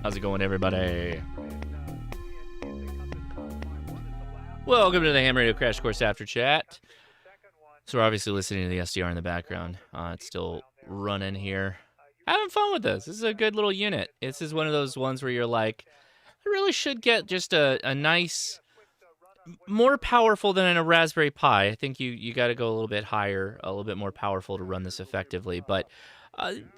How's it going, everybody? Welcome to the Ham Radio Crash Course After Chat. So we're obviously listening to the SDR in the background. It's still running here. Having fun with this. This is a good little unit. This is one of those ones where you're like, I really should get just a nice, more powerful than in a Raspberry Pi. I think you got to go a little bit higher, a little bit more powerful to run this effectively. But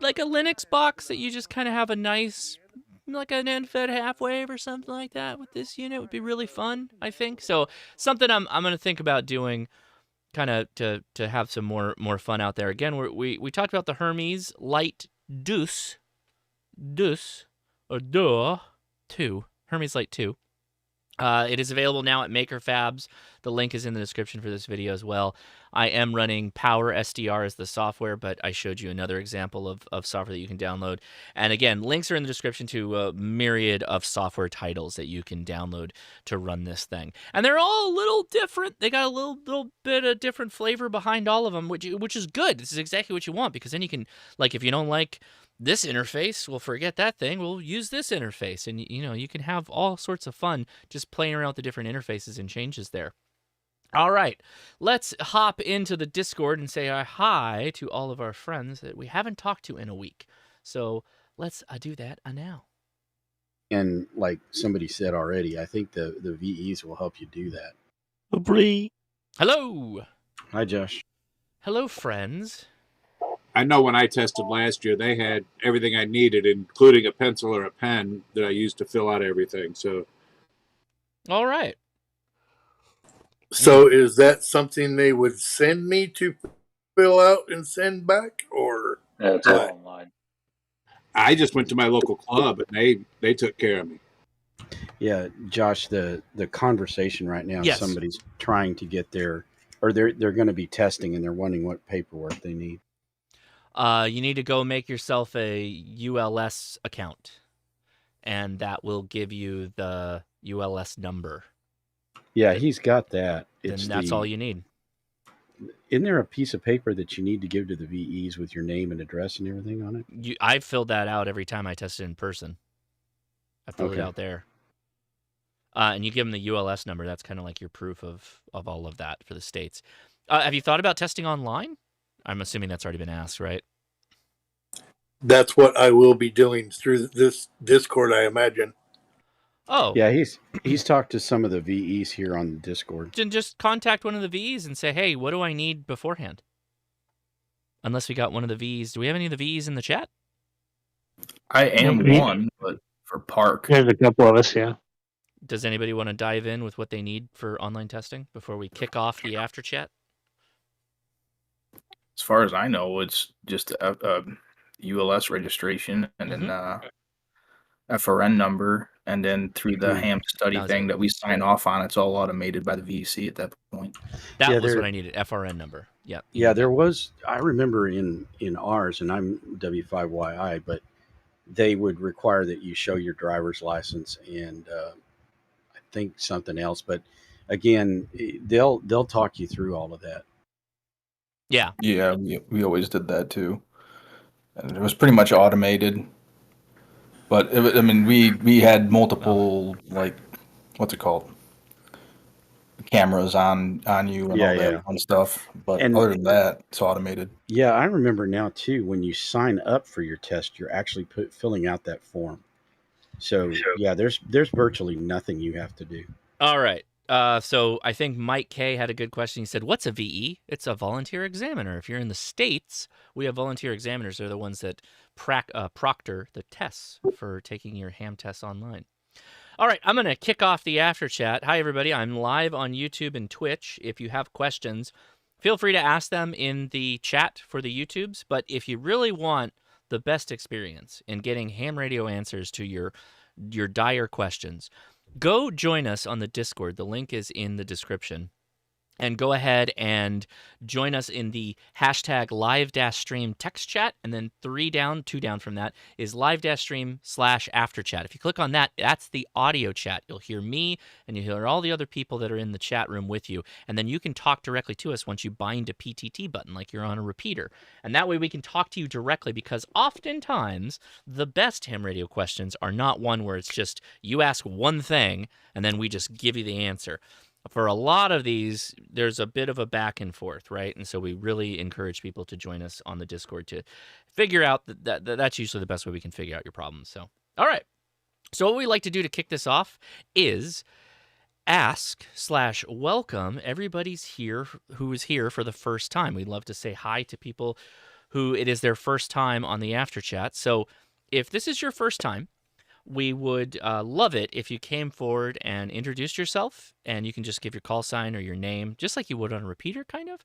like a Linux box that you just kind of have a nice, like an end-fed half wave or something like that with this unit would be really fun, I think. So something I'm going to think about doing, kind of to have some more fun out there. Again, we talked about the Hermes Lite Dus or Duh 2, Hermes Lite 2. It is available now at Maker Fabs. The link is in the description for this video as well. I am running Power SDR as the software, but I showed you another example of software that you can download. And again, links are in the description to a myriad of software titles that you can download to run this thing. And they're all a little different. They got a little bit of different flavor behind all of them, which is good. This is exactly what you want, because then you can, like, if you don't like this interface, well, forget that thing. We'll use this interface, and you can have all sorts of fun just playing around with the different interfaces and changes there. All right, let's hop into the Discord and say hi to all of our friends that we haven't talked to in a week. So let's do that now. And like somebody said already, I think the VEs will help you do that. Hello. Hi, Josh. Hello, friends. I know when I tested last year, they had everything I needed, including a pencil or a pen that I used to fill out everything. So, all right. So is that something they would send me to fill out and send back, or? Yeah, it's all online. I just went to my local club, and they took care of me. Yeah, Josh, the conversation right now, yes. Somebody's trying to get their, or they're going to be testing, and they're wondering what paperwork they need. You need to go make yourself a ULS account, and that will give you the ULS number. Yeah, he's got that. And that's all you need. Isn't there a piece of paper that you need to give to the VEs with your name and address and everything on it? I filled that out every time I tested in person. I filled it out there. And you give them the ULS number. That's kind of like your proof of all of that for the States. Have you thought about testing online? I'm assuming that's already been asked, right? That's what I will be doing through this Discord, I imagine. Oh. Yeah, he's talked to some of the VEs here on the Discord. Then just contact one of the VEs and say, hey, what do I need beforehand? Unless we got one of the VEs. Do we have any of the VEs in the chat? I am one, but for Park. There's a couple of us, yeah. Does anybody want to dive in with what they need for online testing before we kick off the after chat? As far as I know, it's just a ULS registration and then FRN number, and then through the ham study thing that we sign off on, it's all automated by the VC at that point. That was what I needed, FRN number. Yeah. Yeah, there was, I remember in ours, and I'm W5YI, but they would require that you show your driver's license and I think something else. But again, they'll talk you through all of that. Yeah. Yeah, we always did that too. And it was pretty much automated. But, we had multiple, like, what's it called? Cameras on you and all that fun stuff. But other than that, it's automated. Yeah, I remember now, too, when you sign up for your test, you're actually filling out that form. So, yeah, there's virtually nothing you have to do. All right. So I think Mike K had a good question. He said, what's a VE? It's a volunteer examiner. If you're in the States, we have volunteer examiners. They're the ones that proctor the tests for taking your ham tests online. All right, I'm going to kick off the after chat. Hi, everybody. I'm live on YouTube and Twitch. If you have questions, feel free to ask them in the chat for the YouTubes. But if you really want the best experience in getting ham radio answers to your dire questions, go join us on the Discord. The link is in the description. And go ahead and join us in the hashtag live-stream text chat. And then 2 down from that is live-stream/after-chat. If you click on that, that's the audio chat. You'll hear me and you'll hear all the other people that are in the chat room with you. And then you can talk directly to us once you bind a PTT button like you're on a repeater. And that way we can talk to you directly, because oftentimes the best ham radio questions are not one where it's just you ask one thing and then we just give you the answer. For a lot of these, there's a bit of a back and forth, right? And so we really encourage people to join us on the Discord to figure out that's usually the best way we can figure out your problems. So, all right. So what we like to do to kick this off is ask/welcome everybody's here who is here for the first time. We'd love to say hi to people who it is their first time on the after chat. So if this is your first time, we would love it if you came forward and introduced yourself, and you can just give your call sign or your name, just like you would on a repeater, kind of.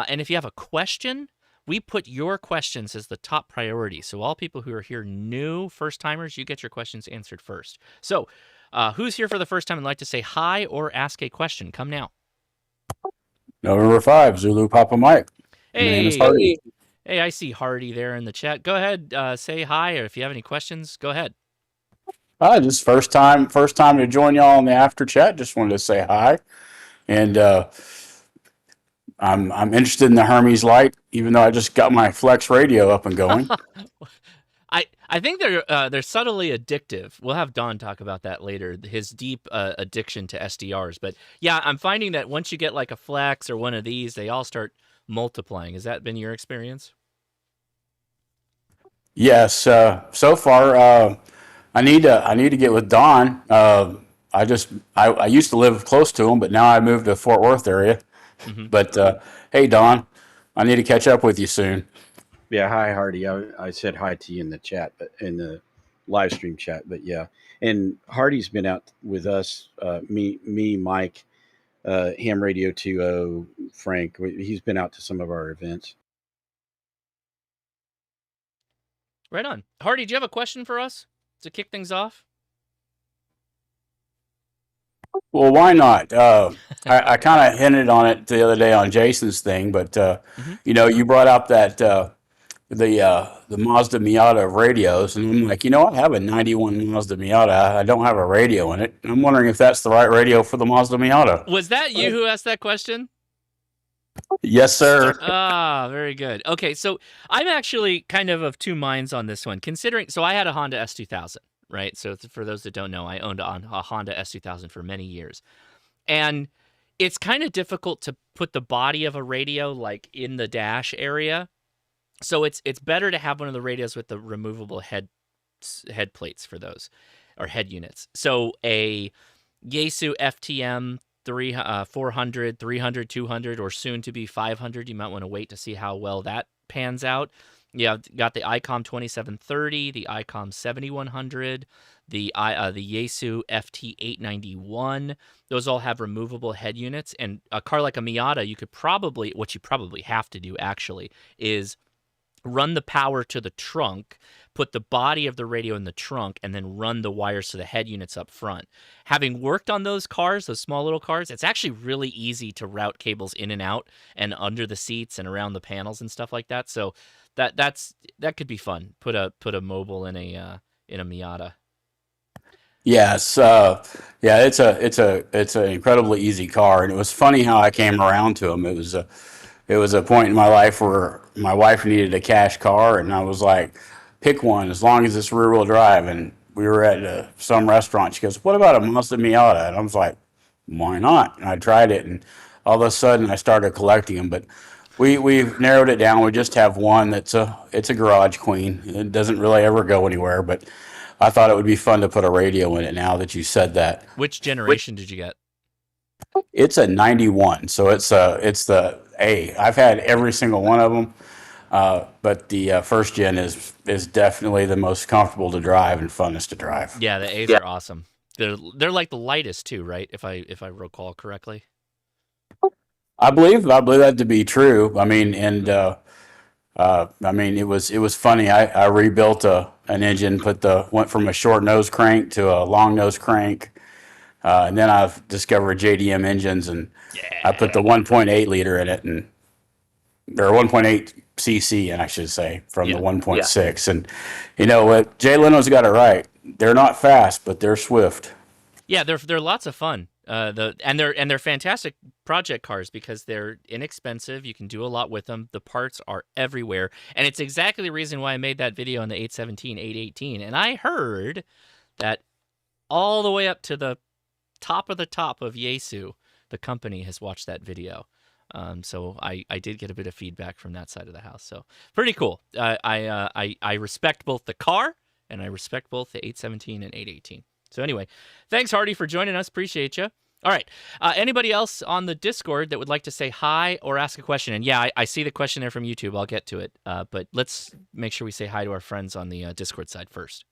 And if you have a question, we put your questions as the top priority. So all people who are here new, first-timers, you get your questions answered first. So who's here for the first time and like to say hi or ask a question? Come now. November 5, Zulu Papa Mike. My name is Hey, Hardy. hey, I see Hardy there in the chat. Go ahead, say hi, or if you have any questions, go ahead. Just first time to join y'all on the after chat. Just wanted to say hi, and I'm interested in the Hermes Lite, even though I just got my Flex radio up and going. I think they're subtly addictive. We'll have Don talk about that later, his deep addiction to SDRs. But yeah, I'm finding that once you get like a Flex or one of these, they all start multiplying. Has that been your experience? Yes, so far I need to get with Don. I used to live close to him, but now I moved to Fort Worth area. Mm-hmm. But hey, Don, I need to catch up with you soon. Yeah, hi Hardy. I said hi to you in the chat, but in the live stream chat. But yeah, and Hardy's been out with us. Me, Mike, Ham Radio 2.0, Frank. He's been out to some of our events. Right on. Hardy, do you have a question for us to kick things off? Well, why not? I kind of hinted on it the other day on Jason's thing, but you brought up that the Mazda Miata of radios, and I'm like, I have a 91 Mazda Miata. I don't have a radio in it. I'm wondering if that's the right radio for the Mazda Miata. Was that you who asked that question? Yes, sir. Ah, very good. Okay, so I'm actually kind of two minds on this one. So I had a Honda S2000, right? So for those that don't know, I owned a Honda S2000 for many years. And it's kind of difficult to put the body of a radio like in the dash area. So it's better to have one of the radios with the removable head plates for those, or head units. So a Yaesu FTM 400, 300, 200, or soon to be 500. You might want to wait to see how well that pans out. Yeah, got the ICOM 2730, the ICOM 7100, the Yaesu FT 891. Those all have removable head units. And a car like a Miata, what you probably have to do actually is run the power to the trunk, put the body of the radio in the trunk, and then run the wires to the head units up front. Having worked on those cars, those small little cars, it's actually really easy to route cables in and out and under the seats and around the panels and stuff like that. So that could be fun. Put a mobile in a Miata. Yes, it's an incredibly easy car, and it was funny how I came around to them. It was a point in my life where my wife needed a cash car, and I was like, pick one as long as it's rear-wheel drive. And we were at some restaurant. She goes, what about a Mazda Miata? And I was like, why not? And I tried it, and all of a sudden I started collecting them. But we've narrowed it down. We just have one it's a garage queen. It doesn't really ever go anywhere, but I thought it would be fun to put a radio in it now that you said that. Which generation did you get? It's a 91, so it's the A. I've had every single one of them, but the first gen is definitely the most comfortable to drive and funnest to drive. Yeah, the A's are awesome. They're like the lightest too, right? If I recall correctly. I believe that to be true. I mean, and it was funny. I rebuilt an engine, went from a short nose crank to a long nose crank. And then I've discovered JDM engines, and I put the 1.8 liter in it, and or 1.8 cc, and I should say, from the 1.6. And you know what? Jay Leno's got it right. They're not fast, but they're swift. Yeah, they're lots of fun. They're fantastic project cars because they're inexpensive. You can do a lot with them. The parts are everywhere, and it's exactly the reason why I made that video on the 817, 818. And I heard that all the way up to the top of Yaesu, the company has watched that video. So I did get a bit of feedback from that side of the house. So pretty cool. I respect both the car and I respect both the 817 and 818. So anyway, thanks Hardy for joining us. Appreciate you. All right. Anybody else on the Discord that would like to say hi or ask a question? And yeah, I see the question there from YouTube. I'll get to it. But let's make sure we say hi to our friends on the Discord side first.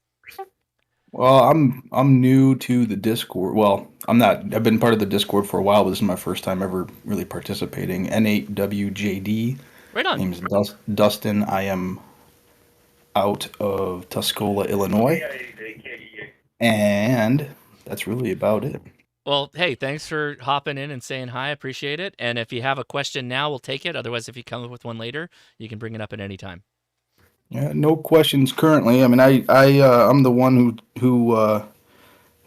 Well, I'm new to the Discord. Well, I'm not. I've been part of the Discord for a while, but this is my first time ever really participating. N8WJD. Right on. Name's Dustin. I am out of Tuscola, Illinois, and that's really about it. Well, hey, thanks for hopping in and saying hi. I appreciate it. And if you have a question now, we'll take it. Otherwise, if you come up with one later, you can bring it up at any time. Yeah, no questions currently. I mean, I'm the one who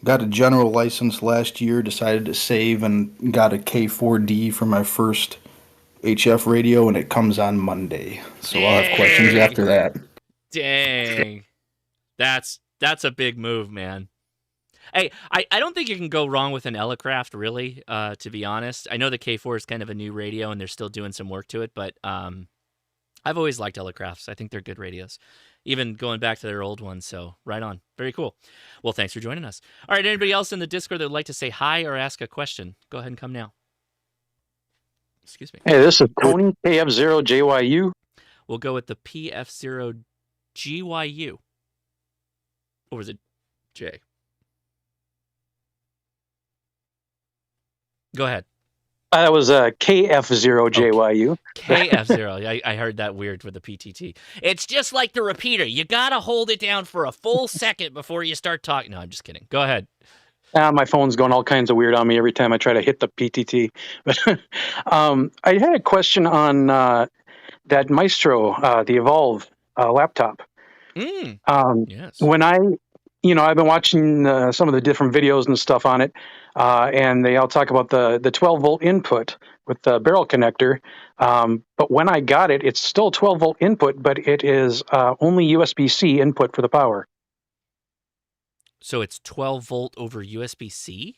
got a general license last year, decided to save, and got a K4D for my first HF radio, and it comes on Monday. So I'll have questions after that. Dang. That's a big move, man. Hey, I don't think you can go wrong with an Elecraft, really, to be honest. I know the K4 is kind of a new radio, and they're still doing some work to it, but I've always liked Elecrafts. I think they're good radios, even going back to their old ones. So right on. Very cool. Well, thanks for joining us. All right, anybody else in the Discord that would like to say hi or ask a question, go ahead and come now. Excuse me. Hey, this is Tony, KF0JYU. We'll go with the PF0GYU. Or was it J? Go ahead. That was KF0JYU. KF0. I heard that weird with the PTT. It's just like the repeater. You got to hold it down for a full second before you start talking. No, I'm just kidding. Go ahead. My phone's going all kinds of weird on me every time I try to hit the PTT. But I had a question on that Maestro, the Evolve laptop. Yes. When I've been watching some of the different videos and stuff on it, and they all talk about the 12 volt input with the barrel connector. But when I got it, it's still 12 volt input, but it is only USB-C input for the power. So it's 12 volt over USB-C?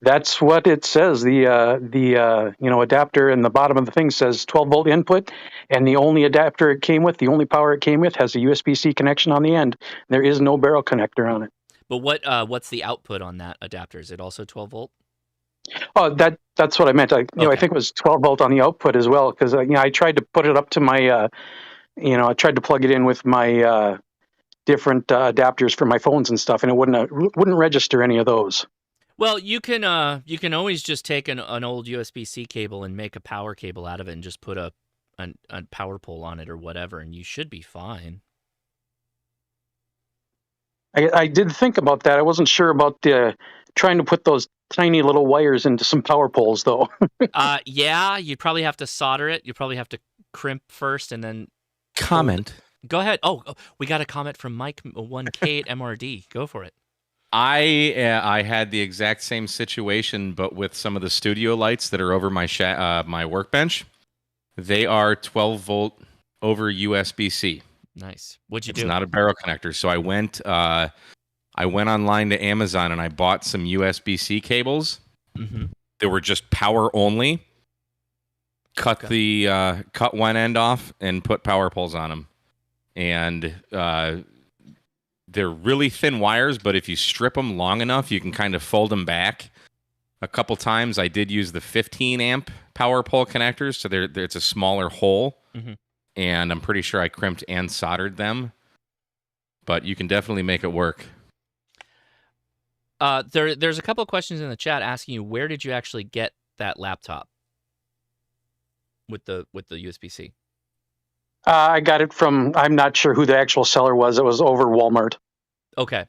That's what it says. The adapter in the bottom of the thing says 12 volt input, and the only adapter it came with, the only power it came with, has a USB-C connection on the end. There is no barrel connector on it. But what's the output on that adapter? Is it also 12 volt? Oh, that's what I meant. I think it was 12 volt on the output as well, because I tried to put it up to my, I tried to plug it in with my different adapters for my phones and stuff, and it wouldn't register any of those. Well, you can always just take an old USB-C cable and make a power cable out of it and just put a power pole on it or whatever, and you should be fine. I did think about that. I wasn't sure about trying to put those tiny little wires into some power poles, though. Yeah, you'd probably have to solder it. You probably have to crimp first and then comment. Go ahead. Oh, we got a comment from Mike 1K at MRD. Go for it. I had the exact same situation, but with some of the studio lights that are over my my workbench. They are 12 volt over USB-C. Nice. What'd you do? It's not a barrel connector, so I went online to Amazon and I bought some USB-C cables. Mm-hmm. They were just power only. Cut one end off and put power poles on them, and they're really thin wires, but if you strip them long enough, you can kind of fold them back. A couple times I did use the 15 amp power pole connectors, so it's a smaller hole, and I'm pretty sure I crimped and soldered them, but you can definitely make it work. There's a couple of questions in the chat asking you, where did you actually get that laptop with the USB-C? I got it from, I'm not sure who the actual seller was. It was over Walmart. Okay.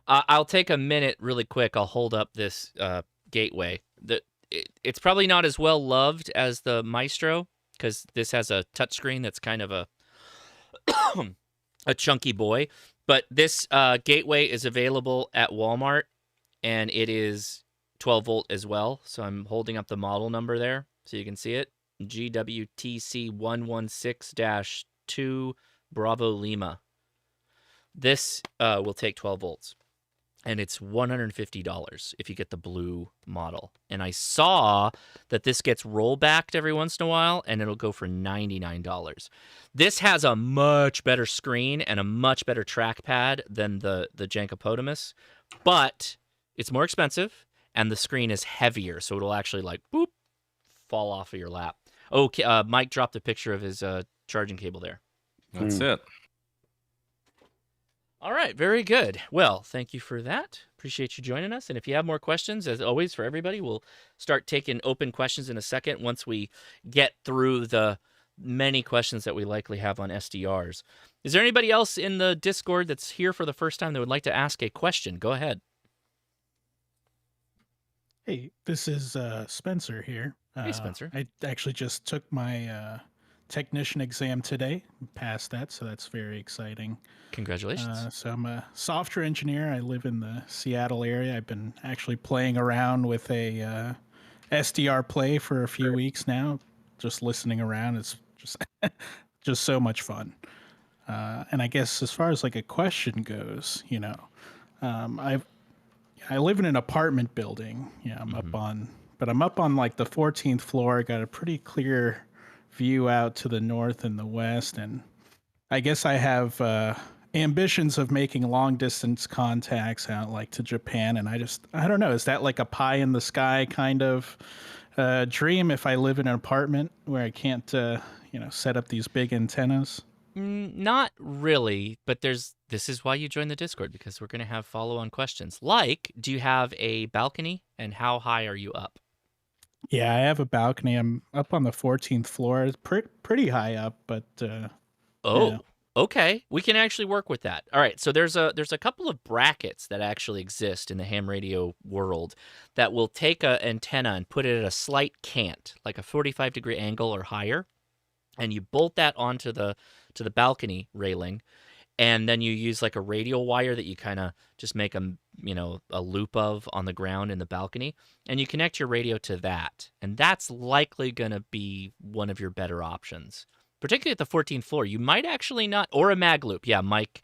I'll take a minute really quick. I'll hold up this gateway. It's probably not as well loved as the Maestro because this has a touchscreen that's kind of a a chunky boy. But this gateway is available at Walmart, and it is 12 volt as well. So I'm holding up the model number there so you can see it. GWTC116-2 Bravo Lima. This will take 12 volts, and it's $150 if you get the blue model. And I saw that this gets rollbacked every once in a while, and it'll go for $99. This has a much better screen and a much better trackpad than the Jankopotamus, but it's more expensive, and the screen is heavier, so it'll actually like boop fall off of your lap. Okay, Mike dropped a picture of his charging cable there. That's it. All right, very good. Well, thank you for that. Appreciate you joining us. And if you have more questions, as always, for everybody, we'll start taking open questions in a second once we get through the many questions that we likely have on SDRs. Is there anybody else in the Discord that's here for the first time that would like to ask a question? Go ahead. Hey, this is Spencer here. Hey, Spencer. I actually just took my technician exam today, passed that, so that's very exciting. Congratulations. So I'm a software engineer. I live in the Seattle area. I've been actually playing around with a SDR play for a few weeks now, just listening around. It's just so much fun. And I guess as far as like a question goes, I live in an apartment building. Yeah, I'm up on like the 14th floor. I got a pretty clear view out to the north and the west, and I guess I have ambitions of making long distance contacts out like to Japan, and I don't know, is that like a pie in the sky kind of dream if I live in an apartment where I can't set up these big antennas? Not really, but this is why you join the Discord, because we're going to have follow-on questions. Like, do you have a balcony, and how high are you up? Yeah, I have a balcony. I'm up on the 14th floor. It's pretty high up, but okay. We can actually work with that. All right, so there's a couple of brackets that actually exist in the ham radio world that will take an antenna and put it at a slight cant, like a 45-degree angle or higher, and you bolt that onto the balcony railing, and then you use like a radial wire that you kind of just make a loop of on the ground in the balcony, and you connect your radio to that, and that's likely going to be one of your better options, particularly at the 14th floor. You might actually not, or a mag loop. Yeah, Mike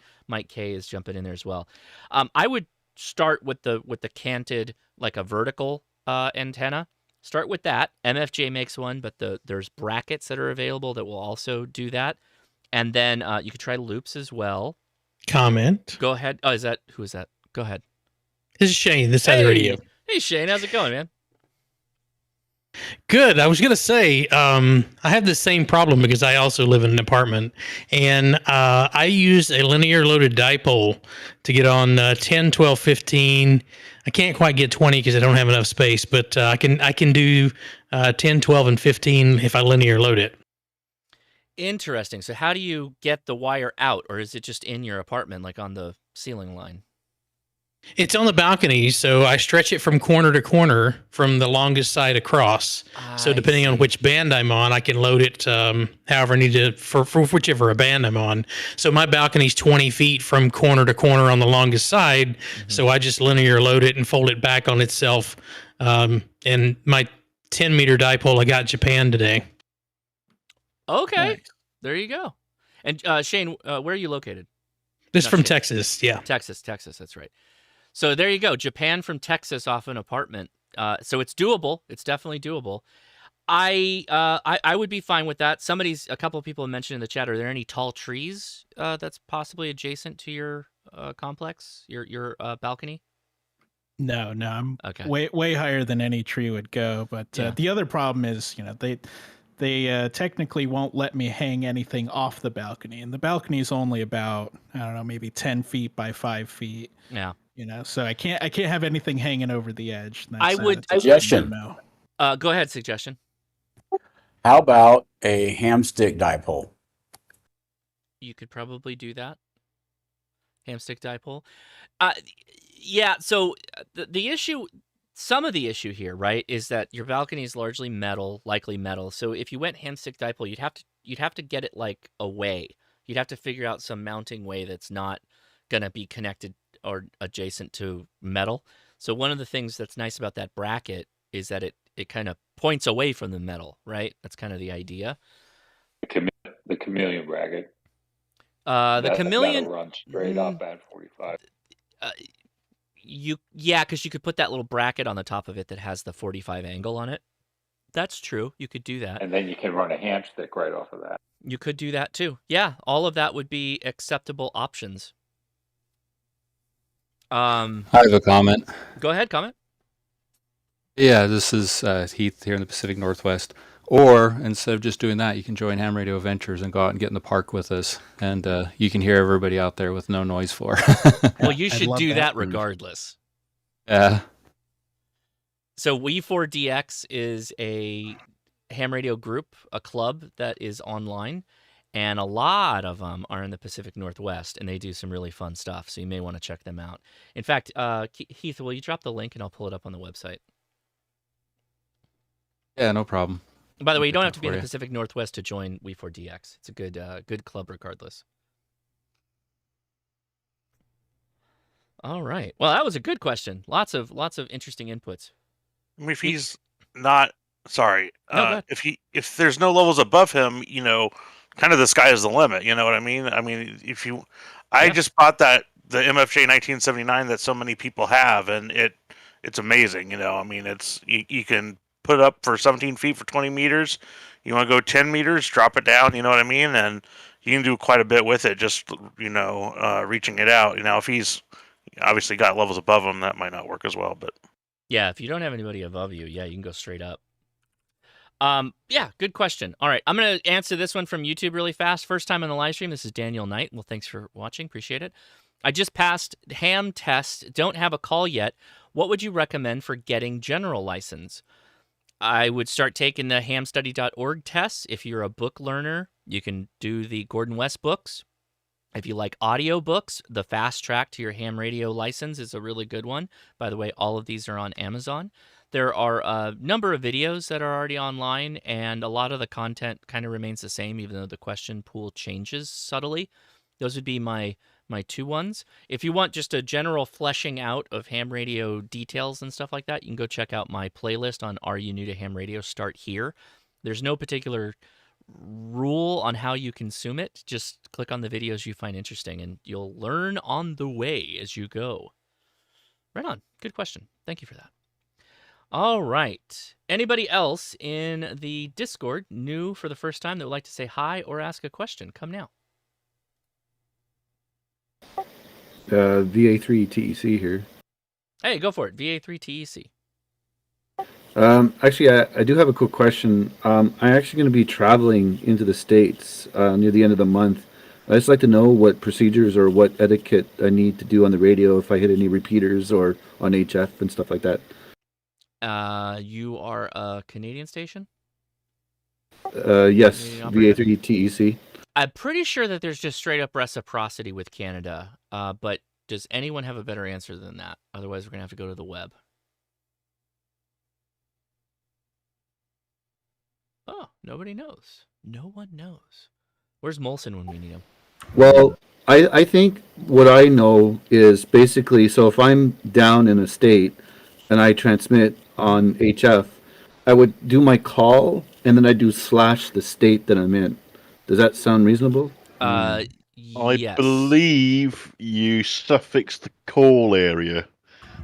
K is jumping in there as well. I would start with the canted, like a vertical antenna. Start with that. MFJ makes one, but there's brackets that are available that will also do that. And then you could try loops as well. Comment. Go ahead. Oh, who is that? Go ahead. This is Shane. This side of the radio. Hey, Shane. How's it going, man? Good. I was going to say, I have the same problem because I also live in an apartment, and I use a linear loaded dipole to get on 10, 12, 15. I can't quite get 20 because I don't have enough space, but I can do 10, 12, and 15 if I linear load it. Interesting. So how do you get the wire out, or is it just in your apartment, like on the ceiling line? It's on the balcony, so I stretch it from corner to corner from the longest side across. So depending on which band I'm on, I can load it however I need to for whichever band I'm on. So my balcony's 20 feet from corner to corner on the longest side, so I just linear load it and fold it back on itself. And my 10-meter dipole I got in Japan today. Okay, nice. There you go. And Shane, where are you located? This is from Texas, yeah. Texas, that's right. So there you go, Japan from Texas off an apartment. So it's doable. It's definitely doable. I would be fine with that. A couple of people have mentioned in the chat, are there any tall trees that's possibly adjacent to your complex, your balcony? No, I'm way higher than any tree would go. But the other problem is, they technically won't let me hang anything off the balcony, and the balcony is only about, I don't know, maybe 10 feet by 5 feet. Yeah. So I can't have anything hanging over the edge. Suggestion. Go ahead, suggestion. How about a ham stick dipole? You could probably do that. Ham stick dipole. Yeah. So the issue, some of the issue here, right, is that your balcony is largely metal, likely metal. So if you went ham stick dipole, you'd have to get it like away. You'd have to figure out some mounting way that's not gonna be connected or adjacent to metal. So one of the things that's nice about that bracket is that it kind of points away from the metal, right? That's kind of the idea. The chameleon bracket. The chameleon that'll run straight up at 45. Because you could put that little bracket on the top of it that has the 45 angle on it. That's true. You could do that. And then you can run a ham stick right off of that. You could do that too. Yeah, all of that would be acceptable options. I have a comment. Go ahead, comment. Yeah, this is Heath here in the Pacific Northwest. Or instead of just doing that, you can join Ham Radio Ventures and go out and get in the park with us, and you can hear everybody out there with no noise floor. Well, you should do that regardless. Yeah. So We4DX is a ham radio group, a club that is online, and a lot of them are in the Pacific Northwest, and they do some really fun stuff, so you may want to check them out. In fact, Heath, will you drop the link, and I'll pull it up on the website? Yeah, no problem. By the way, you don't have to be in the Pacific Northwest to join We4DX. It's a good club regardless. All right. Well, that was a good question. Lots of interesting inputs. I mean, if he's not sorry, No, if there's no levels above him, kind of the sky is the limit. You know what I mean? I mean, I just bought the MFJ 1979 that so many people have, and it's amazing. I mean, you can put it up for 17 feet for 20 meters. You want to go 10 meters, drop it down. You know what I mean? And you can do quite a bit with it. Just reaching it out. If he's obviously got levels above him, that might not work as well. But yeah, if you don't have anybody above you, yeah, you can go straight up. Yeah, good question. All right, I'm going to answer this one from YouTube really fast. First time on the live stream. This is Daniel Knight. Well, thanks for watching. Appreciate it. I just passed ham test. Don't have a call yet. What would you recommend for getting general license? I would start taking the hamstudy.org tests. If you're a book learner, you can do the Gordon West books. If you like audio books, the fast track to your ham radio license is a really good one. By the way, all of these are on Amazon. There are a number of videos that are already online, and a lot of the content kind of remains the same, even though the question pool changes subtly. Those would be my two ones. If you want just a general fleshing out of ham radio details and stuff like that, you can go check out my playlist on Are You New to Ham Radio? Start here. There's no particular rule on how you consume it. Just click on the videos you find interesting, and you'll learn on the way as you go. Right on. Good question. Thank you for that. All right. Anybody else in the Discord new for the first time that would like to say hi or ask a question? Come now. VA3 TEC here. Hey, go for it. VA3 TEC. Actually, I do have a quick question. I'm actually going to be traveling into the States near the end of the month. I'd just like to know what procedures or what etiquette I need to do on the radio if I hit any repeaters or on HF and stuff like that. You are a Canadian station? Yes, VA3 TEC. I'm pretty sure that there's just straight up reciprocity with Canada, but does anyone have a better answer than that? Otherwise, we're going to have to go to the web. Oh, nobody knows. No one knows. Where's Molson when we need him? Well, I think what I know is basically, so if I'm down in a state and I transmit on HF, I would do my call and then I do / the state that I'm in. Does that sound reasonable? I Yes. believe you suffix the call area.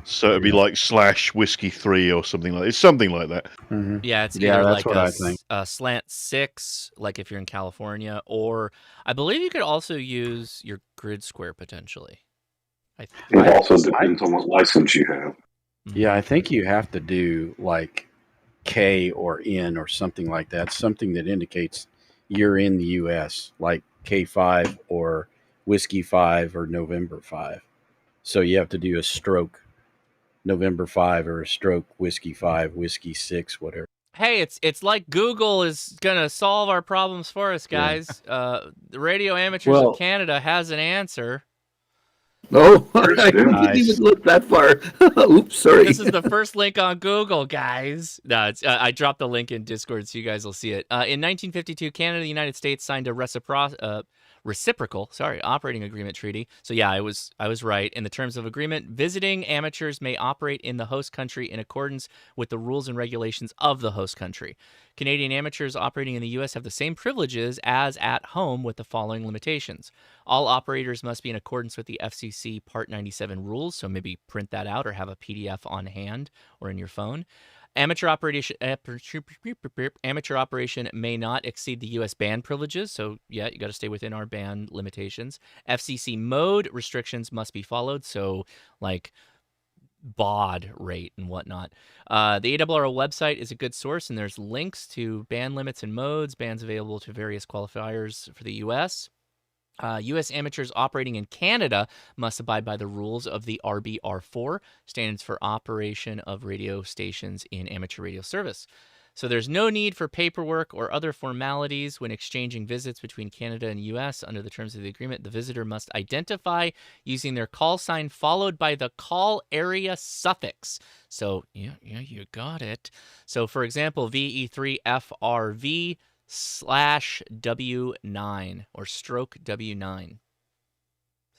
So it'd be like /whiskey3 or something like that. It's something like that. Yeah, it's Yeah, either that's like what I think. a slant 6, like if you're in California, or I believe you could also use your grid square potentially. It also depends on what license you have. Yeah, I think you have to do like K or N or something like that. Something that indicates you're in the U.S., like K5 or Whiskey 5 or November 5. So you have to do a stroke November 5 or a stroke Whiskey 5, Whiskey 6, whatever. Hey, it's like Google is gonna solve our problems for us, guys. The Radio Amateurs of Canada has an answer. Oh, I didn't even look that far. Oops, sorry. This is the first link on Google, guys. No, it's, I dropped the link in Discord so you guys will see it. In 1952, Canada and the United States signed a reciprocal operating agreement treaty. So yeah, I was right. In the terms of agreement, visiting amateurs may operate in the host country in accordance with the rules and regulations of the host country. Canadian amateurs operating in the U.S. have the same privileges as at home with the following limitations. All operators must be in accordance with the FCC Part 97 rules, so maybe print that out or have a PDF on hand or in your phone. Amateur operation may not exceed the U.S. band privileges, so yeah, you got to stay within our band limitations. FCC mode restrictions must be followed, so like baud rate and whatnot. The ARRL website is a good source, and there's links to band limits and modes, bands available to various qualifiers for the U.S. U.S. amateurs operating in Canada must abide by the rules of the RBR4, Standards for Operation of Radio Stations in Amateur Radio Service. So there's no need for paperwork or other formalities when exchanging visits between Canada and U.S. Under the terms of the agreement, the visitor must identify using their call sign followed by the call area suffix. So, yeah, you got it. So, for example, VE3FRV /W9 or stroke W9. So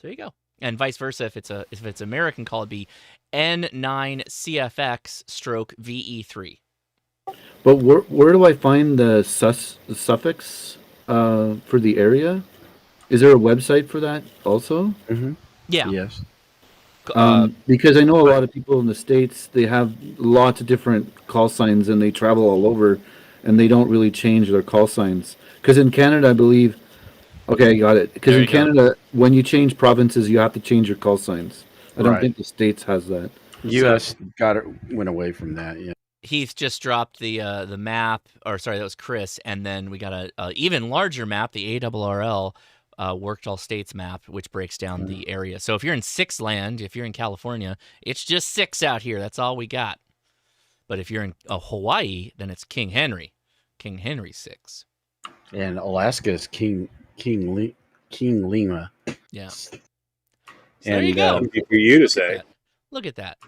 there you go. And vice versa, if it's American call, it'd be N9CFX stroke VE3. But where do I find the suffix for the area? Is there a website for that also? Mm-hmm. Yeah. Yes. Because I know a lot of people in the States, they have lots of different call signs and they travel all over and they don't really change their call signs. Because in Canada, I believe, okay, I got it. Because in Canada, when you change provinces, you have to change your call signs. I don't think the States has that. U.S. went away from that, yeah. Heath just dropped the map, or sorry, that was Chris, and then we got a even larger map, the ARRL Worked All States map, which breaks down the area. So if you're in Six Land, if you're in California, it's just 6 out here. That's all we got. But if you're in Hawaii, then it's King Henry 6. And Alaska is King Lima. Yeah. So there you go. For you to say. Look at that.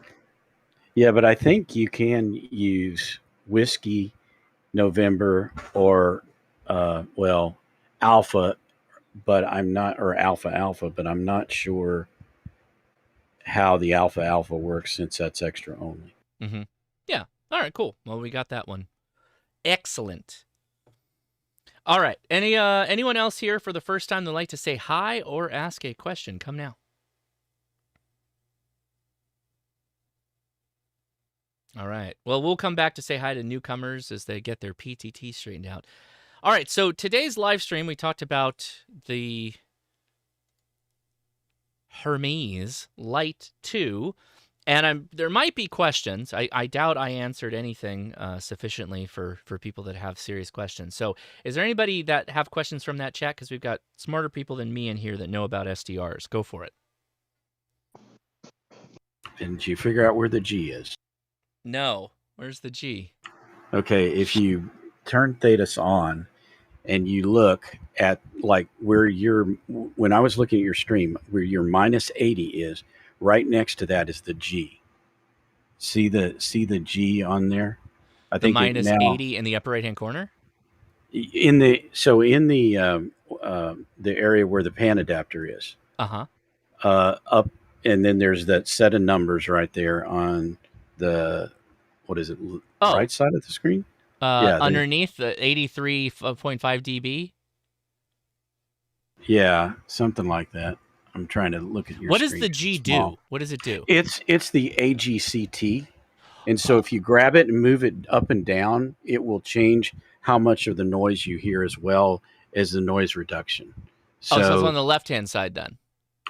Yeah, but I think you can use Whiskey November or Alpha, but I'm not, or Alpha, but I'm not sure how the Alpha works since that's extra only. Mm-hmm. Yeah. All right, cool. Well, we got that one. Excellent. All right. Anyone else here for the first time that'd like to say hi or ask a question? Come now. All right. Well, we'll come back to say hi to newcomers as they get their PTT straightened out. All right. So today's live stream, we talked about the Hermes Lite 2. And there might be questions. I doubt I answered anything sufficiently for people that have serious questions. So is there anybody that have questions from that chat? Because we've got smarter people than me in here that know about SDRs. Go for it. Did you figure out where the G is? No. Where's the G? Okay, if you turn Thetis on and you look at like where when I was looking at your stream, where your -80 is, right next to that is the G. See the G on there? I think -80 in the upper right hand corner? In the area where the pan adapter is. Uh-huh. Up, and then there's that set of numbers right there on the, what is it? Right side of the screen? Underneath the 83.5 dB. Yeah, something like that. I'm trying to look at your What screen. does the G do? What does it do? It's the AGCT. And so if you grab it and move it up and down, it will change how much of the noise you hear as well as the noise reduction. So it's on the left-hand side then?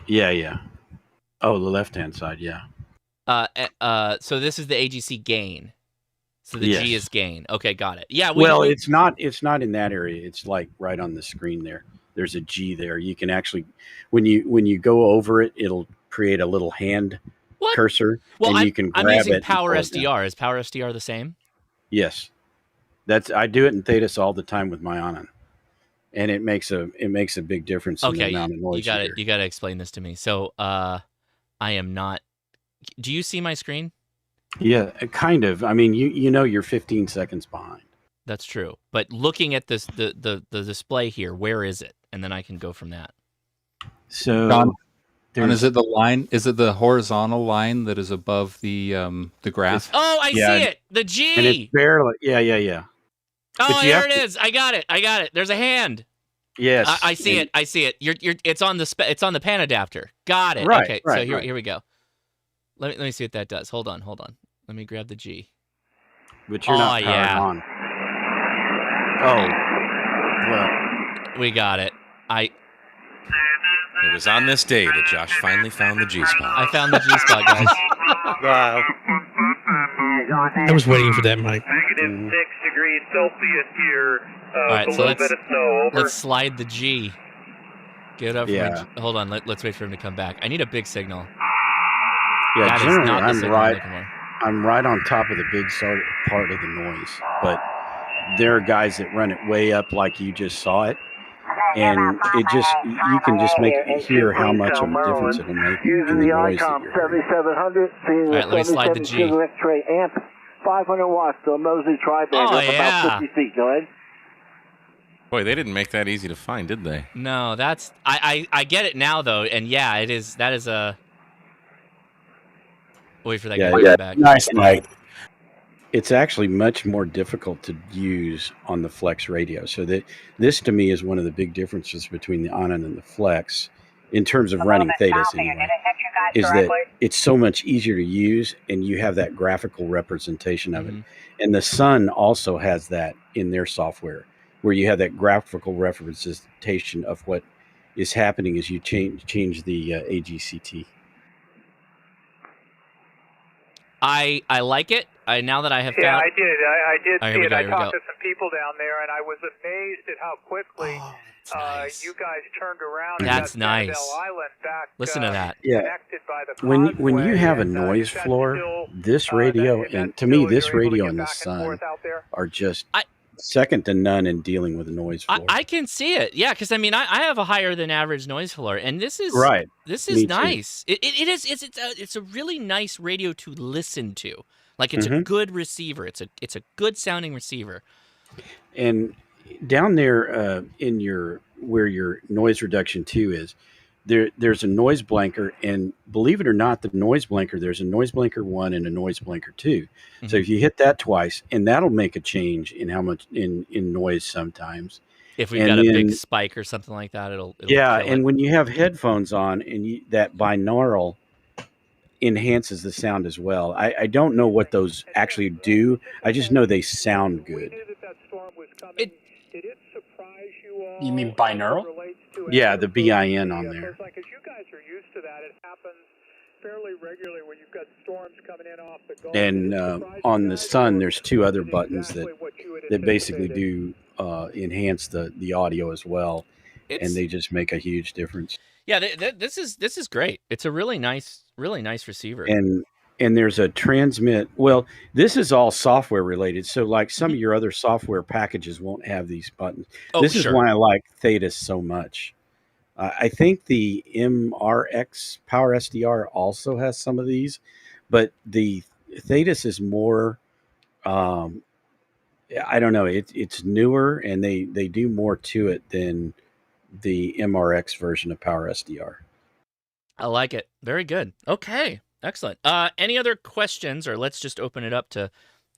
Yeah. Oh, the left-hand side, yeah. So this is the AGC gain. So the G is gain. Okay, got it. Yeah. It's not in that area. It's like right on the screen there. There's a G there. You can actually, when you go over it, it'll create a little hand cursor, and you can grab it. I'm using Power SDR. Is Power SDR the same? Yes, I do it in Thetis all the time with my Onan, and it makes a big difference in the amount of noise. You got to explain this to me. So I am not. Do you see my screen? Yeah, kind of. I mean, you know you're 15 seconds behind. That's true. But looking at this, the display here, where is it? And then I can go from that. So, John, is it the line? Is it the horizontal line that is above the graph? Oh, I see it. The G. And it's barely. Yeah. Oh, there it is. I got it. There's a hand. Yes, I see it. It's on the pan adapter. Got it. Right, Okay. right, So here right. we go. Let me see what that does. Hold on. Let me grab the G. But you're not powered on. Oh, well, we got it. It was on this day that Josh finally found the G spot. I found the G spot, guys. Wow. I was waiting for that, Mike. -6 degrees Celsius here. All right, a so little bit of snow. Over. let's slide the G. Get up. Yeah. Hold on. Let's wait for him to come back. I need a big signal. yeah. That is Generally, not the I'm signal I'm right. looking for. I'm right on top of the big part of the noise, but there are guys that run it way up, like you just saw it, and you can just hear how much of a difference it'll make in the noise that you're hearing. 7700, seeing All right, let me slide the G. X-ray amp, 500 watts to a Mosley tri-band Oh, up about 50 feet. Go ahead. Boy, they didn't make that easy to find, did they? No, that's I get it now though, and yeah, it is. That is a. Wait for that guy to come back. Nice, Mike. It's actually much more difficult to use on the Flex radio. So this to me is one of the big differences between the Onan and the Flex, in terms of running Thetis anyway, is that it's so much easier to use, and you have that graphical representation of it. And the Sun also has that in their software, where you have that graphical representation of what is happening as you change the AGCT. I like it. Now that I have Yeah, found. I did. I did All right, see here we it. go, I here we talked go. to some people down there, and I was amazed at how quickly you guys turned around. and That's got nice. Sanibel Island back, Listen to that. Yeah. connected by the When you causeway, have a and, noise is that floor, still, this radio, is that and to me, still this you're able to radio get and the back and Sun forth out there? are just second to none in dealing with a noise floor. I can see it. Yeah, because I mean, I have a higher than average noise floor, and this is Right. This Me is too. nice. It is. It's a really nice radio to listen to. Like it's a Mhm. good receiver. It's a good sounding receiver. And down there in where your noise reduction 2 is, there's a noise blanker, and believe it or not, the noise blanker, there's a noise blanker 1 and a noise blanker 2. So if you hit that twice, and that'll make a change in how much in noise sometimes. If we've And got a big then- spike or something like that, it'll yeah, kill and it. when you have headphones on, and that binaural enhances the sound as well. I don't know what those actually do. I just know they sound good. You mean binaural? Yeah, the BIN on there. Like, as you guys are used to that, it happens fairly regularly when you've got storms coming in off the Gulf. And on the Sun, there's 2 other buttons that basically do enhance the audio as well, and they just make a huge difference. Yeah, this is great. It's a really nice receiver. And there's a transmit. Well, this is all software related. So like some of your other software packages won't have these buttons. Oh, This is sure. why I like Thetis so much. I think the MRX Power SDR also has some of these, but the Thetis is more. I don't know. It's newer, and they do more to it than the MRX version of Power SDR. I like it. Very good. Okay, excellent. Any other questions, or let's just open it up to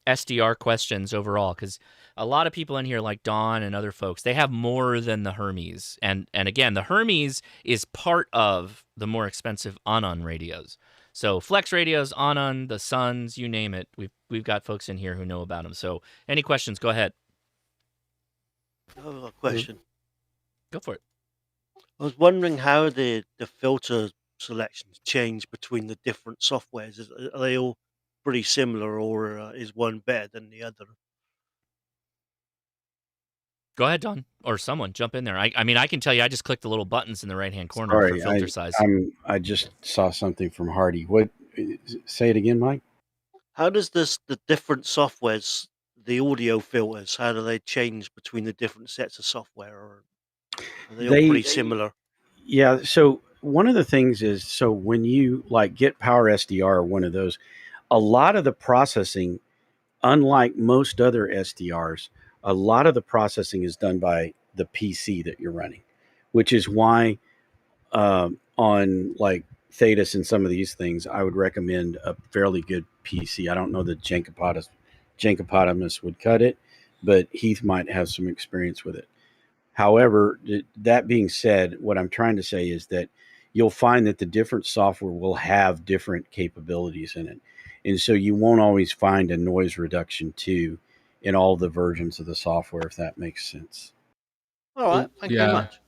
SDR questions overall, because a lot of people in here, like Don and other folks, they have more than the Hermes, and again, the Hermes is part of the more expensive Onan radios. So Flex radios, Onan, the Suns, you name it. We've got folks in here who know about them. So any questions? Go ahead. Oh, a question. Go for it. I was wondering how the filter selections change between the different softwares. Are they all pretty similar, or is one better than the other? Go ahead, Don, or someone jump in there. I mean, I can tell you, I just clicked the little buttons in the right-hand corner Sorry, for filter size. I just saw something from Hardy. What? Say it again, Mike. How does the different softwares, the audio filters, how do they change between the different sets of software, or are they all pretty similar? Yeah. So one of the things is, so when you like get Power SDR or one of those, a lot of the processing, unlike most other SDRs, a lot of the processing is done by the PC that you're running, which is why on like Thetis and some of these things, I would recommend a fairly good PC. I don't know that Jankopotamus would cut it, but Heath might have some experience with it. However, that being said, what I'm trying to say is that you'll find that the different software will have different capabilities in it. And so you won't always find a noise reduction 2 in all the versions of the software, if that makes sense. All right, thank you very much.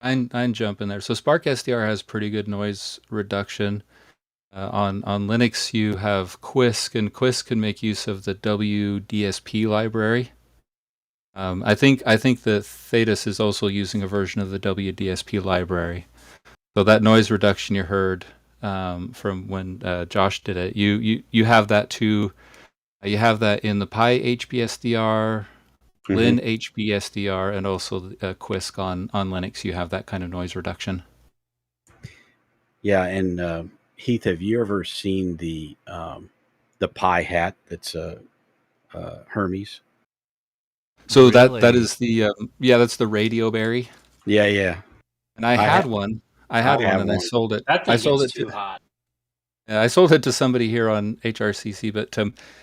I'm jumping there. So Spark SDR has pretty good noise reduction. On Linux, you have Quisk, and Quisk can make use of the WDSP library. I think that Thetis is also using a version of the WDSP library. So that noise reduction you heard from when Josh did it, you have that too. You have that in the Pi HBSDR, Lin HBSDR, and also Quisk on Linux. You have that kind of noise reduction. Yeah, and Heath, have you ever seen the Pi hat that's Hermes? So that is the that's the Radio Berry. Yeah. And I had one. I sold it. That thing I sold gets it too hot. Yeah, I sold it to somebody here on HRCC. But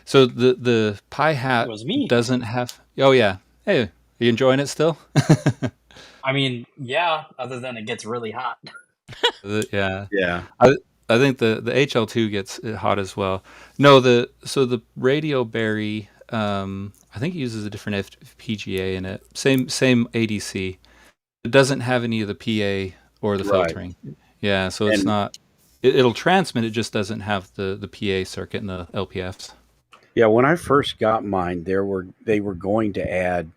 so the Pi hat It was me. doesn't have. Oh yeah. Hey, are you enjoying it still? I mean, yeah. Other than it gets really hot. Yeah. I think the HL2 gets hot as well. No, the Radio Berry. I think it uses a different FPGA in it. Same ADC. It doesn't have any of the PA or the filtering. Yeah, so it's not. It'll transmit. It just doesn't have the PA circuit and the LPFs. Yeah, when I first got mine, they were going to add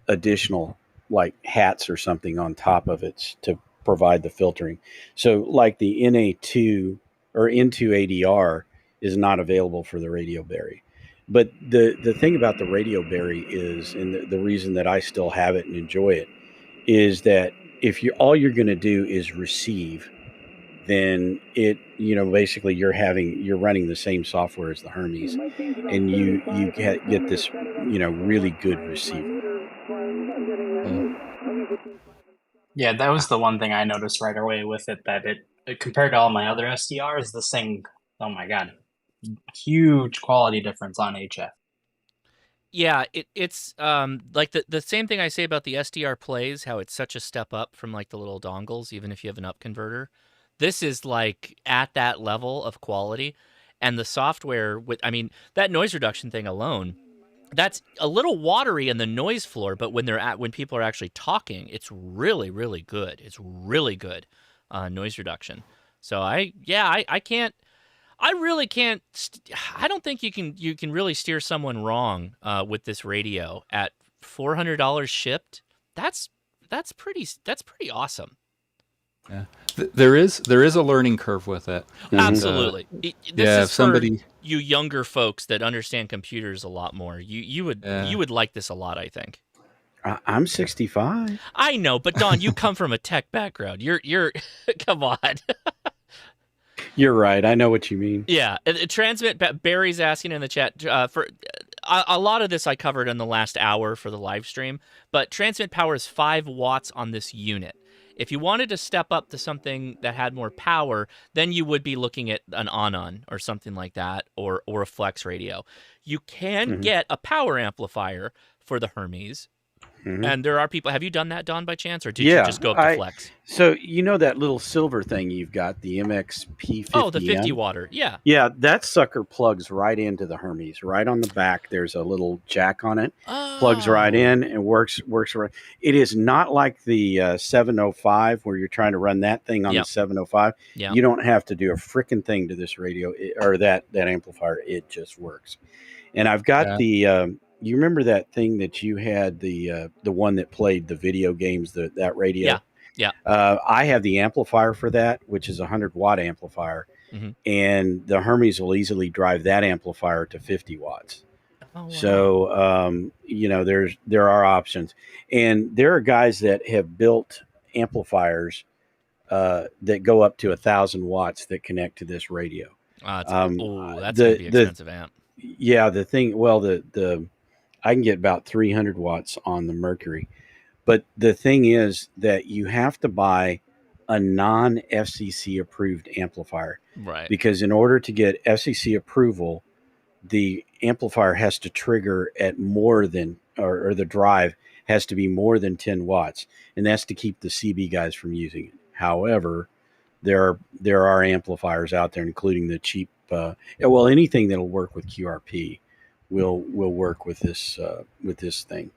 additional like hats or something on top of it to provide the filtering. So like the NA2 or N2 ADR is not available for the Radio Berry. But the thing about the Radio Berry is, and the reason that I still have it and enjoy it, is that if all you're going to do is receive, then it, basically you're running the same software as the Hermes, and you get this, really good receiver. Yeah, that was the one thing I noticed right away with it, that it compared to all my other SDRs, this thing, oh my god, huge quality difference on HF. Yeah, it's like the same thing I say about the SDR plays, how it's such a step up from like the little dongles, even if you have an up converter. This is like at that level of quality, and the software that noise reduction thing alone, that's a little watery in the noise floor, but when people are actually talking, it's really, really good. It's really good noise reduction. So I really can't. I don't think you can really steer someone wrong with this radio at $400 shipped. That's pretty awesome. Yeah, there is a learning curve with it. Absolutely. This is somebody for you younger folks that understand computers a lot more. You would like this a lot, I think. I'm 65. I know, but Don, you come from a tech background. You're come on. You're right. I know what you mean. Yeah. Transmit, Barry's asking in the chat, for a lot of this I covered in the last hour for the live stream, but transmit power is 5 watts on this unit. If you wanted to step up to something that had more power, then you would be looking at an on or something like that, or a flex radio. You can get a power amplifier for the Hermes. And there are people. Have you done that, Don, by chance, or did you just go up to flex? So that little silver thing you've got, the MXP50. Oh, the 50 watter. Yeah. Yeah, that sucker plugs right into the Hermes. Right on the back, there's a little jack on it. Plugs right in and works right. It is not like the 705 where you're trying to run that thing on the 705. Yeah. You don't have to do a freaking thing to this radio or that amplifier. It just works. And I've got the. You remember that thing that you had, the one that played the video games, that radio? Yeah. I have the amplifier for that, which is a 100-watt amplifier, and the Hermes will easily drive that amplifier to 50 watts. Oh, wow. So, there are options, and there are guys that have built amplifiers that go up to 1,000 watts that connect to this radio. That's gonna be expensive amp. Yeah, the thing. Well, the I can get about 300 watts on the Mercury, but the thing is that you have to buy a non-FCC approved amplifier, Right? Because in order to get FCC approval, the amplifier has to trigger at more than, or the drive has to be more than 10 watts, and that's to keep the CB guys from using it. However, there are amplifiers out there, including the cheap. Well, anything that'll work with QRP will work with this thing.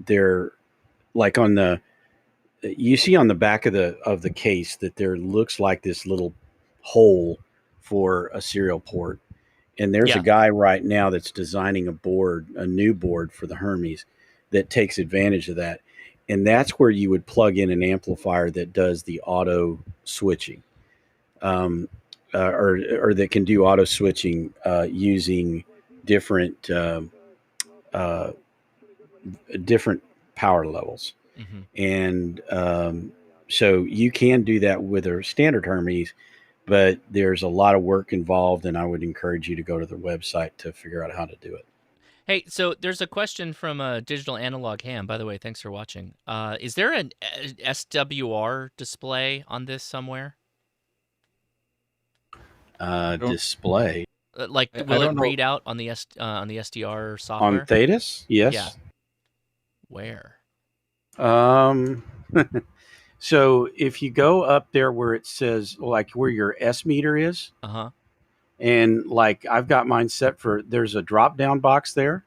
They're like on the. You see on the back of the case that there looks like this little hole for a serial port, and there's a guy right now that's designing a new board for the Hermes that takes advantage of that. And that's where you would plug in an amplifier that does the auto switching, or that can do auto switching using different different power levels. And so you can do that with a standard Hermes, but there's a lot of work involved, and I would encourage you to go to their website to figure out how to do it. Hey, so there's a question from Digital Analog Ham. By the way, thanks for watching. Is there an SWR display on this somewhere? Display? Like, will it read out on the SDR software? On Thetis? Yes. Yeah. Where? So if you go up there where it says, like, where your S meter is, and like I've got mine set for, there's a drop down box there.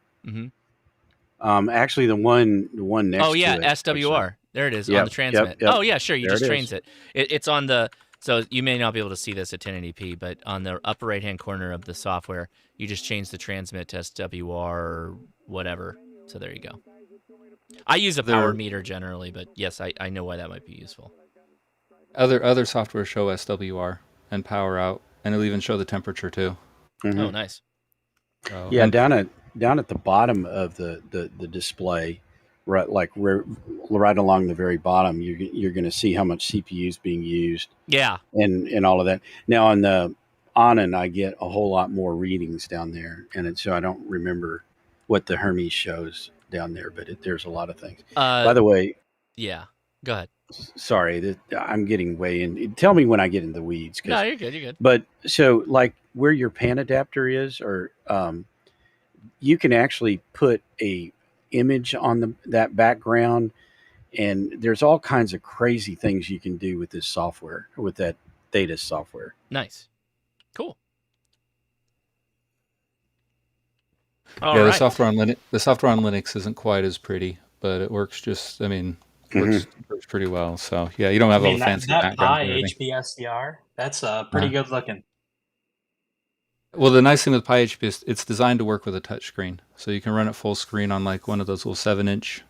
Actually, the one next to it. SWR. There it is on the transmit. Oh yeah, sure. You just change it. It's on the. So you may not be able to see this at 1080p, but on the upper right hand corner of the software, you just change the transmit to SWR or whatever. So there you go. I use a power meter generally, but yes, I know why that might be useful. Other software show SWR and power out, and it'll even show the temperature too. Oh, nice. So, yeah, down at the bottom of the display, right along the very bottom, you're going to see how much CPU is being used. Yeah, and all of that. Now on the Onan, I get a whole lot more readings down there, and so I don't remember what the Hermes shows down there, but there's a lot of things. By the way, yeah, go ahead. Sorry, I'm getting way in. Tell me when I get in the weeds. No, you're good. You're good. But so, like where your pan adapter is, or you can actually put a image on that background, and there's all kinds of crazy things you can do with this software, with that Thetis software. Nice, cool. The software on Linux isn't quite as pretty, but it works just. I mean, works pretty well. So yeah, you don't have all the fancy that background. HP SDR, that's pretty good looking. Well, the nice thing with PyHP is it's designed to work with a touchscreen, so you can run it full screen on like one of those little 7-inch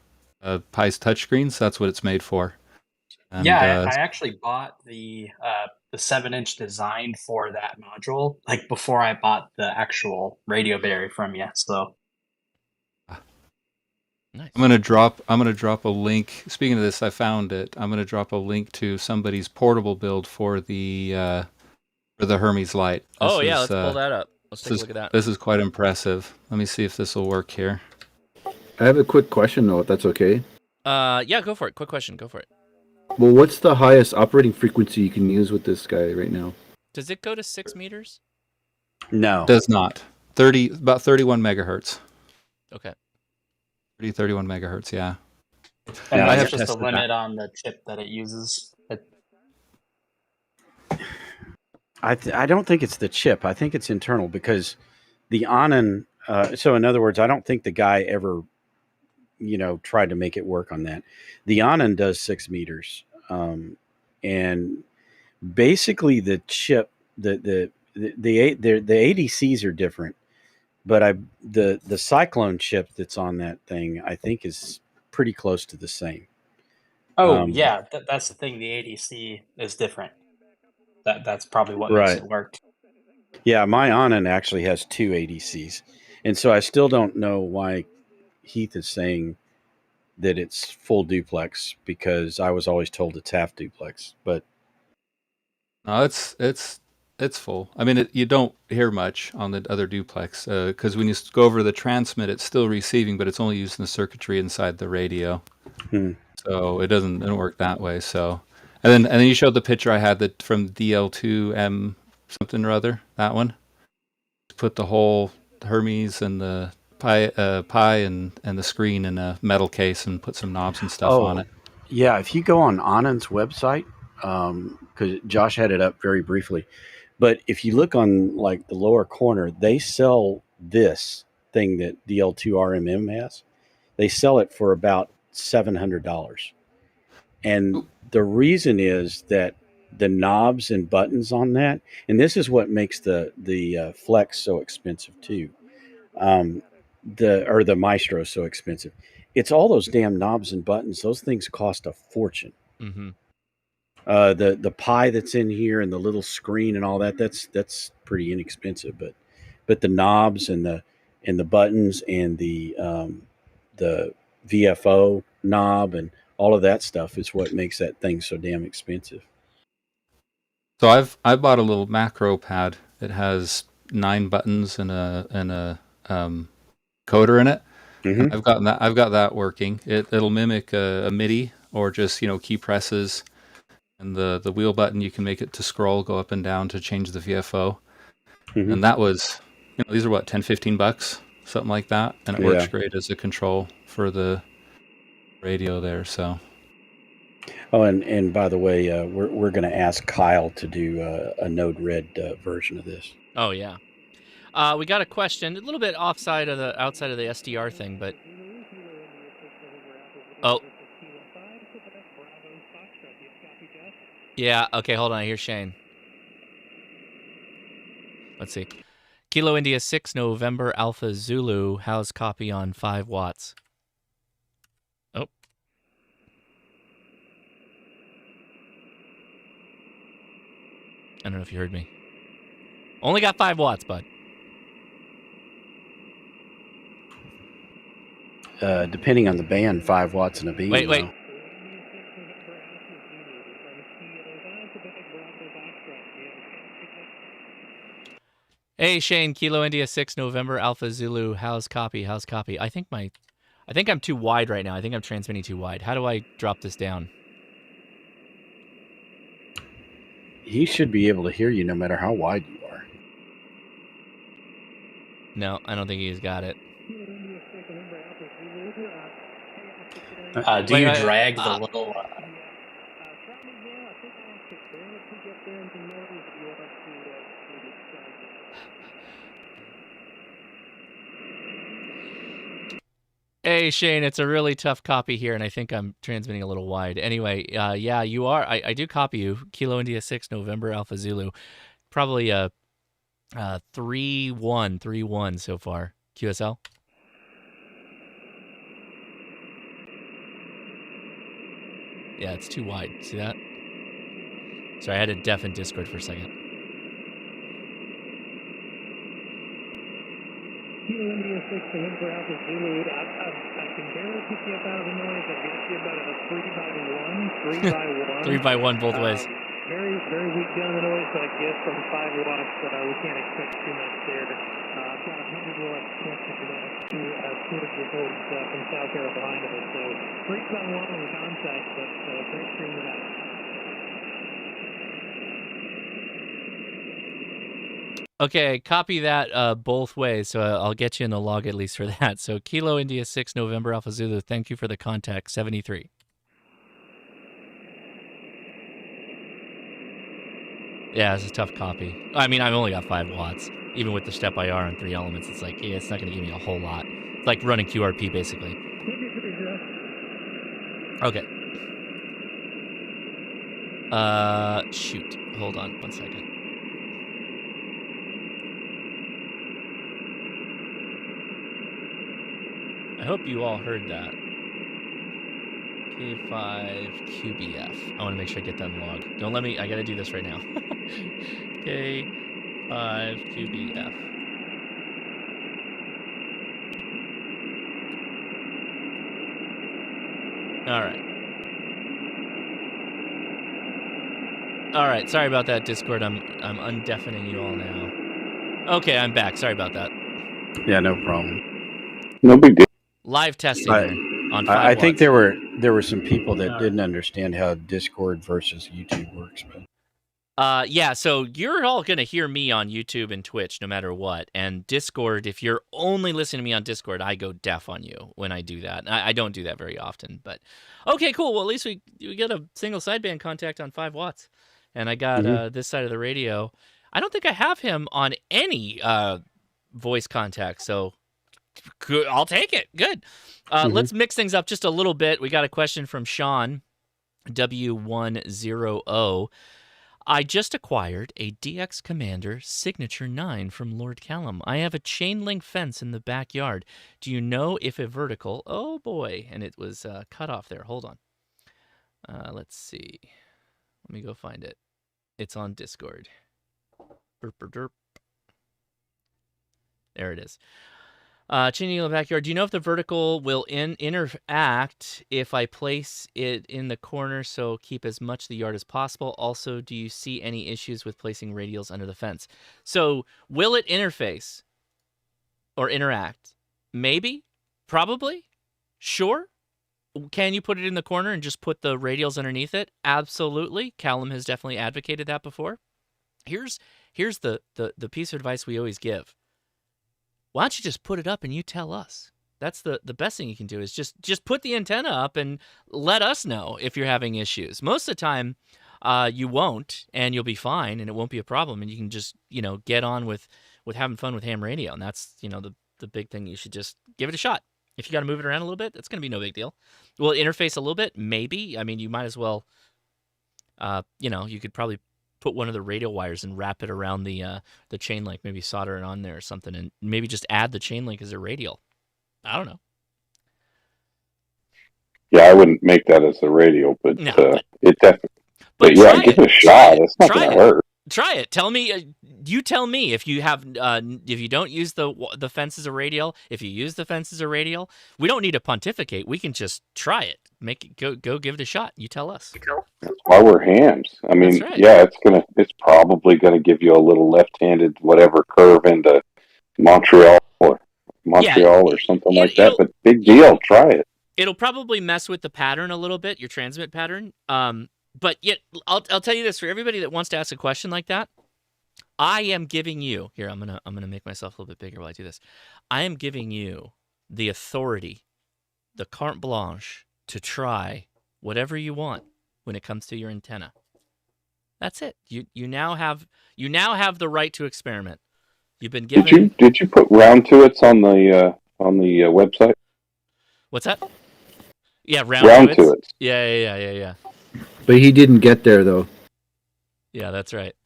Pi's touchscreens. That's what it's made for. And, I actually bought the 7-inch design for that module, like before I bought the actual radio battery from you. So nice. I'm gonna drop a link. Speaking of this, I found it. I'm gonna drop a link to somebody's portable build for the Hermes Lite. Let's pull that up. Let's take a look at that. This is quite impressive. Let me see if this will work here. I have a quick question, though, if that's okay. Yeah, go for it. Quick question. Go for it. Well, what's the highest operating frequency you can use with this guy right now? Does it go to 6 meters? No. It does not. About 31 megahertz. Okay. 31 megahertz, yeah. And that's just a limit on the chip that it uses. I don't think it's the chip. I think it's internal, because the Onan. So in other words, I don't think the guy ever, tried to make it work on that. The Onan does 6 meters, and basically the chip, the ADCs are different, but the Cyclone chip that's on that thing, I think, is pretty close to the same. Oh yeah, that's the thing. The ADC is different. That's probably what makes it work. Yeah, my Onan actually has 2 ADCs, and so I still don't know why Heath is saying that it's full duplex because I was always told it's half duplex. But No, it's full. I mean, you don't hear much on the other duplex because when you go over the transmit, it's still receiving, but it's only using the circuitry inside the radio. So it doesn't work that way. So, and then you showed the picture I had that from DL2M something or other, that one. Put the whole Hermes and the Pi and the screen in a metal case and put some knobs and stuff on it. Yeah, if you go on Anand's website, because Josh had it up very briefly, but if you look on like the lower corner, they sell this thing that DL2RMM has. They sell it for about $700, and the reason is that the knobs and buttons on that, and this is what makes the Flex so expensive too. The Maestro so expensive. It's all those damn knobs and buttons. Those things cost a fortune. Mm-hmm. The Pi that's in here and the little screen and all that, that's pretty inexpensive. But the knobs and the buttons and the VFO knob and all of that stuff is what makes that thing so damn expensive. So I bought a little macro pad. It has 9 buttons and a coder in it. Mm-hmm. I've got that working. It'll mimic a MIDI or just key presses, and the wheel button you can make it to scroll, go up and down to change the VFO. Mm-hmm. And that was these are what, $10-15, something like that, and it works great as a control for the radio there. So. Oh, and by the way, we're going to ask Kyle to do a Node Red version of this. Oh yeah. We got a question a little bit outside of the SDR thing, but yeah. Okay, hold on. Here's Shane. Let's see. Kilo India 6 November Alpha Zulu. How's copy on 5 watts? Oh. I don't know if you heard me. Only got 5 watts, bud. Depending on the band, 5 watts and a beam. Wait. Hey Shane, Kilo India 6 November Alpha Zulu. How's copy? I think I'm too wide right now. I think I'm transmitting too wide. How do I drop this down? He should be able to hear you no matter how wide you are. No, I don't think he's got it. Do you drag the little... Hey Shane, it's a really tough copy here, and I think I'm transmitting a little wide. Anyway, yeah, you are. I do copy you. Kilo India 6 November Alpha Zulu. Probably 3-1 so far. QSL. Yeah, it's too wide. See that? Sorry, I had to deafen Discord for a second. Kilo India 6 November Alpha Zulu. I can barely pick you up out of the noise. I've got you about a 3 by 1. 3 by 1 both ways. Very, very weak down the noise, I guess, from 5 watts, but we can't expect too much there. I've got 100 watts connected to 200 volts from South Carolina, so 3 by 1 on contact, but great stream tonight. Okay, copy that both ways, so I'll get you in the log at least for that. So Kilo India 6 November Alpha Zulu, thank you for the contact, 73. Yeah, it's a tough copy. I mean, I've only got 5 watts. Even with the step IR on 3 elements, it's like, yeah, it's not going to give me a whole lot. It's like running QRP, basically. Okay. Shoot. Hold on 1 second. I hope you all heard that. K5QBF. I want to make sure I get that in the log. Don't let me, I got to do this right now. K5QBF. All right. All right. Sorry about that, Discord. I'm undeafening you all now. Okay, I'm back. Sorry about that. Yeah, no problem. No big deal. Live testing here on 5 I think watts. there were some people that didn't understand how Discord versus YouTube works, but yeah, so you're all going to hear me on YouTube and Twitch no matter what. And Discord, if you're only listening to me on Discord, I go deaf on you when I do that. I don't do that very often, but okay, cool. Well, at least we get a single sideband contact on 5 watts. And I got this side of the radio. I don't think I have him on any voice contact, so good. I'll take it. Good. Let's mix things up just a little bit. We got a question from Sean, W100. I just acquired a DX Commander Signature 9 from Lord Callum. I have a chain link fence in the backyard. Do you know if a vertical... Oh, boy. And it was cut off there. Hold on. Let's see. Let me go find it. It's on Discord. Burp, burp, burp. There it is. Chain in the backyard. Do you know if the vertical will interact if I place it in the corner, so keep as much of the yard as possible? Also, do you see any issues with placing radials under the fence? So, will it interface or interact? Maybe? Probably? Sure? Can you put it in the corner and just put the radials underneath it? Absolutely. Callum has definitely advocated that before. Here's the piece of advice we always give. Why don't you just put it up and you tell us? That's the best thing you can do is just put the antenna up and let us know if you're having issues. Most of the time, you won't, and you'll be fine, and it won't be a problem, and you can just, get on with having fun with ham radio, and that's, the big thing. You should just give it a shot. If you got to move it around a little bit, that's going to be no big deal. Will it interface a little bit? Maybe. I mean, you might as well, you could probably put one of the radio wires and wrap it around the chain link, maybe solder it on there or something, and maybe just add the chain link as a radial. I don't know. Yeah, I wouldn't make that as a radial, but it definitely. But yeah, give it a shot. It's not going to hurt. Try it. Tell me. You tell me if you have. If you don't use the fence as a radial, if you use the fence as a radial, we don't need to pontificate. We can just try it. Make it go. Give it a shot. You tell us. That's why we're hams. I mean, right. yeah, it's probably gonna give you a little left-handed whatever curve into Montreal or something like that. But big deal. Try it. It'll probably mess with the pattern a little bit, your transmit pattern. But yet, I'll tell you this, for everybody that wants to ask a question like that, I am giving you, here, I'm gonna make myself a little bit bigger while I do this. I am giving you the authority, the carte blanche, to try whatever you want when it comes to your antenna. That's it. You now have the right to experiment. You've been given. Did you put round to it on the website? What's that? Yeah, round to it. Yeah. But he didn't get there though. Yeah, that's right.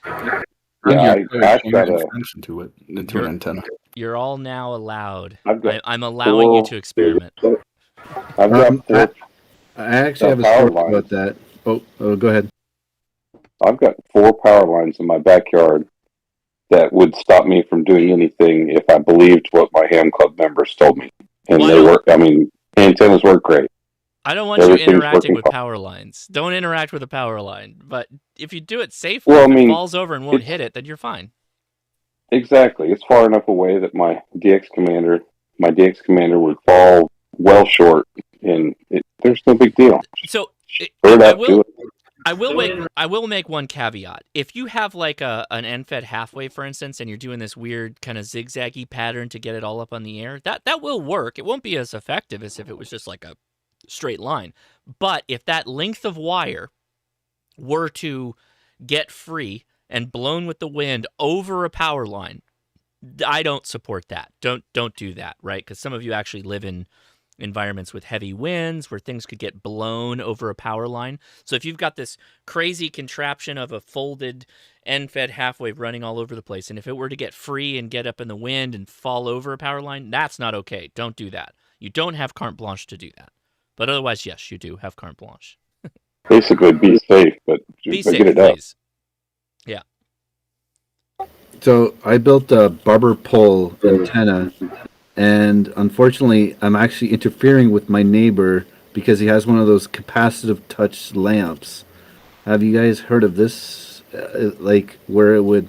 Yeah, I've got a extension to it into an antenna. You're all now allowed. I'm allowing you to experiment. I've got I actually have a story about that. Oh, go ahead. I've got 4 power lines in my backyard that would stop me from doing anything if I believed what my ham club members told me. And they work. I mean, antennas work great. I don't want you interacting with power lines. Don't interact with a power line. But if you do it safely, if it falls over and won't hit it, then you're fine. Exactly. It's far enough away that my DX commander would fall well short, and there's no big deal. So I will make one caveat. If you have like an end-fed halfway, for instance, and you're doing this weird kind of zigzaggy pattern to get it all up on the air, that will work. It won't be as effective as if it was just like a straight line. But if that length of wire were to get free and blown with the wind over a power line, I don't support that. Don't do that, right? Because some of you actually live in environments with heavy winds where things could get blown over a power line. So if you've got this crazy contraption of a folded end-fed half-wave running all over the place, and if it were to get free and get up in the wind and fall over a power line, that's not okay. Don't do that. You don't have carte blanche to do that. But otherwise, yes, you do have carte blanche. Basically, be safe, but be safe, get it please. Up. Yeah. So I built a barber pole antenna, and unfortunately, I'm actually interfering with my neighbor because he has one of those capacitive touch lamps. Have you guys heard of this? Like where it would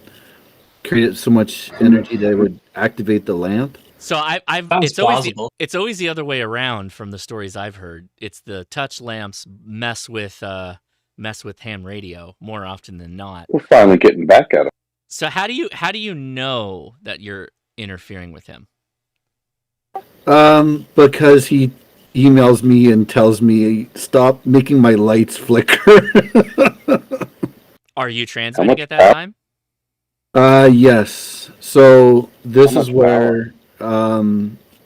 create so much energy that it would activate the lamp? So I've Sounds it's always plausible. it's always the other way around from the stories I've heard. It's the touch lamps mess with ham radio more often than not. We're finally getting back at him. So how do you know that you're interfering with him? Because he emails me and tells me stop making my lights flicker. Are you transmitting at that time? Yes. So this How is much where,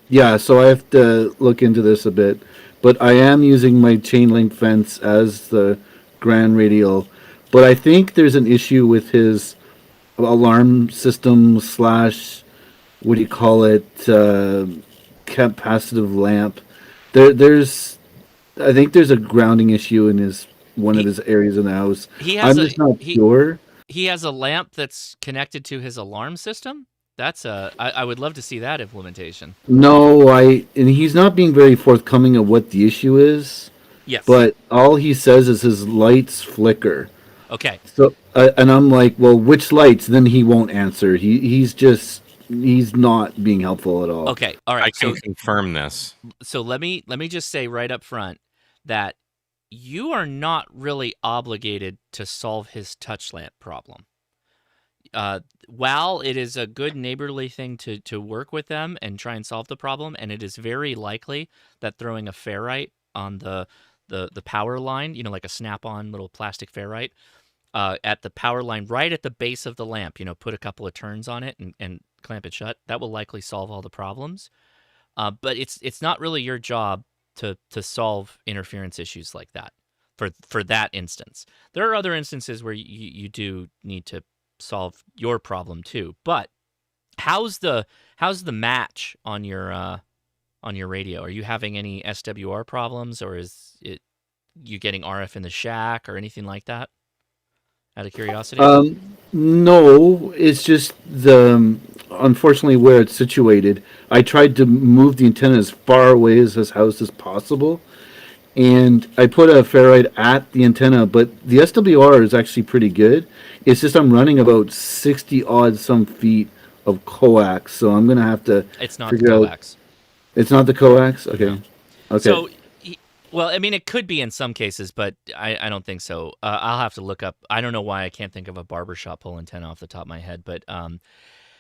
yeah. So I have to look into this a bit, but I am using my chain link fence as the grand radial. But I think there's an issue with his alarm system slash, what do you call it, capacitive lamp. I think there's a grounding issue in one of his areas in the house. I'm just not sure. He has a lamp that's connected to his alarm system. I would love to see that implementation. No, and he's not being very forthcoming of what the issue is. Yes. But all he says is his lights flicker. Okay. So, and I'm like, well, which lights? Then he won't answer. He's not being helpful at all. Okay. All right. I can confirm this. So let me just say right up front that you are not really obligated to solve his touch lamp problem. While it is a good neighborly thing to work with them and try and solve the problem, and it is very likely that throwing a ferrite on the power line, like a snap-on little plastic ferrite, at the power line right at the base of the lamp, put a couple of turns on it and clamp it shut, that will likely solve all the problems. But it's not really your job to solve interference issues like that for that instance. There are other instances where you do need to solve your problem too. But how's the match on your radio? Are you having any SWR problems, or is it you getting RF in the shack or anything like that? Out of curiosity. No, it's just unfortunately where it's situated. I tried to move the antenna as far away as his house as possible, and I put a ferrite at the antenna, but the SWR is actually pretty good. It's just I'm running about 60 odd some feet of coax, so I'm gonna have to. It's not the coax. It's not the coax. Okay. No. Okay. So, well, I mean, it could be in some cases, but I don't think so. I'll have to look up. I don't know why I can't think of a barbershop pole antenna off the top of my head, but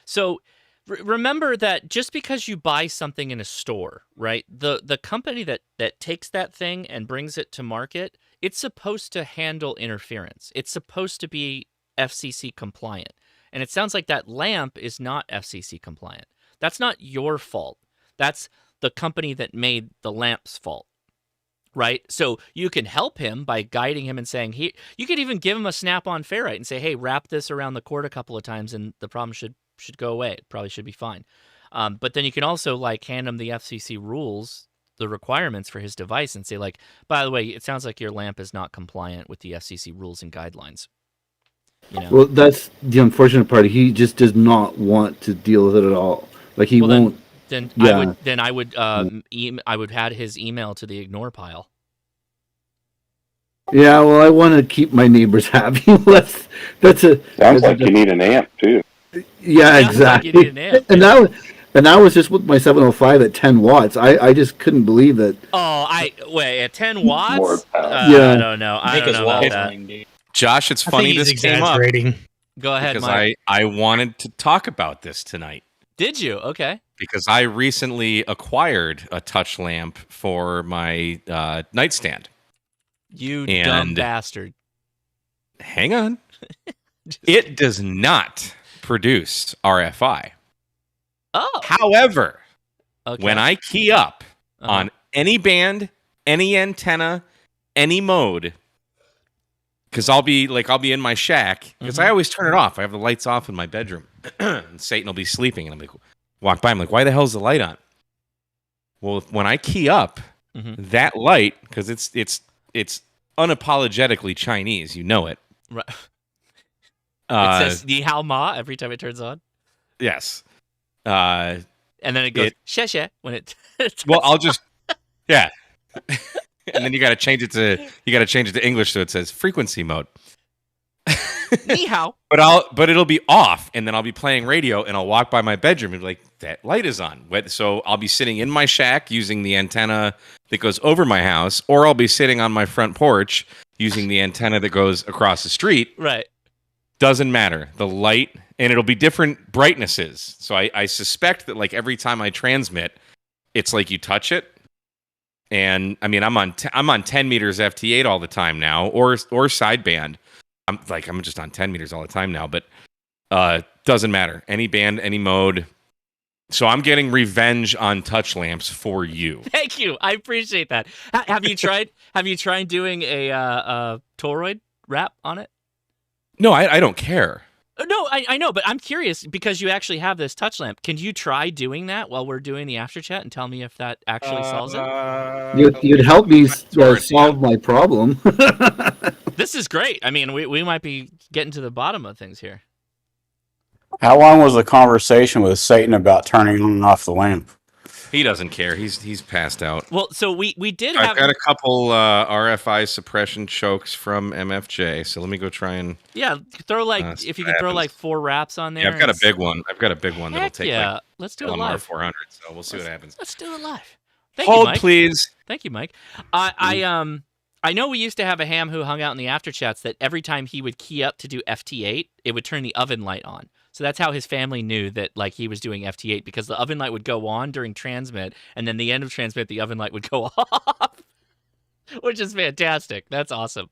so remember that just because you buy something in a store, right? The company that takes that thing and brings it to market, it's supposed to handle interference. It's supposed to be FCC compliant. And it sounds like that lamp is not FCC compliant. That's not your fault. That's the company that made the lamp's fault. Right? So you can help him by guiding him and saying, you could even give him a snap-on ferrite and say, hey, wrap this around the cord a couple of times and the problem should go away. It probably should be fine. But then you can also hand him the FCC rules, the requirements for his device, and say, by the way, it sounds like your lamp is not compliant with the FCC rules and guidelines. Well, that's the unfortunate part. He just does not want to deal with it at all. He won't. I would add his email to the ignore pile. Yeah, well, I want to keep my neighbors happy. Sounds like you need an amp too. Yeah, exactly. Like you need an amp. And that was just with my 705 at 10 watts. I just couldn't believe that. Oh, at 10 watts? Yeah. I don't know. I don't know about that. Josh, it's funny this came up. Go ahead, because Mike. I wanted to talk about this tonight. Did you? Okay. Because I recently acquired a touch lamp for my nightstand. You dumb bastard. Hang on. It does not produce RFI. Oh. However, when I key up on any band, any antenna, any mode, because I'll be in my shack, because I always turn it off. I have the lights off in my bedroom, and Satan will be sleeping, and I'm like, walk by. I'm like, why the hell is the light on? Well, when I key up, that light, because it's unapologetically Chinese, you know it. Right. It says "Ni hao ma" every time it turns on. Yes. And then it goes "xie xie" when it. Well, I'll just yeah. And then you got to change it to English so it says frequency mode. Ni hao. But it'll be off, and then I'll be playing radio, and I'll walk by my bedroom and be like, that light is on. So I'll be sitting in my shack using the antenna that goes over my house, or I'll be sitting on my front porch using the antenna that goes across the street. Right. Doesn't matter. The light, and it'll be different brightnesses. So I suspect that like every time I transmit, it's like you touch it. And I mean, I'm on 10 meters FT8 all the time now, or sideband. I'm just on 10 meters all the time now, but doesn't matter. Any band, any mode. So I'm getting revenge on touch lamps for you. Thank you. I appreciate that. Have you tried doing a Toroid wrap on it? No, I don't care. No, I know, but I'm curious because you actually have this touch lamp. Can you try doing that while we're doing the after chat and tell me if that actually solves it? You'd help me solve my problem. This is great. I mean, we might be getting to the bottom of things here. How long was the conversation with Satan about turning on and off the lamp? He doesn't care. He's passed out. Well, so we did I've have... got a couple RFI suppression chokes from MFJ, so let me go try and... Yeah, throw if you can throw like 4 wraps on there. Yeah, I've got a big one. That'll take let's do it live. 400, so we'll see what happens. Let's do it live. Thank Hold, you, Mike. please. Thank you, Mike. I know we used to have a ham who hung out in the after chats that every time he would key up to do FT8, it would turn the oven light on. So that's how his family knew that like he was doing FT8 because the oven light would go on during transmit, and then the end of transmit, the oven light would go off, which is fantastic. That's awesome.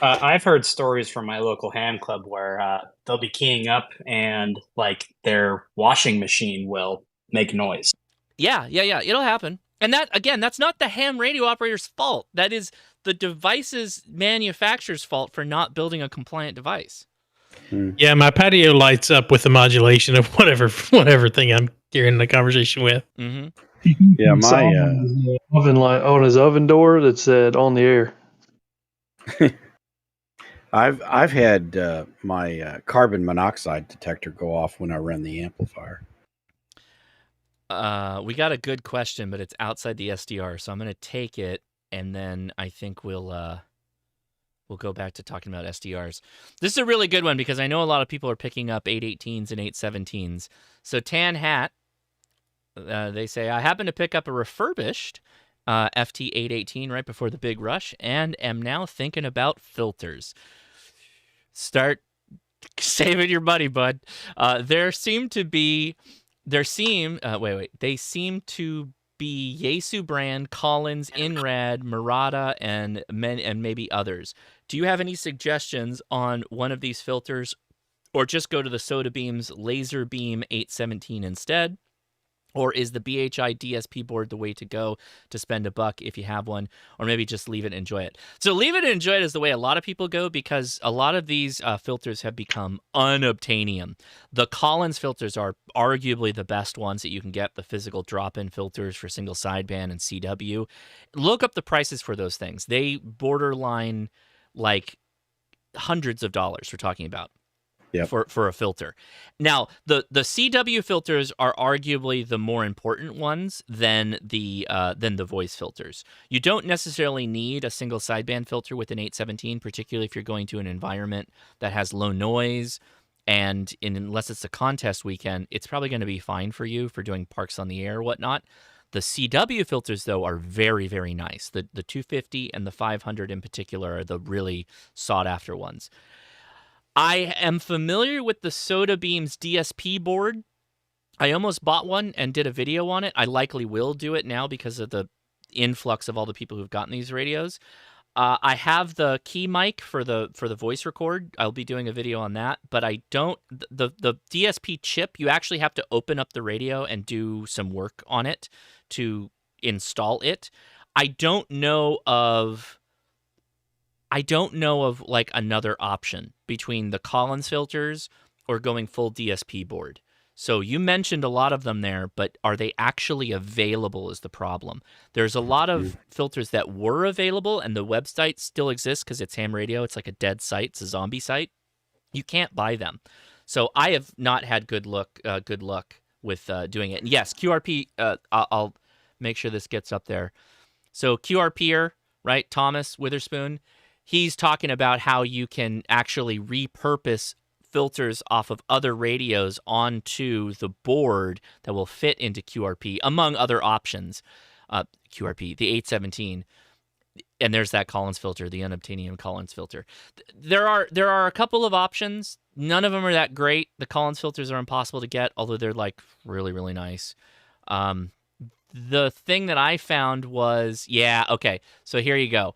I've heard stories from my local ham club where they'll be keying up and like their washing machine will make noise. Yeah. It'll happen. And that, again, that's not the ham radio operator's fault. That is the device's manufacturer's fault for not building a compliant device. Yeah, my patio lights up with the modulation of whatever thing I'm hearing the conversation with. Mm-hmm. Yeah, my oven light on his oven door that said "on the air." I've had my carbon monoxide detector go off when I run the amplifier. We got a good question, but it's outside the SDR, so I'm going to take it, and then I think we'll go back to talking about SDRs. This is a really good one because I know a lot of people are picking up 818s and 817s. So Tan Hat, they say, I happened to pick up a refurbished FT818 right before the big rush and am now thinking about filters. Start saving your money, bud. They seem to be Yaesu brand, Collins, Inrad, Murata, and maybe others. Do you have any suggestions on one of these filters, or just go to the Soda Beam's Laser Beam 817 instead? Or is the BHI DSP board the way to go to spend $1 if you have one, or maybe just leave it and enjoy it? So leave it and enjoy it is the way a lot of people go because a lot of these filters have become unobtainium. The Collins filters are arguably the best ones that you can get, the physical drop-in filters for single sideband and CW. Look up the prices for those things. They borderline like hundreds of dollars we're talking about. Yep. For a filter. Now, the CW filters are arguably the more important ones than the voice filters. You don't necessarily need a single sideband filter with an 817, particularly if you're going to an environment that has low noise, and unless it's a contest weekend, it's probably going to be fine for you for doing parks on the air or whatnot. The CW filters, though, are very, very nice. The 250 and the 500 in particular are the really sought-after ones. I am familiar with the Soda Beam's DSP board. I almost bought one and did a video on it. I likely will do it now because of the influx of all the people who've gotten these radios. I have the key mic for the voice record. I'll be doing a video on that, but I don't. The DSP chip, you actually have to open up the radio and do some work on it to install it. I don't know of like another option between the Collins filters or going full DSP board. So you mentioned a lot of them there, but are they actually available is the problem. There's a lot of filters that were available, and the website still exists because it's ham radio. It's like a dead site. It's a zombie site. You can't buy them. So I have not had good luck with doing it. And yes, QRP, I'll make sure this gets up there. So QRPer, right? Thomas Witherspoon, he's talking about how you can actually repurpose filters off of other radios onto the board that will fit into QRP, among other options. QRP, the 817. And there's that Collins filter, the unobtainium Collins filter. There are a couple of options. None of them are that great. The Collins filters are impossible to get, although they're like really, really nice. The thing that I found was, so here you go.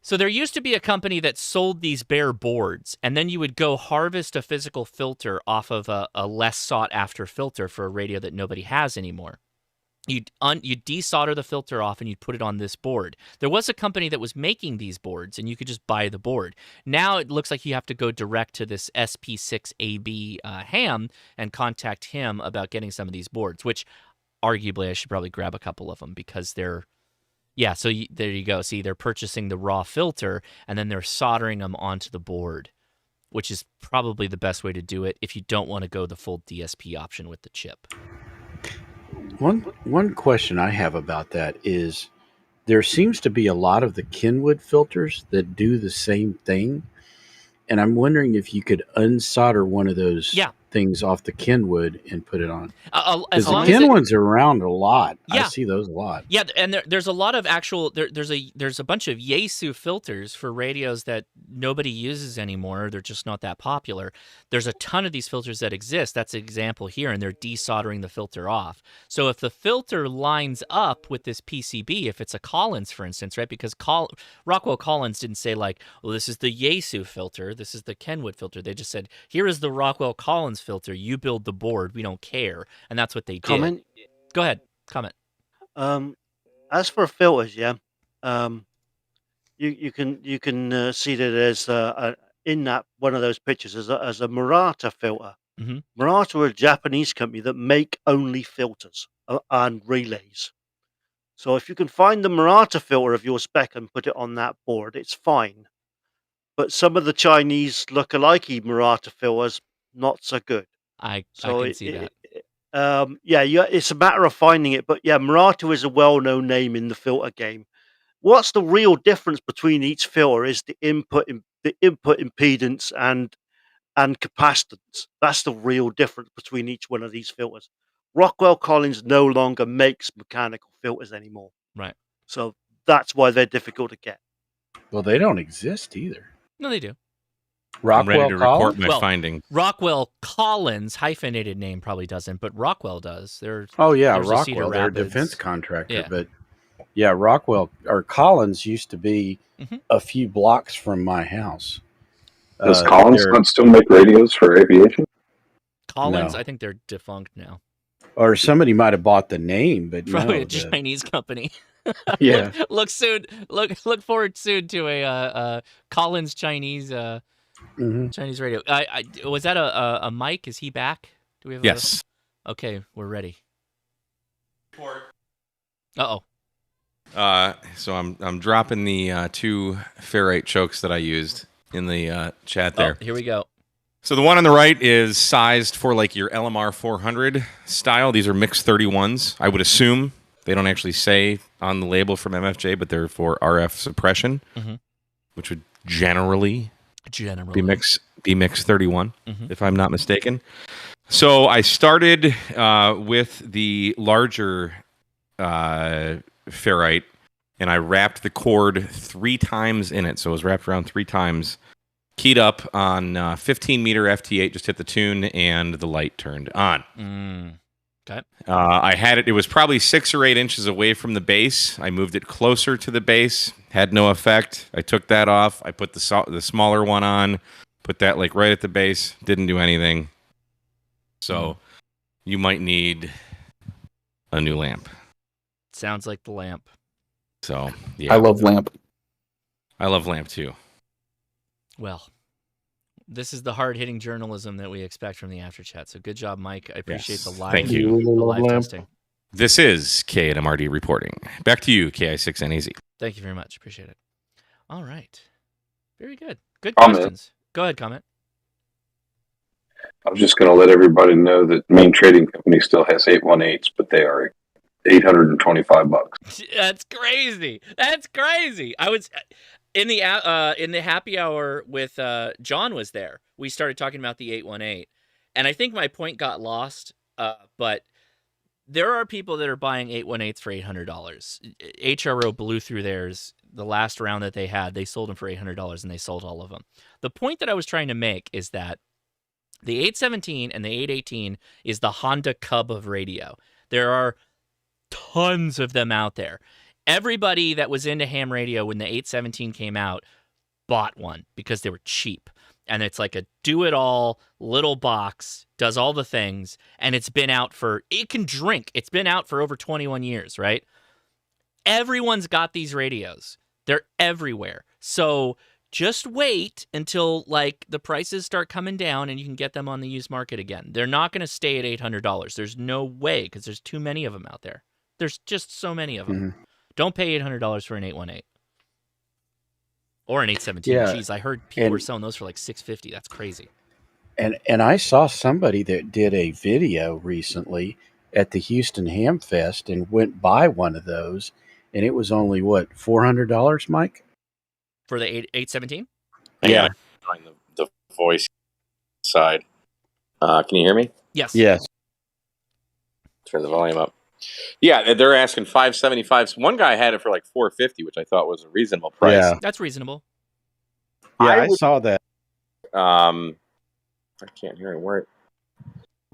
So there used to be a company that sold these bare boards, and then you would go harvest a physical filter off of a less sought-after filter for a radio that nobody has anymore. You'd desolder the filter off and you'd put it on this board. There was a company that was making these boards, and you could just buy the board. Now it looks like you have to go direct to this SP6AB ham and contact him about getting some of these boards, which arguably I should probably grab a couple of them because they're, there you go. See, they're purchasing the raw filter, and then they're soldering them onto the board, which is probably the best way to do it if you don't want to go the full DSP option with the chip. One question I have about that is there seems to be a lot of the Kenwood filters that do the same thing, and I'm wondering if you could unsolder one of those things off the Kenwood and put it on. Because the Kenwoods are around a lot. I see those a lot. Yeah, and there's a lot of actual there's a bunch of Yaesu filters for radios that nobody uses anymore. They're just not that popular. There's a ton of these filters that exist. That's an example here, and they're desoldering the filter off. So if the filter lines up with this PCB, if it's a Collins, for instance, right? Because Rockwell Collins didn't say like, well, this is the Yaesu filter, this is the Kenwood filter. They just said, here is the Rockwell Collins filter. You build the board. We don't care. And that's what they did. Comment? Go ahead. Comment. As for filters, you can see that there's in that one of those pictures as a Murata filter. Mm-hmm. Murata are a Japanese company that make only filters and relays. So if you can find the Murata filter of your spec and put it on that board, it's fine. But some of the Chinese look-alike Murata filters, not so good. I can see that. It's a matter of finding it. But yeah, Murata is a well-known name in the filter game. What's the real difference between each filter is the input impedance and capacitance. That's the real difference between each one of these filters. Rockwell Collins no longer makes mechanical filters anymore. Right. So that's why they're difficult to get. Well, they don't exist either. No, they do. I'm ready to report my finding. Rockwell Collins, hyphenated name probably doesn't, but Rockwell does. Rockwell, they're a defense contractor. But yeah, Rockwell or Collins used to be a few blocks from my house. Does Collins not still make radios for aviation? Collins, No. I think they're defunct now. Or somebody might have bought the name, but Probably a Chinese company. Yeah. Look forward soon to a Collins Chinese Chinese radio. Was that a Mike? Is he back? Do we have? Yes. Okay, we're ready. So I'm dropping the 2 ferrite chokes that I used in the chat there. Here we go. So the one on the right is sized for like your LMR 400 style. These are mix 31s. I would assume they don't actually say on the label from MFJ, but they're for RF suppression, which would generally be mix 31, if I'm not mistaken. So I started with the larger ferrite, and I wrapped the cord 3 times in it. So it was wrapped around 3 times. Keyed up on 15 meter FT8, just hit the tune, and the light turned on. Okay. I had it was probably 6 or 8 inches away from the base. I moved it closer to the base, had no effect. I took that off. I put the smaller one on, put that like right at the base, didn't do anything. So you might need a new lamp. Sounds like the lamp. So, yeah. I love lamp. I love lamp too. Well, this is the hard-hitting journalism that we expect from the After Chat. So good job, Mike. I appreciate the live, Thank you. The live testing. This is K8MRD reporting. Back to you, KI6NAZ. Thank you very much. Appreciate it. All right. Very good. Good Comment. questions. Go ahead, comment. I was just going to let everybody know that Main Trading Company still has 818s, but they are $825. That's crazy. That's crazy. I was in the happy hour with John was there. We started talking about the 818, and I think my point got lost. But there are people that are buying 818s for $800. HRO blew through theirs. The last round that they had, they sold them for $800, and they sold all of them. The point that I was trying to make is that the 817 and the 818 is the Honda Cub of radio. There are tons of them out there. Everybody that was into ham radio when the 817 came out bought one because they were cheap. And it's like a do-it-all little box, does all the things, and it's been out for, it can drink. It's been out for over 21 years, right? Everyone's got these radios. They're everywhere. So just wait until like the prices start coming down and you can get them on the used market again. They're not going to stay at $800. There's no way because there's too many of them out there. There's just so many of them. Mm-hmm. Don't pay $800 for an 818 or an 817. Yeah. Jeez, I heard people were selling those for like $650. That's crazy. And I saw somebody that did a video recently at the Houston Ham Fest and went buy one of those, and it was only what, $400, Mike? For the 817? Yeah. On the voice side. Can you hear me? Yes. Yes. Turn the volume up. Yeah, they're asking $575. So one guy had it for like $450, which I thought was a reasonable price. Yeah. That's reasonable. Yeah, I saw that. I can't hear a word.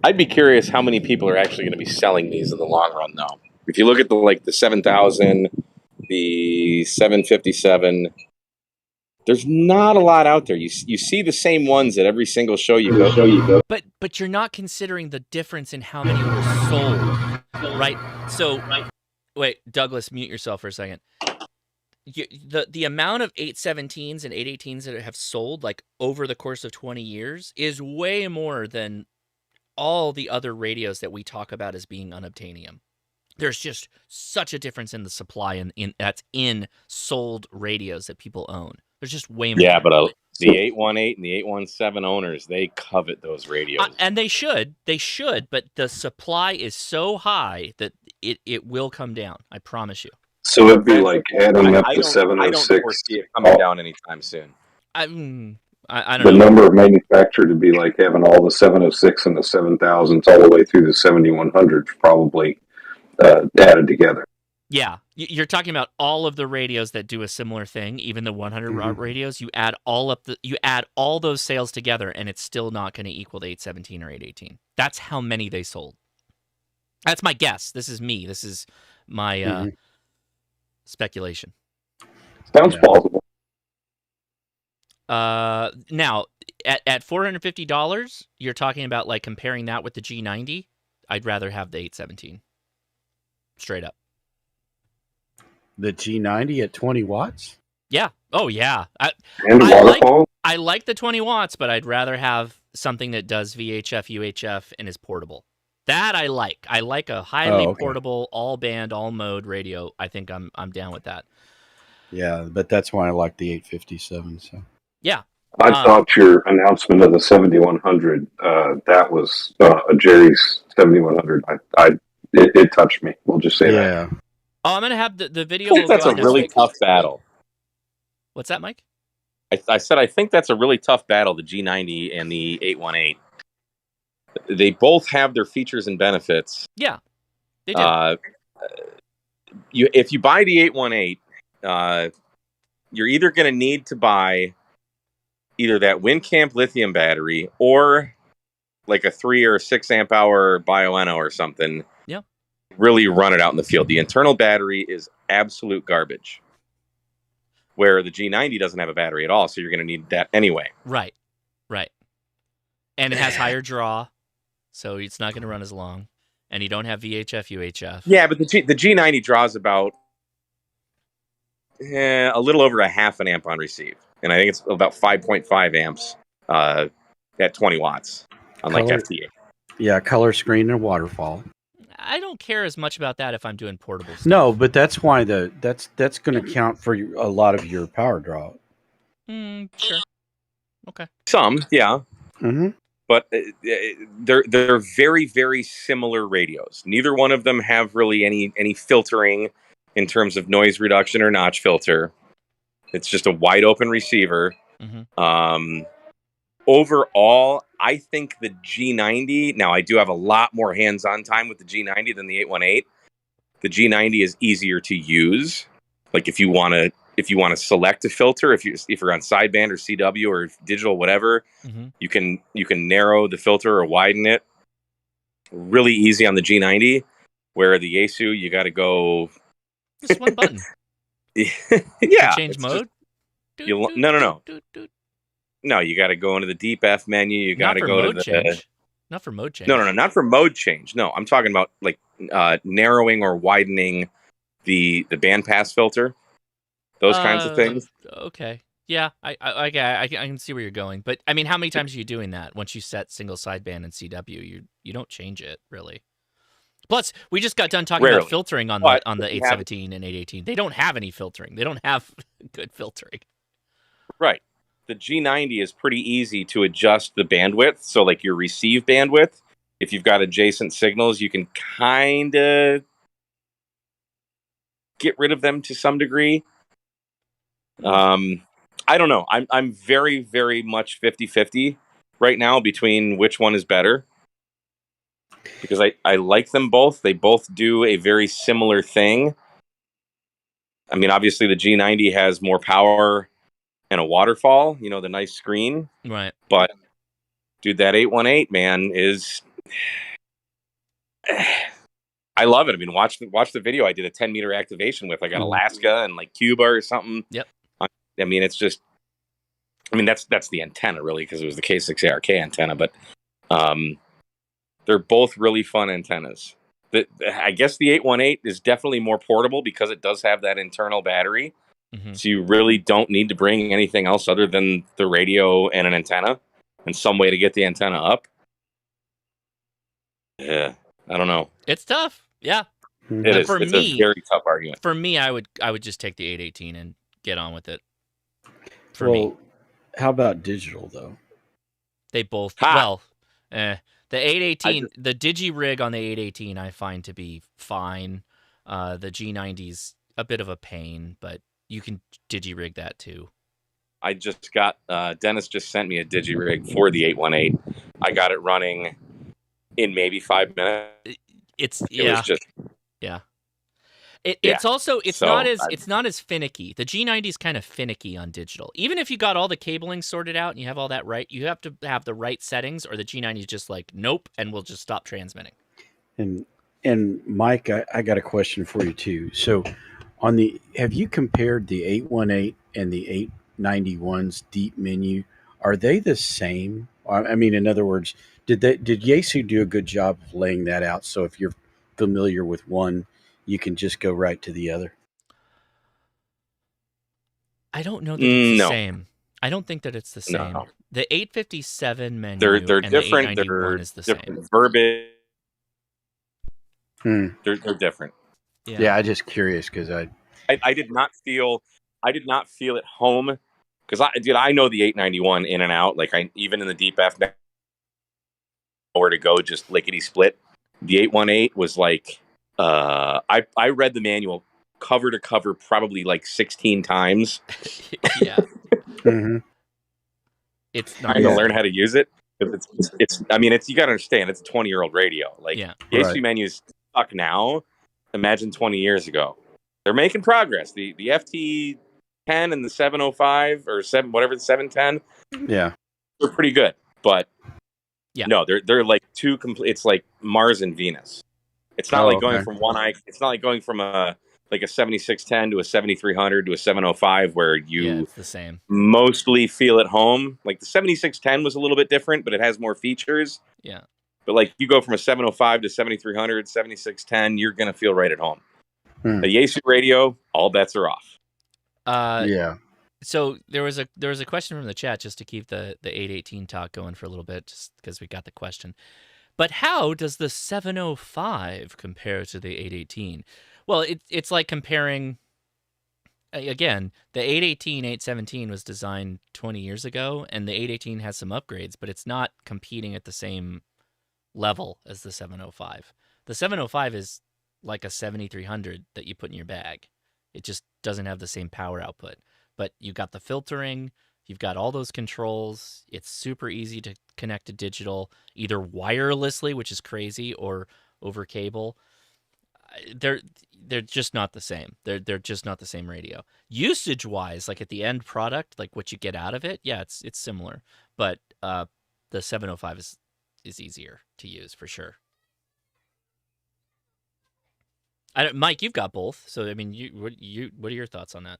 I'd be curious how many people are actually going to be selling these in the long run, though. If you look at the 7000, the 757, there's not a lot out there. You see the same ones at every single show you go. But you're not considering the difference in how many were sold, right? So, wait, Douglas, mute yourself for a second. The amount of 817s and 818s that have sold like over the course of 20 years is way more than all the other radios that we talk about as being unobtainium. There's just such a difference in the supply that's in sold radios that people own. There's just way more. Yeah, but the 818 and the 817 owners, they covet those radios. And they should, but the supply is so high that it will come down. I promise you. So it'd be like adding up to 706. I don't foresee it coming down anytime soon. I don't the know. number of manufactured to be like having all the 706 and the 7000s all the way through the 7100s probably added together. Yeah, you're talking about all of the radios that do a similar thing, even the 100 radios. You add all those sales together, and it's still not going to equal the 817 or 818. That's how many they sold. That's my guess. This is me. This is my speculation. Sounds plausible. Now at $450, you're talking about like comparing that with the G90. I'd rather have the 817. Straight up. The G90 at 20 watts? Yeah. Oh, yeah. I like the 20 watts, but I'd rather have something that does VHF, UHF, and is portable. That I like. I like a highly portable, all band, all mode radio. I think I'm down with that. Yeah, but that's why I like the 857. So yeah. I thought your announcement of the 7100, that was a Jerry's 7100. It touched me. We'll just say that. Oh, I'm going to have the video. I think that's a really tough battle. What's that, Mike? I said I think that's a really tough battle, the G90 and the 818. They both have their features and benefits. Yeah, they do. If you buy the 818, you're either going to need to buy either that WinCamp lithium battery or like a 3 or 6 amp hour Bioenno or something. Yeah. Really run it out in the field. The internal battery is absolute garbage. Where the G90 doesn't have a battery at all, so you're going to need that anyway. Right. And it has higher draw, so it's not going to run as long. And you don't have VHF, UHF. Yeah, but the G90 draws about a little over a half an amp on receive. And I think it's about 5.5 amps at 20 watts, unlike FT8. Yeah, color screen and waterfall. I don't care as much about that if I'm doing portable stuff. No, but that's why that's going to count for a lot of your power draw. Sure. Okay. Some, yeah. Mm-hmm. but they're very, very similar radios. Neither one of them have really any filtering in terms of noise reduction or notch filter. It's just a wide open receiver. Mm-hmm. Overall, I think the G90. Now, I do have a lot more hands-on time with the G90 than the 818. The G90 is easier to use. Like if you want to select a filter, if you're on sideband or CW or digital, whatever, Mm-hmm. you can narrow the filter or widen it. Really easy on the G90. Where the Yaesu, you got to go. Just one button. Yeah. Change mode. No. No, you got to go into the deep F menu. You got to go to the change. Not for mode change. No, not for mode change. No, I'm talking about like narrowing or widening the bandpass filter. Those kinds of things. Okay. Yeah, I can see where you're going, but I mean, how many times are you doing that? Once you set single sideband and CW, you don't change it really. Plus, we just got done talking about filtering on the 817 and 818. They don't have any filtering. They don't have good filtering. Right. The G90 is pretty easy to adjust the bandwidth. So, like your receive bandwidth, if you've got adjacent signals, you can kind of get rid of them to some degree. I don't know. I'm very, very much 50-50 right now between which one is better. Because I like them both. They both do a very similar thing. I mean, obviously the G90 has more power and a waterfall, the nice screen. Right. But, dude, that 818, man, is... I love it. I mean, watch the video I did a 10-meter activation with. I got Alaska and, like, Cuba or something. Yep. I mean, it's just... I mean, that's the antenna, really, because it was the K6ARK antenna. But they're both really fun antennas. I guess the 818 is definitely more portable because it does have that internal battery. Mm-hmm. So you really don't need to bring anything else other than the radio and an antenna and some way to get the antenna up. Yeah, I don't know. It's tough. Yeah. It is. It's a very tough argument. For me, I would just take the 818 and get on with it. For me. How about digital, though? They both... Well, the 818, the digi-rig on the 818 I find to be fine. The G90's a bit of a pain, but you can digi-rig that too. I just got... Dennis just sent me a digi-rig for the 818. I got it running in maybe 5 minutes. It was just... Yeah. It's also not as finicky. The G90 is kind of finicky on digital. Even if you got all the cabling sorted out and you have all that right, you have to have the right settings, or the G90 is just like nope, and we'll just stop transmitting. And Mike, I got a question for you too. So, have you compared the 818 and the 891's deep menu? Are they the same? I mean, in other words, did Yaesu do a good job of laying that out? So if you're familiar with one, you can just go right to the other. I don't know that it's the same. I don't think that it's the same. No. The 857 menu they're and different. The 891 is the different same. Verbiage. They're different. Yeah, I'm just curious because I did not feel at home because I know the 891 in and out. Like even in the deep F, nowhere to go, just lickety split. The 818 was like. I read the manual cover to cover probably like 16 times. Yeah. Mm-hmm. It's trying to learn how to use it. It's I mean, you got to understand, it's a 20-year-old radio. Like, Yaesu menus stuck now. Imagine 20 years ago. They're making progress. The FT10 and the 705 or 7, whatever, the 710. Yeah. They're pretty good. But no, they're like two complete. It's like Mars and Venus. It's not like going from one eye. It's not like going from a 7610 to a 7300 to a 705 where you it's the same. Mostly feel at home. Like the 7610 was a little bit different, but it has more features. Yeah. But like you go from a 705 to 7300, 7610, you're gonna feel right at home. The Yaesu radio, all bets are off. Yeah. So there was a question from the chat, just to keep the 818 talk going for a little bit, just because we got the question. But how does the 705 compare to the 818? Well, it's like comparing again, the 818, 817 was designed 20 years ago, and the 818 has some upgrades, but it's not competing at the same level as the 705. The 705 is like a 7300 that you put in your bag. It just doesn't have the same power output. But you got the filtering, you've got all those controls. It's super easy to connect to digital, either wirelessly, which is crazy, or over cable. They're just not the same. They're just not the same radio. Usage wise, like at the end product, like what you get out of it, yeah, it's similar. But the 705 is easier to use for sure. Mike, you've got both, so I mean, what are your thoughts on that?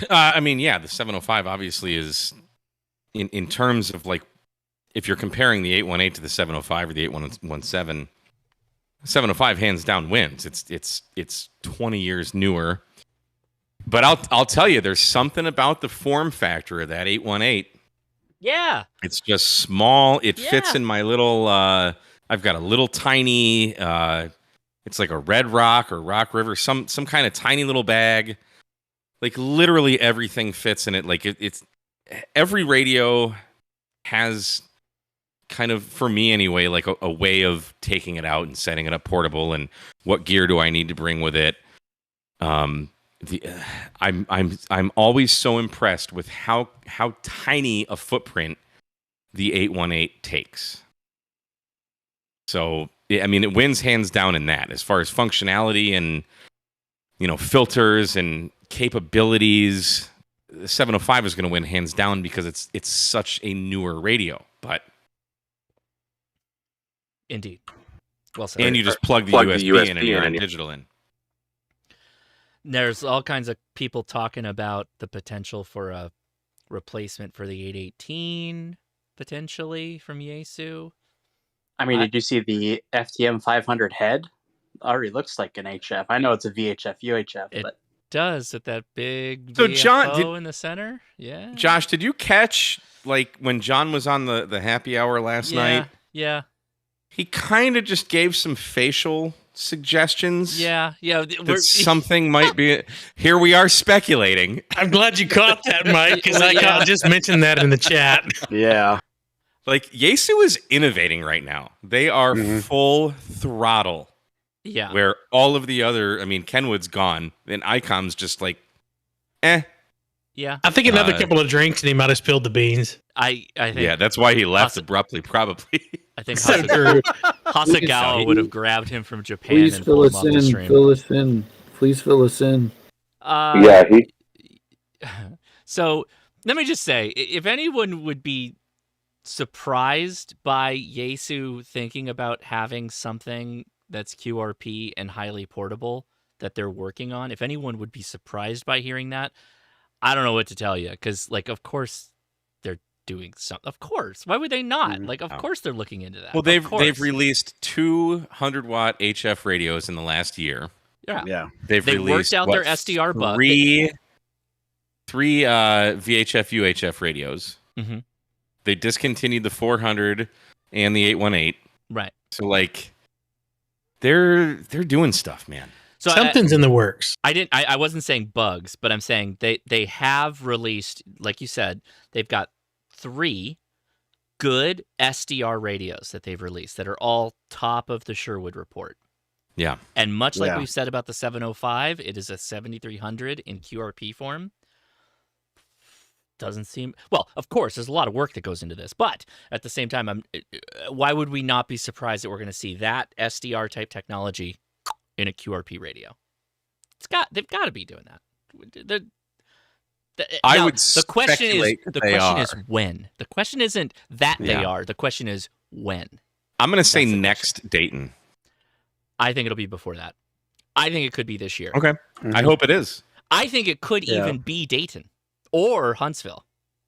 I mean, yeah, the 705 obviously is in terms of like if you're comparing the 818 to the 705 or the 8117, 705 hands down wins. It's 20 years newer. But I'll tell you, there's something about the form factor of that 818. Yeah. It's just small. It fits in my little I've got a little tiny it's like a Red Rock or Rock River, some kind of tiny little bag. Like literally everything fits in it. Like it's every radio has kind of, for me anyway, like a way of taking it out and setting it up portable, and what gear do I need to bring with it. I'm always so impressed with how tiny a footprint the 818 takes. So I mean, it wins hands down in that as far as functionality and filters and capabilities. The 705 is going to win hands down because it's such a newer radio. But indeed, well said. And you just plug the USB in and you're digital in. There's all kinds of people talking about the potential for a replacement for the 818, potentially from Yaesu. I mean, did you see the FTM 500 head? Already looks like an HF. I know it's a VHF, UHF, but does with that big so VFO in the center. Yeah. Josh, did you catch like when John was on the happy hour last night? Yeah. He kind of just gave some facial suggestions. Yeah. That something might be. Here we are speculating. I'm glad you caught that, Mike, because I just mentioned that in the chat. Yeah. Like Yaesu is innovating right now. They are full throttle. Yeah. Where all of the other, I mean, Kenwood's gone, and ICOM's just like, Yeah. I think another couple of drinks and he might have spilled the beans. I think. Yeah, that's why he left abruptly, probably. I think Hasegawa would have grabbed him from Japan Please and fill pulled him us off the in. stream. Fill us in. Please fill us in. Yeah, So let me just say, if anyone would be surprised by Yaesu thinking about having something that's QRP and highly portable that they're working on, if anyone would be surprised by hearing that, I don't know what to tell you, because like, of course they're doing something. Of course, why would they not? Like, of course they're looking into that. Well, they've released 200-watt HF radios in the last year. Yeah. They've released worked out their SDR bug. Three VHF UHF radios. Mm-hmm. They discontinued the 400 and the 818. Right. So like, they're doing stuff, man. So something's in the works. I wasn't saying bugs, but I'm saying they have released, like you said, they've got 3 good SDR radios that they've released that are all top of the Sherwood report. Yeah. And much like we've said about the 705, it is a 7300 in QRP form. Doesn't seem... Well, of course, there's a lot of work that goes into this, but at the same time, why would we not be surprised that we're going to see that SDR-type technology in a QRP radio? They've got to be doing that. I would the question is are. when. The question isn't that they are. The question is when. I'm going to say next Dayton. I think it'll be before that. I think it could be this year. Okay. I hope it is. I think it could even be Dayton or Huntsville.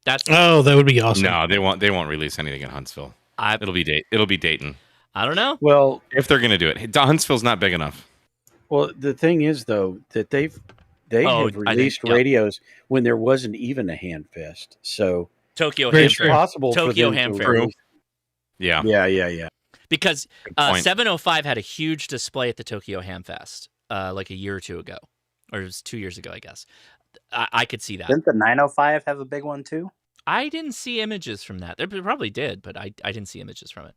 That would be awesome. No, they won't release anything in Huntsville. It'll be Dayton. I don't know. Well, if they're going to do it, Huntsville's not big enough. Well, the thing is though that they have released radios when there wasn't even a Hamfest. So Tokyo it's Hamfest. possible Tokyo for them to Hamfest. release. Yeah. Because 705 had a huge display at the Tokyo Hamfest like a year or two ago. or it was 2 years ago, I guess. I could see that. Didn't the 905 have a big one too? I didn't see images from that. They probably did, but I didn't see images from it.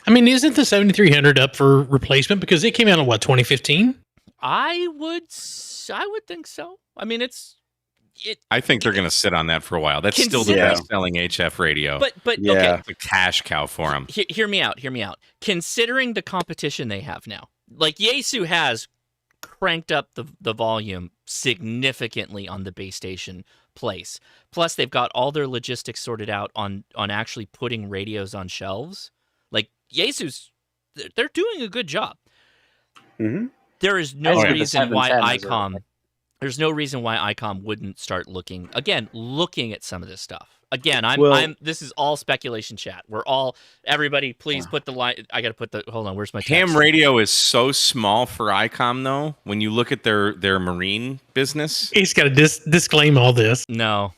I mean, isn't the 7300 up for replacement because it came out in what 2015? I would think so. I mean, I think they're going to sit on that for a while. That's still the best-selling HF radio. But okay, it's a cash cow for them. Hear me out. Considering the competition they have now, like Yaesu has cranked up the volume significantly on the base station place. Plus, they've got all their logistics sorted out on actually putting radios on shelves. Like Yaesu's, they're doing a good job. Mm-hmm. There is no reason why ICOM. There's no reason why ICOM wouldn't start looking at some of this stuff. Again, this is all speculation chat. Everybody, please put the line. I got to put hold on. Where's my text? Ham radio is so small for ICOM, though. When you look at their marine business, He's got to disclaim all this. No,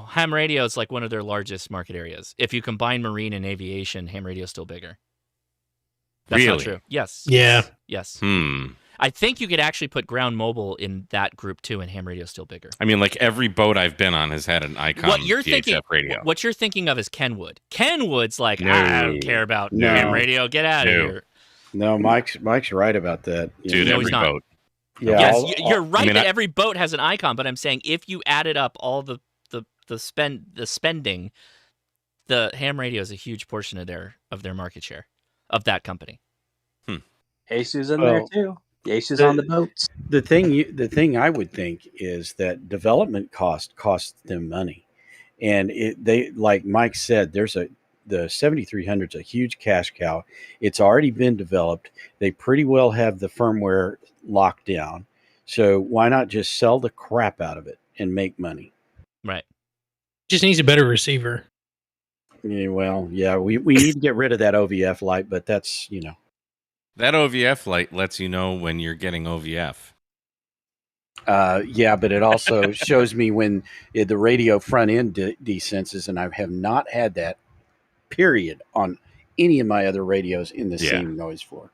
ham radio is like one of their largest market areas. If you combine marine and aviation, ham radio is still bigger. That's not true. Yes. Yeah. Yes. I think you could actually put ground mobile in that group too, and ham radio is still bigger. I mean, like every boat I've been on has had an ICOM VHF radio. What you're thinking of is Kenwood. Kenwood's like, I don't care about ham radio. Get out of here. No, Mike's right about that. Dude, every boat. Yeah, yes, you're right that every boat has an ICOM, but I'm saying if you added up all the spending, the ham radio is a huge portion of their market share of that company. Yaesu's in there too. Yaesu's on the boats. The thing I would think is that development costs them money, and they like Mike said, the 7300 is a huge cash cow. It's already been developed. They pretty well have the firmware locked down. So why not just sell the crap out of it and make money? Right. Just needs a better receiver. Yeah, well, yeah, we need to get rid of that OVF light, but that's That OVF light lets you know when you're getting OVF. Yeah, but it also shows me when the radio front end desenses, and I have not had that, period, on any of my other radios in the same noise floor.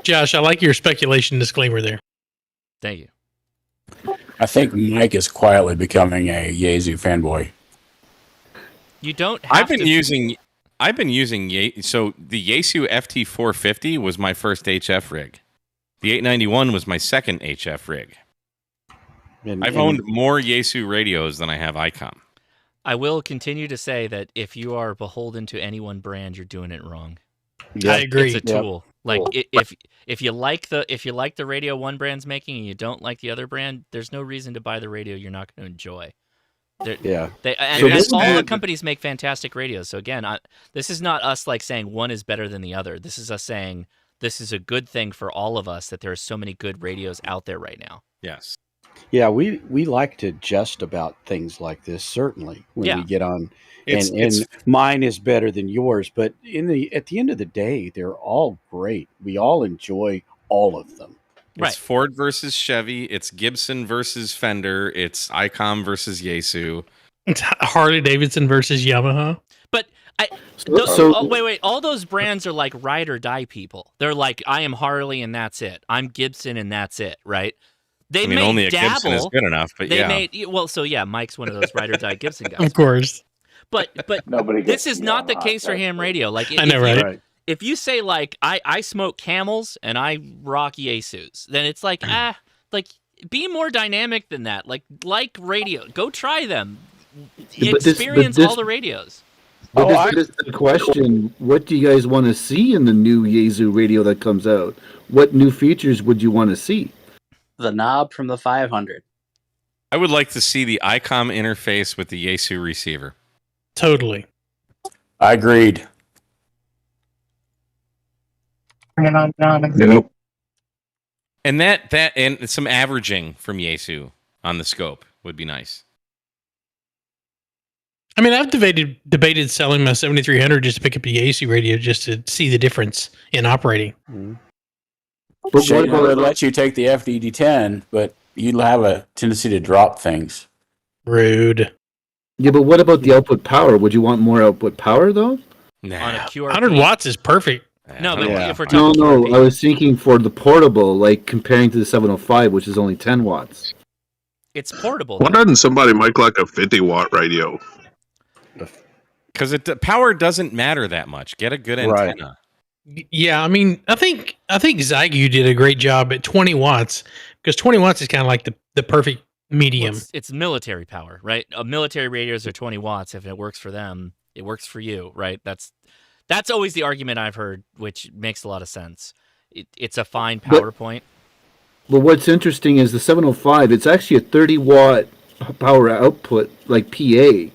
Josh, I like your speculation disclaimer there. Thank you. I think Mike is quietly becoming a Yaesu fanboy. You don't have I've been using so the Yaesu FT450 was my first HF rig. The 891 was my second HF rig. I've owned more Yaesu radios than I have ICOM. I will continue to say that if you are beholden to any one brand, you're doing it wrong. I agree. It's a tool. Like if you like the radio one brand's making and you don't like the other brand, there's no reason to buy the radio you're not going to enjoy. All the companies make fantastic radios. So again, this is not us like saying one is better than the other. This is us saying this is a good thing for all of us that there are so many good radios out there right now. Yes. Yeah, we like to just about things like this, certainly, when we get on. And mine is better than yours, but at the end of the day, they're all great. We all enjoy all of them. It's Ford versus Chevy. It's Gibson versus Fender. It's ICOM versus Yaesu. It's Harley Davidson versus Yamaha. But wait. All those brands are like ride or die people. They're like, I am Harley and that's it. I'm Gibson and that's it, right? Only a Gibson is good enough, but Mike's one of those ride or die Gibson guys. Of course. But this is not the case for ham radio. Like I know, right? If you say like I smoke Camels and I rock Yaesus, then it's like be more dynamic than that. Like radio, go try them. Experience all the radios. But this is the question: what do you guys want to see in the new Yaesu radio that comes out? What new features would you want to see? The knob from the 500. I would like to see the ICOM interface with the Yaesu receiver. Totally. I agreed. And that and some averaging from Yaesu on the scope would be nice. I mean, I've debated selling my 7300 just to pick up a Yaesu radio just to see the difference in operating. Mm-hmm. But Shane would let you take the FDD10, but you'd have a tendency to drop things. Rude. Yeah, but what about the output power? Would you want more output power, though? Nah. On a QRP. 100 watts is perfect. No, but if we're No, talking no, 4P, I was thinking for the portable, like comparing to the 705, which is only 10 watts. it's portable. Why Though. doesn't somebody make like a 50-watt radio? Because power doesn't matter that much. Get a good Right. antenna. Yeah, I mean, I think Zygu did a great job at 20 watts because 20 watts is kind of like the perfect medium. Well, it's military power, right? Military radios are 20 watts. If it works for them, it works for you, right? That's always the argument I've heard, which makes a lot of sense. It's a fine power point. But what's interesting is the 705, it's actually a 30 watt power output, like PA.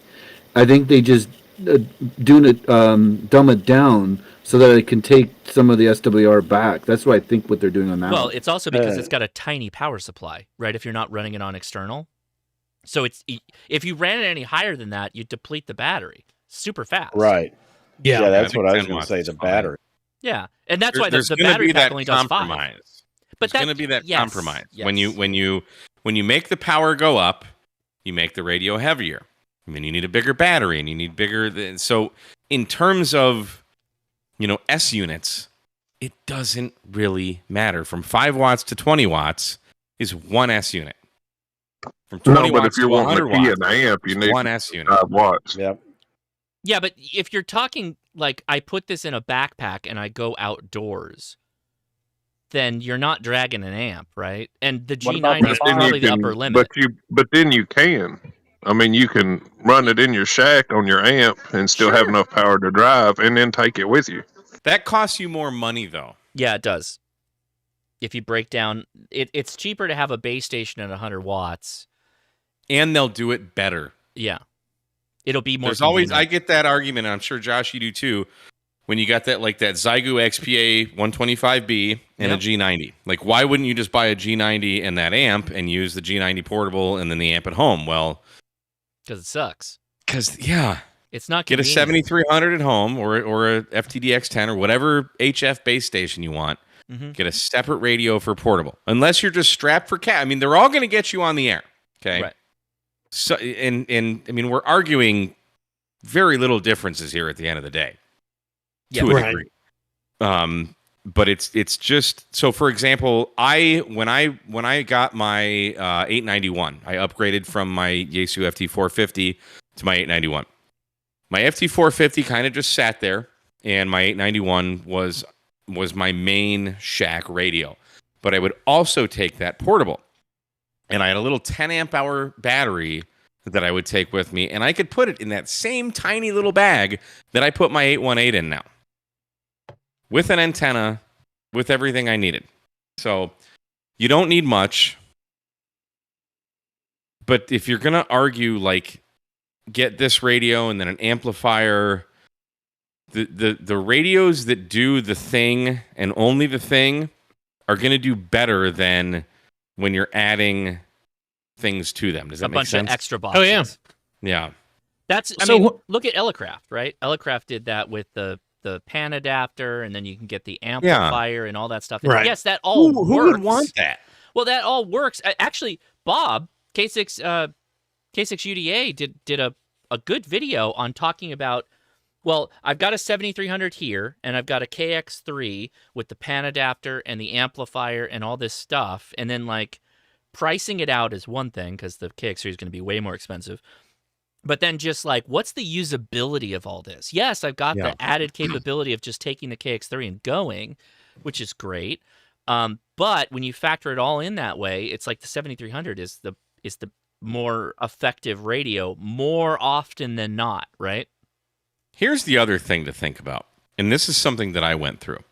I think they just dumb it down so that it can take some of the SWR back. That's what I think what they're doing on that. Well, it's also because it's got a tiny power supply, right? If you're not running it on external. So if you ran it any higher than that, you'd deplete the battery super fast. Right. Yeah, that's what I was 10 going to watts say, is the fine. battery. Yeah, and that's why There's the gonna battery be pack that only does 5. compromise. But There's going to be that yes, compromise. yes. When you make the power go up, you make the radio heavier. And then you need a bigger battery, and you need bigger. So in terms of S units, it doesn't really matter. From 5 watts to 20 watts is one S unit. From 20 No, but watts if you're to wanting 100 a key watts, and amp, you it's need one S unit. 5 watts. Yep. Yeah, but if you're talking like I put this in a backpack and I go outdoors, then you're not dragging an amp, right? And the G90 is probably the upper limit. But then you can. I mean, you can run it in your shack on your amp and still have enough power to drive, and then take it with you. That costs you more money, though. Yeah, it does. If you break down, it's cheaper to have a base station at 100 watts. And they'll do it better. Yeah. It'll be more There's always, convenient. I get that argument, and I'm sure, Josh, you do too, when you got that Zygu XPA 125B and a G90. Like, why wouldn't you just buy a G90 and that amp and use the G90 portable and then the amp at home? Well, because it sucks. It's not get a convenient. 7300 at home or a FTDX10 or whatever HF base station you want. Mhm. Get a separate radio for portable. Unless you're just strapped for I mean, they're all going to get you on the air. Okay. Right. So, and I mean, we're arguing very little differences here at the end of the day. Yeah, to a right. degree. But it's just so. For example, when I got my 891, I upgraded from my Yaesu FT450 to my 891. My FT450 kind of just sat there, and my 891 was my main shack radio. But I would also take that portable, and I had a little 10 amp hour battery that I would take with me, and I could put it in that same tiny little bag that I put my 818 in now, with an antenna, with everything I needed. So you don't need much. But if you're going to argue, get this radio and then an amplifier, the radios that do the thing and only the thing are going to do better than when you're adding things to them. Does that A make bunch sense? of extra boxes. Oh, yeah. Yeah. I mean, look at Elecraft, right? Elecraft did that with the pan adapter, and then you can get the amplifier and all that stuff. And Right. yes, that all works. Who would want that? Well, that all works. Actually, Bob, K6 UDA did a good video on talking about, well, I've got a 7300 here, and I've got a KX3 with the pan adapter and the amplifier and all this stuff, and then pricing it out is one thing because the KX3 is going to be way more expensive. But then just what's the usability of all this? Yes, I've got the added capability of just taking the KX3 and going, which is great. But when you factor it all in that way, it's like the 7300 is the more effective radio more often than not, right? Here's the other thing to think about. And this is something that I went through,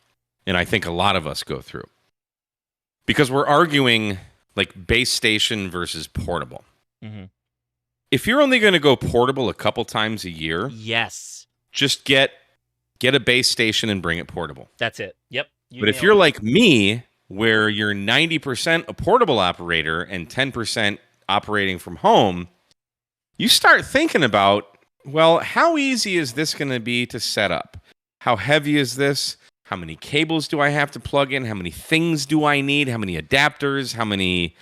and I think a lot of us go through. Because we're arguing base station versus portable. Mm-hmm. If you're only going to go portable a couple times a year, yes, just get a base station and bring it portable. That's it. Yep. But if you're like me, where you're 90% a portable operator and 10% operating from home, you start thinking about, well, how easy is this going to be to set up? How heavy is this? How many cables do I have to plug in? How many things do I need? How many adapters? How many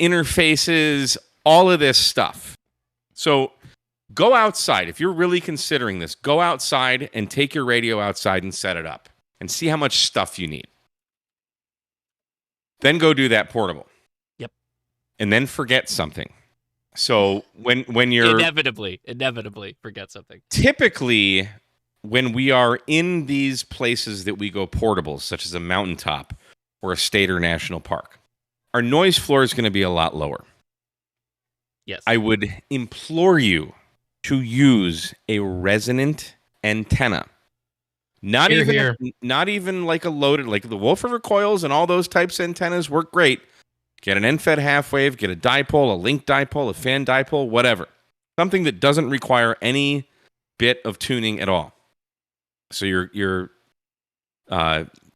interfaces? All of this stuff. So Go outside. If you're really considering this, go outside and take your radio outside and set it up and see how much stuff you need. Then go do that portable. Yep. And then forget something. So when you're inevitably forget something. Typically, when we are in these places that we go portables, such as a mountaintop or a state or national park, our noise floor is going to be a lot lower. Yes. I would implore you to use a resonant antenna. Not even like a loaded, like the Wolf River coils and all those types of antennas work great. Get an end-fed half wave, get a dipole, a link dipole, a fan dipole, whatever. Something that doesn't require any bit of tuning at all. So you're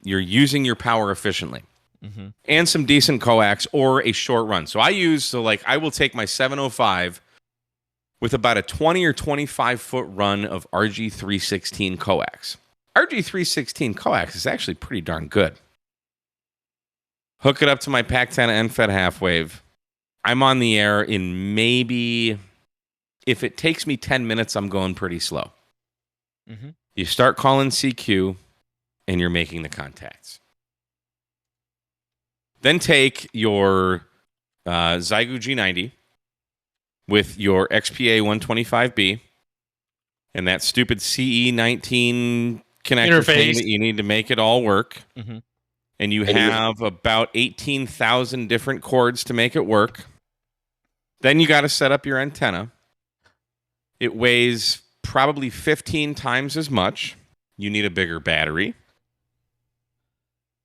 using your power efficiently. Mm-hmm. And some decent coax or a short run. So I will take my 705 with about a 20 or 25 foot run of RG316 coax. RG316 coax is actually pretty darn good. Hook it up to my Pac-10 end-fed half wave. I'm on the air in maybe, if it takes me 10 minutes, I'm going pretty slow. Mm-hmm. You start calling CQ and you're making the contacts. Then take your Zygu G90 with your XPA 125B and that stupid CE19 connector thing that you need to make it all work. Mm-hmm. And you have about 18,000 different cords to make it work. Then you got to set up your antenna. It weighs probably 15 times as much. You need a bigger battery.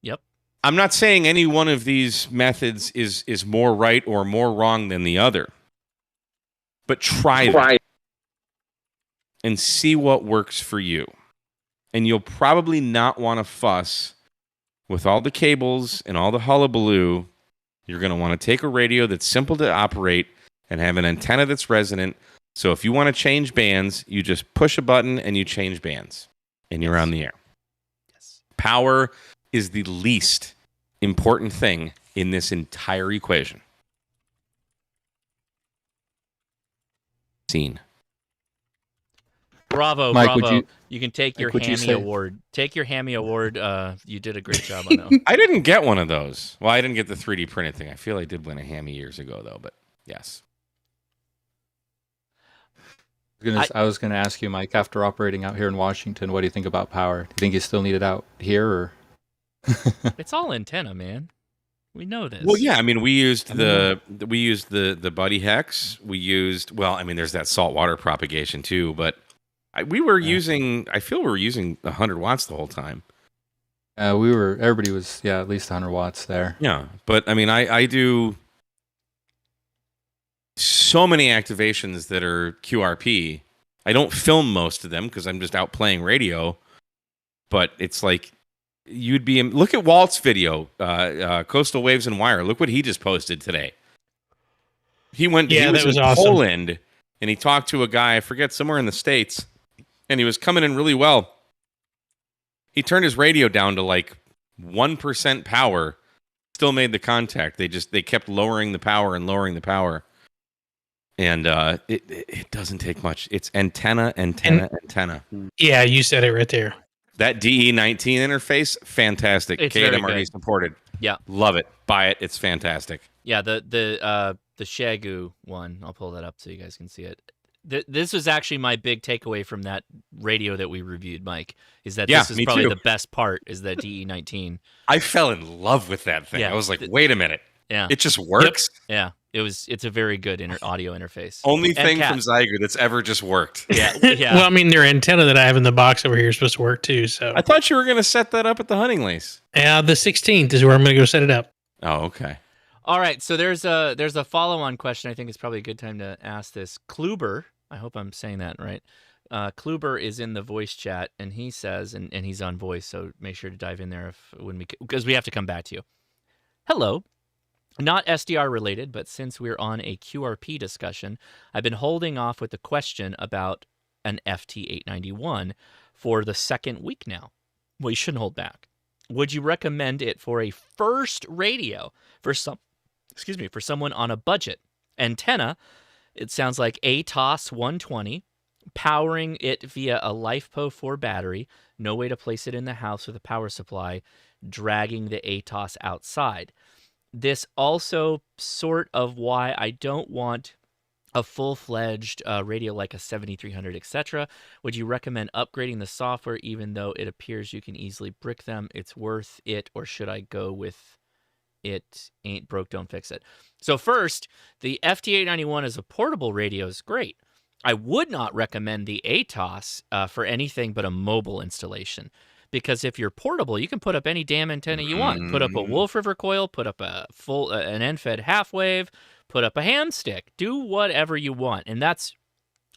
Yep. I'm not saying any one of these methods is more right or more wrong than the other. But try them and see what works for you. And you'll probably not want to fuss with all the cables and all the hullabaloo. You're going to want to take a radio that's simple to operate and have an antenna that's resonant. So if you want to change bands, you just push a button and you change bands. And you're on the air. Yes. Power is the least important thing in this entire equation. Scene. Bravo, Mike, bravo. would You can take your would you Hammy say- Award. Take your Hammy Award. You did a great job on that one. I didn't get one of those. Well, I didn't get the 3D printed thing. I feel I did win a Hammy years ago, though, but yes. I was going to ask you, Mike, after operating out here in Washington, what do you think about power? Do you think you still need it out here? Or It's all antenna, man. We know this. Well, yeah. I mean, we used the Buddy Hex. We used, well, I mean, there's that saltwater propagation too, but we were using, I feel we were using 100 watts the whole time. everybody was, at least 100 watts there. Yeah. But I mean, I do so many activations that are QRP. I don't film most of them because I'm just out playing radio, but it's like, look at Walt's video, Coastal Waves and Wire. Look what he just posted today. He was in awesome. Poland and he talked to a guy, I forget, somewhere in the States, and he was coming in really well. He turned his radio down to like 1% power, still made the contact. They kept lowering the power and lowering the power. And it doesn't take much. It's antenna. Yeah, you said it right there. That DE19 interface, fantastic. It's very KMRD good. supported. Yeah. Love it. Buy it. It's fantastic. Yeah, the Shagu one. I'll pull that up so you guys can see it. This was actually my big takeaway from that radio that we reviewed, Mike. Is that this is me probably too. the best part? Is that DE19? I fell in love with that thing. Yeah. I was like, wait a minute. Yeah, It just works. Yeah, it's a very good audio interface. Only And thing Cat. from Zyger that's ever just worked. Yeah, yeah. Well, I mean, their antenna that I have in the box over here is supposed to work too. So I thought you were going to set that up at the hunting lace. the 16th is where I'm going to go set it up. Oh, okay. All right, so there's a follow-on question. I think it's probably a good time to ask this. Kluber, I hope I'm saying that right. Kluber is in the voice chat, and he says, and he's on voice, so make sure to dive in there because we have to come back to you. Hello. Not SDR related, but since we're on a QRP discussion, I've been holding off with the question about an FT891 for the second week now. Well, you shouldn't hold back. Would you recommend it for a first radio for someone on a budget? Antenna It sounds like ATOS 120, powering it via a LiFePO4 battery, no way to place it in the house with a power supply, dragging the ATOS outside. This also sort of why I don't want a full-fledged radio like a 7300, etc. Would you recommend upgrading the software even though it appears you can easily brick them? It's worth it, or should I go with it ain't broke, don't fix it? So first, the FT891 as a portable radio is great. I would not recommend the ATOS for anything but a mobile installation. Because if you're portable, you can put up any damn antenna you want. Put up a Wolf River coil, put up a full an end-fed half wave, put up a ham stick. Do whatever you want. And that's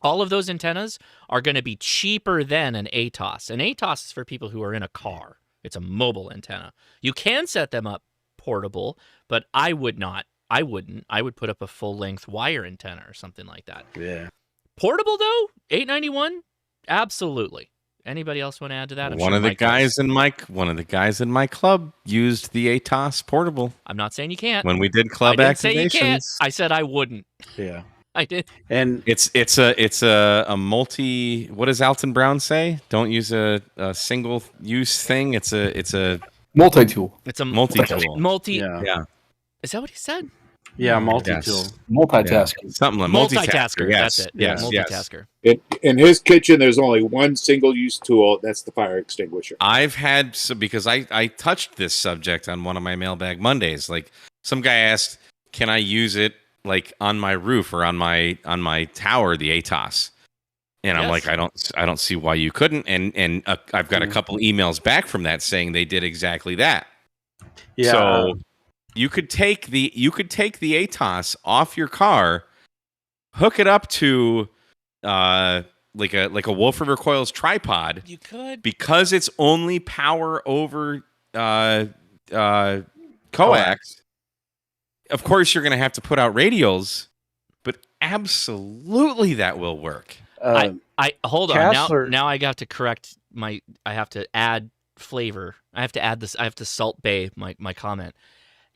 all of those antennas are going to be cheaper than an ATOS. An ATOS is for people who are in a car. It's a mobile antenna. You can set them up portable, but I would not. I wouldn't. I would put up a full-length wire antenna or something like that. Yeah. Portable, though? 891? Absolutely. Anybody else want to add to that? One of the guys in my club used the ATOS portable. I'm not saying you can't. When we did club I didn't say you can't. activations. I said I wouldn't. Yeah. I did. And it's a multi. What does Alton Brown say? Don't use a single use thing. It's a multi-tool. It's a multi-tool. Yeah. Is that what he said? Yeah, multi-tool. Yes. Multitasking. Yeah. Something like multitasker. Yes. That's it. Yes. Multitasker. In his kitchen, there's only one single-use tool. That's the fire extinguisher. I've had because I touched this subject on one of my Mailbag Mondays. Like some guy asked, "Can I use it like on my roof or on my tower, the ATOS?" And I'm like, I don't see why you couldn't. And I've got a couple emails back from that saying they did exactly that. Yeah. So you could take the ATOS off your car, hook it up to like a Wolf River Coils tripod. You could, because it's only power over coax. Of course, you're going to have to put out radials, but absolutely that will work. I hold on. Castler- Now I got to correct my. I have to add flavor. I have to add this. I have to salt bay my comment.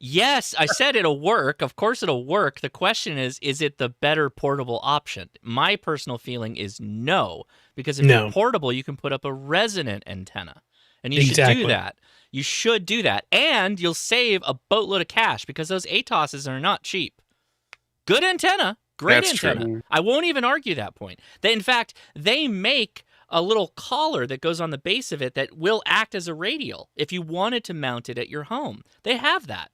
Yes, I said it'll work. Of course it'll work. The question is it the better portable option? My personal feeling is no, because if you're portable, you can put up a resonant antenna, and you should do that. You should do that, and you'll save a boatload of cash because those ATOSs are not cheap. Good antenna, great antenna. True. I won't even argue that point. In fact, they make a little collar that goes on the base of it that will act as a radial if you wanted to mount it at your home. They have that.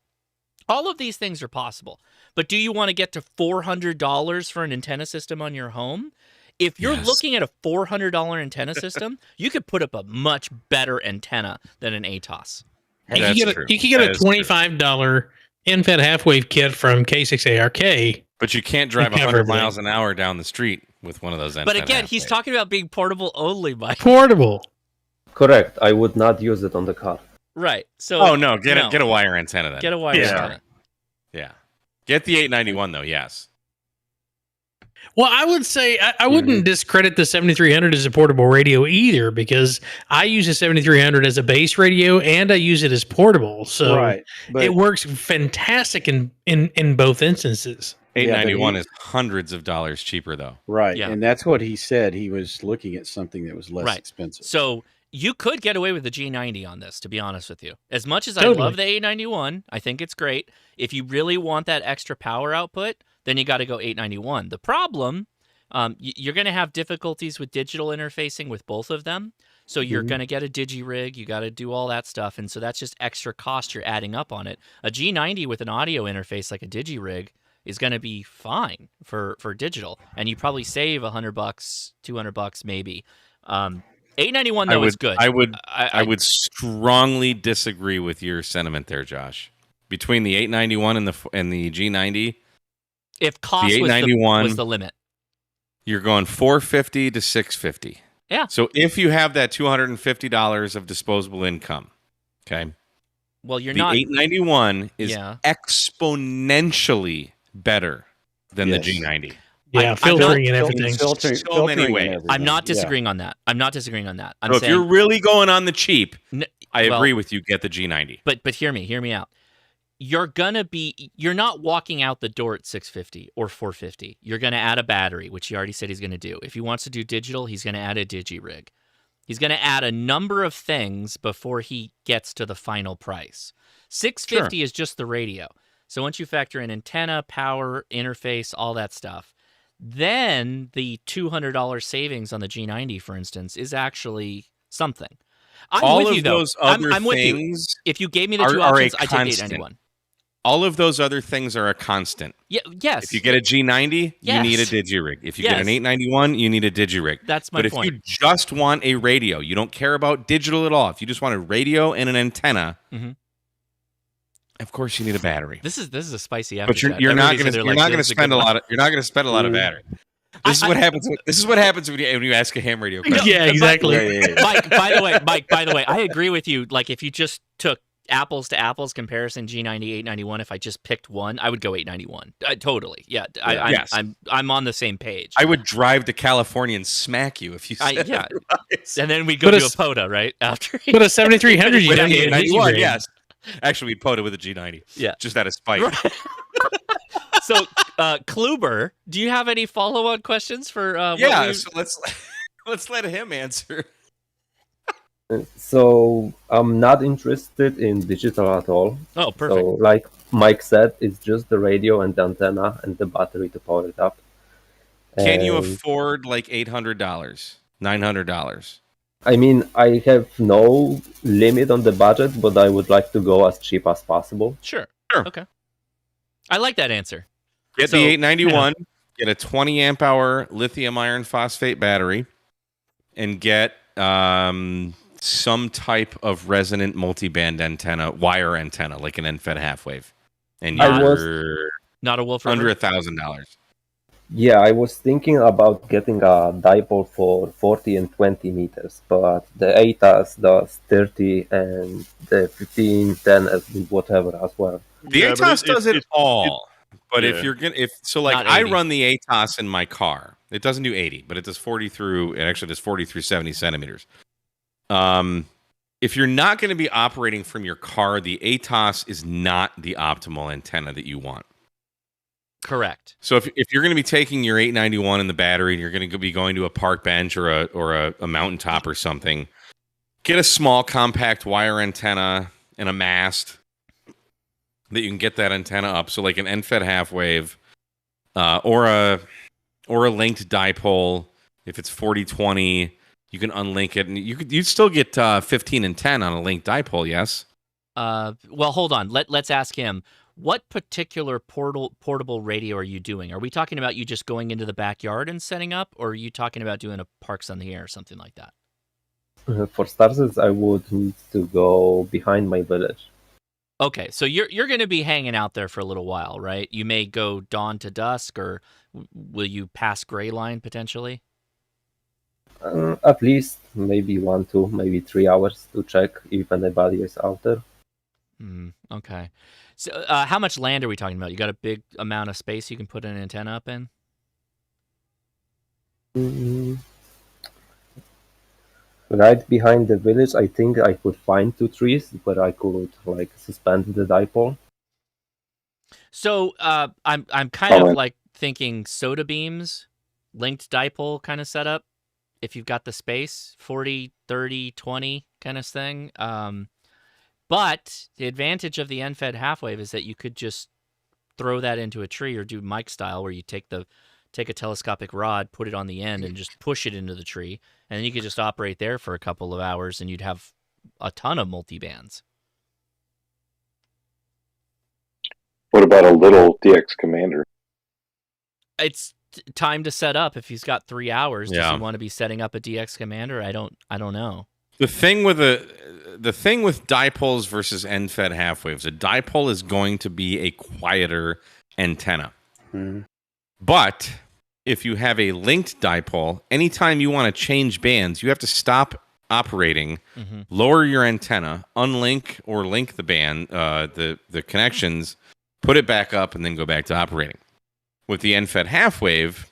All of these things are possible. But do you want to get to $400 for an antenna system on your home? If you're looking at a $400 antenna system, you could put up a much better antenna than an ATOS. You can get a $25 end-fed half-wave kit from K6ARK. But you can't drive 100 miles an hour down the street with one of those antennas. But again, he's talking about being portable only, Mike. Portable. Correct. I would not use it on the car. Right. So. Oh no! Get a wire antenna then. Get a wire antenna. Yeah. Get the 891 though. Yes. Well, I would say I wouldn't discredit the 7300 as a portable radio either, because I use the 7300 as a base radio and I use it as portable. So it works fantastic in both instances. 891 is hundreds of dollars cheaper though. Right. Yeah. And that's what he said. He was looking at something that was less expensive. So you could get away with the G90 on this, to be honest with you. As much as I love the 891, I think it's great. If you really want that extra power output, then you got to go 891. The problem, you're going to have difficulties with digital interfacing with both of them. So you're going to get a digi-rig. You got to do all that stuff. And so that's just extra cost you're adding up on it. A G90 with an audio interface like a digi-rig is going to be fine for digital. And you probably save $100, $200 maybe. 891 though is good. I would strongly disagree with your sentiment there, Josh. Between the 891 and the G90, if cost the 891 was the limit, you're going $450 to $650. Yeah. So if you have that $250 of disposable income, okay. Well, you're the not. 891 is exponentially better than the G90. Yeah, filtering and everything. So many ways. I'm not disagreeing on that. I'm not disagreeing on that. I'm so saying, if you're really going on the cheap, I agree with you. Get the G90. But hear me out. you're not walking out the door at 650 or 450. You're going to add a battery, which he already said he's going to do. If he wants to do digital, he's going to add a digi-rig. He's going to add a number of things before he gets to the final price. 650 is just the radio. So once you factor in antenna, power, interface, all that stuff, then the $200 savings on the G90, for instance, is actually something. I'm with you, though. I'm with you. If you gave me the two options, I'd take 891. All of those other things are a constant. Yeah, yes. If you get a G90, you need a digi-rig. If you get an 891, you need a digi-rig. That's my point. But if you just want a radio, you don't care about digital at all. If you just want a radio and an antenna, of course you need a battery. This is a spicy But you're not going to spend a lot of battery. This is what happens when you ask a ham radio question. Yeah, exactly. Mike, by the way, I agree with you. Like, if you just took apples to apples comparison, G90, 891, if I just picked one, I would go 891. Totally. Yeah. Yes. I'm on the same page. I would drive to California and smack you if you said otherwise. And then we'd go to a POTA, right? After. But a 7300, you with don't an need a 891, digi-rig. yes. Actually, we'd POTA with a G90. Yeah. Just out of spite. So, Kluber, do you have any follow-on questions for? So let's let him answer. So I'm not interested in digital at all. Oh, perfect. So, like Mike said, it's just the radio and the antenna and the battery to power it up. Can you afford like $800, $900? I mean, I have no limit on the budget, but I would like to go as cheap as possible. Sure. Okay. I like that answer. Get the 891, get a 20 amp hour lithium iron phosphate battery, and get some type of resonant multiband antenna, wire antenna, like an NFET half wave. And you're not a Wolf under $1,000. Yeah, I was thinking about getting a dipole for 40 and 20 meters, but the ATAS does 30 and the 15, 10, whatever as well. The ATAS does it all. But yeah. if you're gonna, I run the ATAS in my car, it doesn't do 80, but it does 40 through 70 centimeters. If you're not going to be operating from your car, the ATAS is not the optimal antenna that you want. Correct. So if you're going to be taking your 891 in the battery and you're going to be going to a park bench or a mountaintop or something, get a small compact wire antenna and a mast that you can get that antenna up. So like an NFET half wave or a linked dipole. If it's 40-20, you can unlink it and you'd still get 15 and 10 on a linked dipole. Yes. Well, hold on. Let's ask him. What particular portable radio are you doing? Are we talking about you just going into the backyard and setting up, or are you talking about doing a Parks on the Air or something like that? For starters, I would need to go behind my village. Okay, so you're going to be hanging out there for a little while, right? You may go dawn to dusk, or will you pass gray line potentially? At least maybe 1, 2, maybe 3 hours to check if anybody is out there. Okay. So how much land are we talking about? You got a big amount of space you can put an antenna up in? Right behind the village, I think I could find 2 trees where I could suspend the dipole. So I'm kind of like thinking soda beams, linked dipole kind of setup. If you've got the space, 40, 30, 20 kind of thing. But the advantage of the NFET half wave is that you could just throw that into a tree or do Mike style where you take a telescopic rod, put it on the end, and just push it into the tree. And then you could just operate there for a couple of hours and you'd have a ton of multi-bands. What about a little DX Commander? It's time to set up. If he's got 3 hours, does Yeah. he want to be setting up a DX Commander? I don't know. The thing with dipoles versus NFET half waves, a dipole is going to be a quieter antenna. But if you have a linked dipole, anytime you want to change bands, you have to stop operating, lower your antenna, unlink or link the band, the connections, put it back up, and then go back to operating. With the NFET half wave,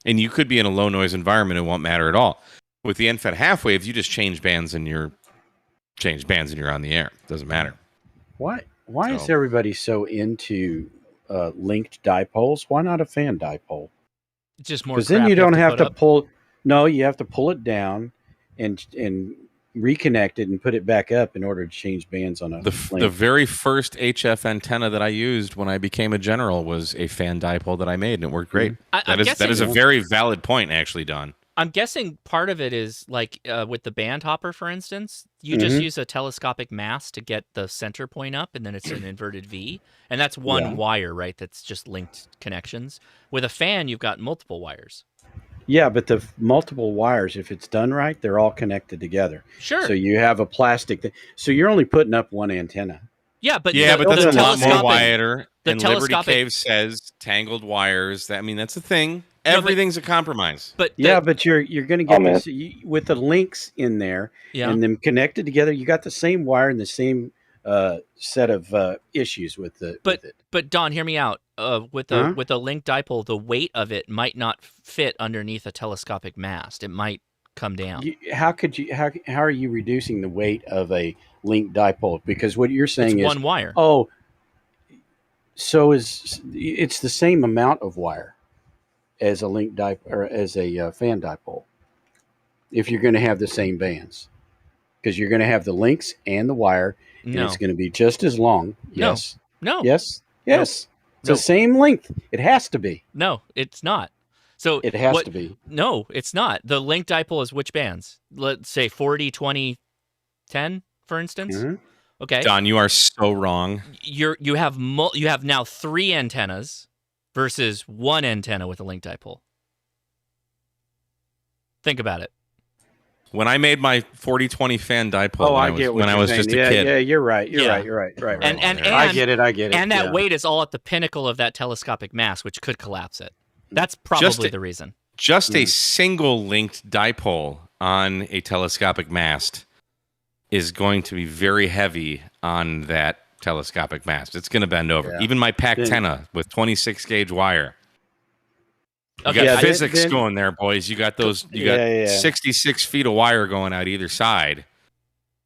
and you could be in a low noise environment, it won't matter at all. With the NFET half waves, you just change bands and you're on the air. It doesn't matter. Why Why is everybody so into linked dipoles? Why not a fan dipole? It's just more. Because then you crap don't have put to up. pull. No, you have to pull it down and reconnect it and put it back up in order to change bands on a The very first HF antenna that I used when I became a general was a fan dipole that I made, and it worked great. I'm That is a guessing- very valid point, actually, Don. I'm guessing part of it is like with the band hopper, for instance, you just Mhm. use a telescopic mast to get the center point up, and then it's an inverted V, and that's one wire, right? That's just linked connections. With a fan, you've got multiple wires. Yeah, but the multiple wires, if it's done right, they're all connected together. Sure. So you have a plastic. So you're only putting up one antenna. Yeah, but but that's a lot more telescopic- wider. the And Liberty telescopic- Cave says tangled wires. I mean, that's a thing. Everything's a compromise. But but you're going to get this with the links in there Yeah. and them connected together. You got the same wire and the same set of issues with the. But Don, hear me out. With a linked dipole, the weight of it might not fit underneath a telescopic mast. It might come down. How are you reducing the weight of a linked dipole? Because what you're saying It's is one wire. Oh, so it's the same amount of wire as a linked dipole or as a fan dipole. If you're going to have the same bands, because you're going to have the links and the wire, and No. it's going to be just as long. No. Yes. No. Yes. No. Yes. It's No. the same length. It has to be. No, it's not. So It has to be. No, it's not. The linked dipole is which bands? Let's say 40, 20, 10, for instance. Mhm. Okay. Don, you are so wrong. You have now 3 antennas versus 1 antenna with a linked dipole. Think about it. When I made my 40-20 fan dipole I get what when I you're was saying. just a Yeah, kid. yeah, you're right. You're Yeah. right. You're right. Right. And I get it. I get it. And that yeah. weight is all at the pinnacle of that telescopic mass, which could collapse it. That's probably the reason. Just a single linked dipole on a telescopic mast is going to be very heavy on that telescopic mast. It's going to bend over. Yeah. Even my Then- Pactena with 26 gauge wire. You Okay, got yeah, physics then- going there, boys. You got those. You Yeah, got yeah. 66 feet of wire going out either side.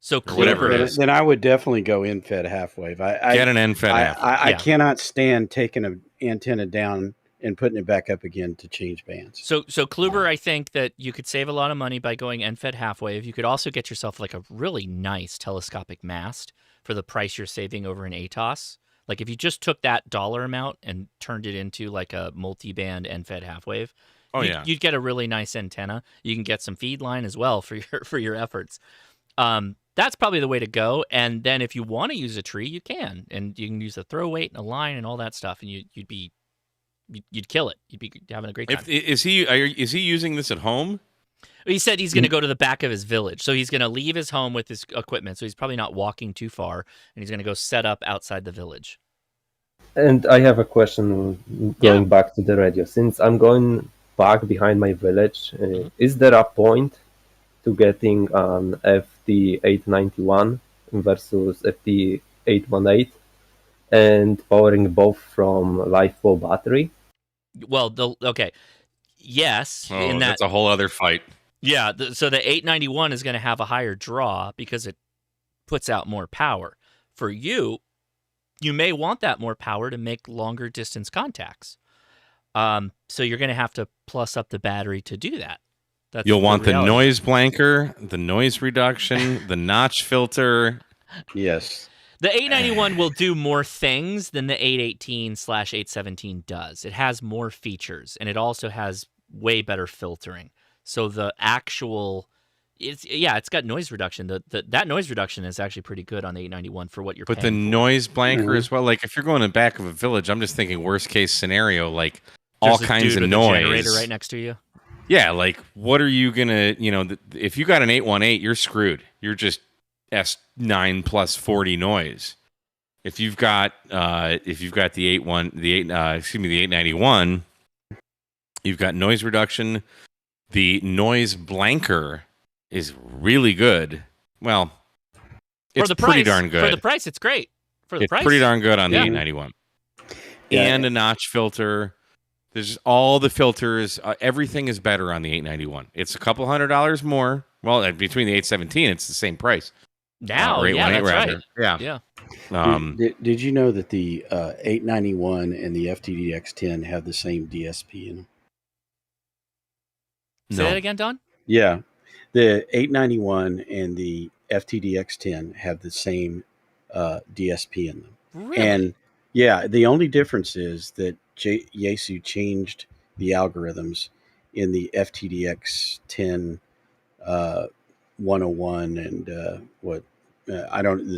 So Or whatever it Then- is. Then I would definitely go in-fed half-wave. Get an end-fed half. I Yeah. cannot stand taking an antenna down and putting it back up again to change bands. So Kluber, I think that you could save a lot of money by going end-fed half-wave. You could also get yourself like a really nice telescopic mast for the price you're saving over an ATOS. Like if you just took that dollar amount and turned it into like a multi-band end-fed half-wave, you'd get a really nice antenna. You can get some feed line as well for your efforts. That's probably the way to go. And then if you want to use a tree, you can, and you can use a throw weight and a line and all that stuff, and you'd kill it. You'd be having a great time. Is he using this at home? He said he's going to go to the back of his village. So he's going to leave his home with his equipment. So he's probably not walking too far, and he's going to go set up outside the village. And I have a question going back to the radio. Since I'm going back behind my village, is there a point to getting an FT891 versus FT818 and powering both from LifeBow battery? Well, okay. Yes. Oh, that's a whole other fight. Yeah. So the 891 is going to have a higher draw because it puts out more power. For you, you may want that more power to make longer distance contacts. So you're going to have to plus up the battery to do that. You'll want the noise blanker, the noise reduction, the notch filter. Yes. The 891 will do more things than the 818/817 does. It has more features, and it also has way better filtering. So the actual, it's got noise reduction. That noise reduction is actually pretty good on the 891 for what you're But the paying for. noise blanker as well. Like if you're going in the back of a village, I'm just thinking worst case scenario, like all There's a kinds dude of with a noise. generator right next to you. Yeah, like what are you gonna? If you got an 818, you're screwed. You're just S9 plus 40 noise. If you've got the 891, you've got noise reduction. The noise blanker is really good. Well, it's pretty darn good. For the price, it's great. For the It's price, pretty darn good on the Yeah. 891. Yeah. And a notch filter. There's all the filters. Everything is better on the 891. It's a couple $100 more. Well, between the 817, it's the same price. Now, or yeah, 818 that's rather. right. Yeah. Did you know that the 891 and the FTDX10 have the same DSP in them? Say that again, Don? Yeah. The 891 and the FTDX10 have the same DSP in them. Really? And yeah, the only difference is that Yaesu changed the algorithms in the FTDX10 101 and the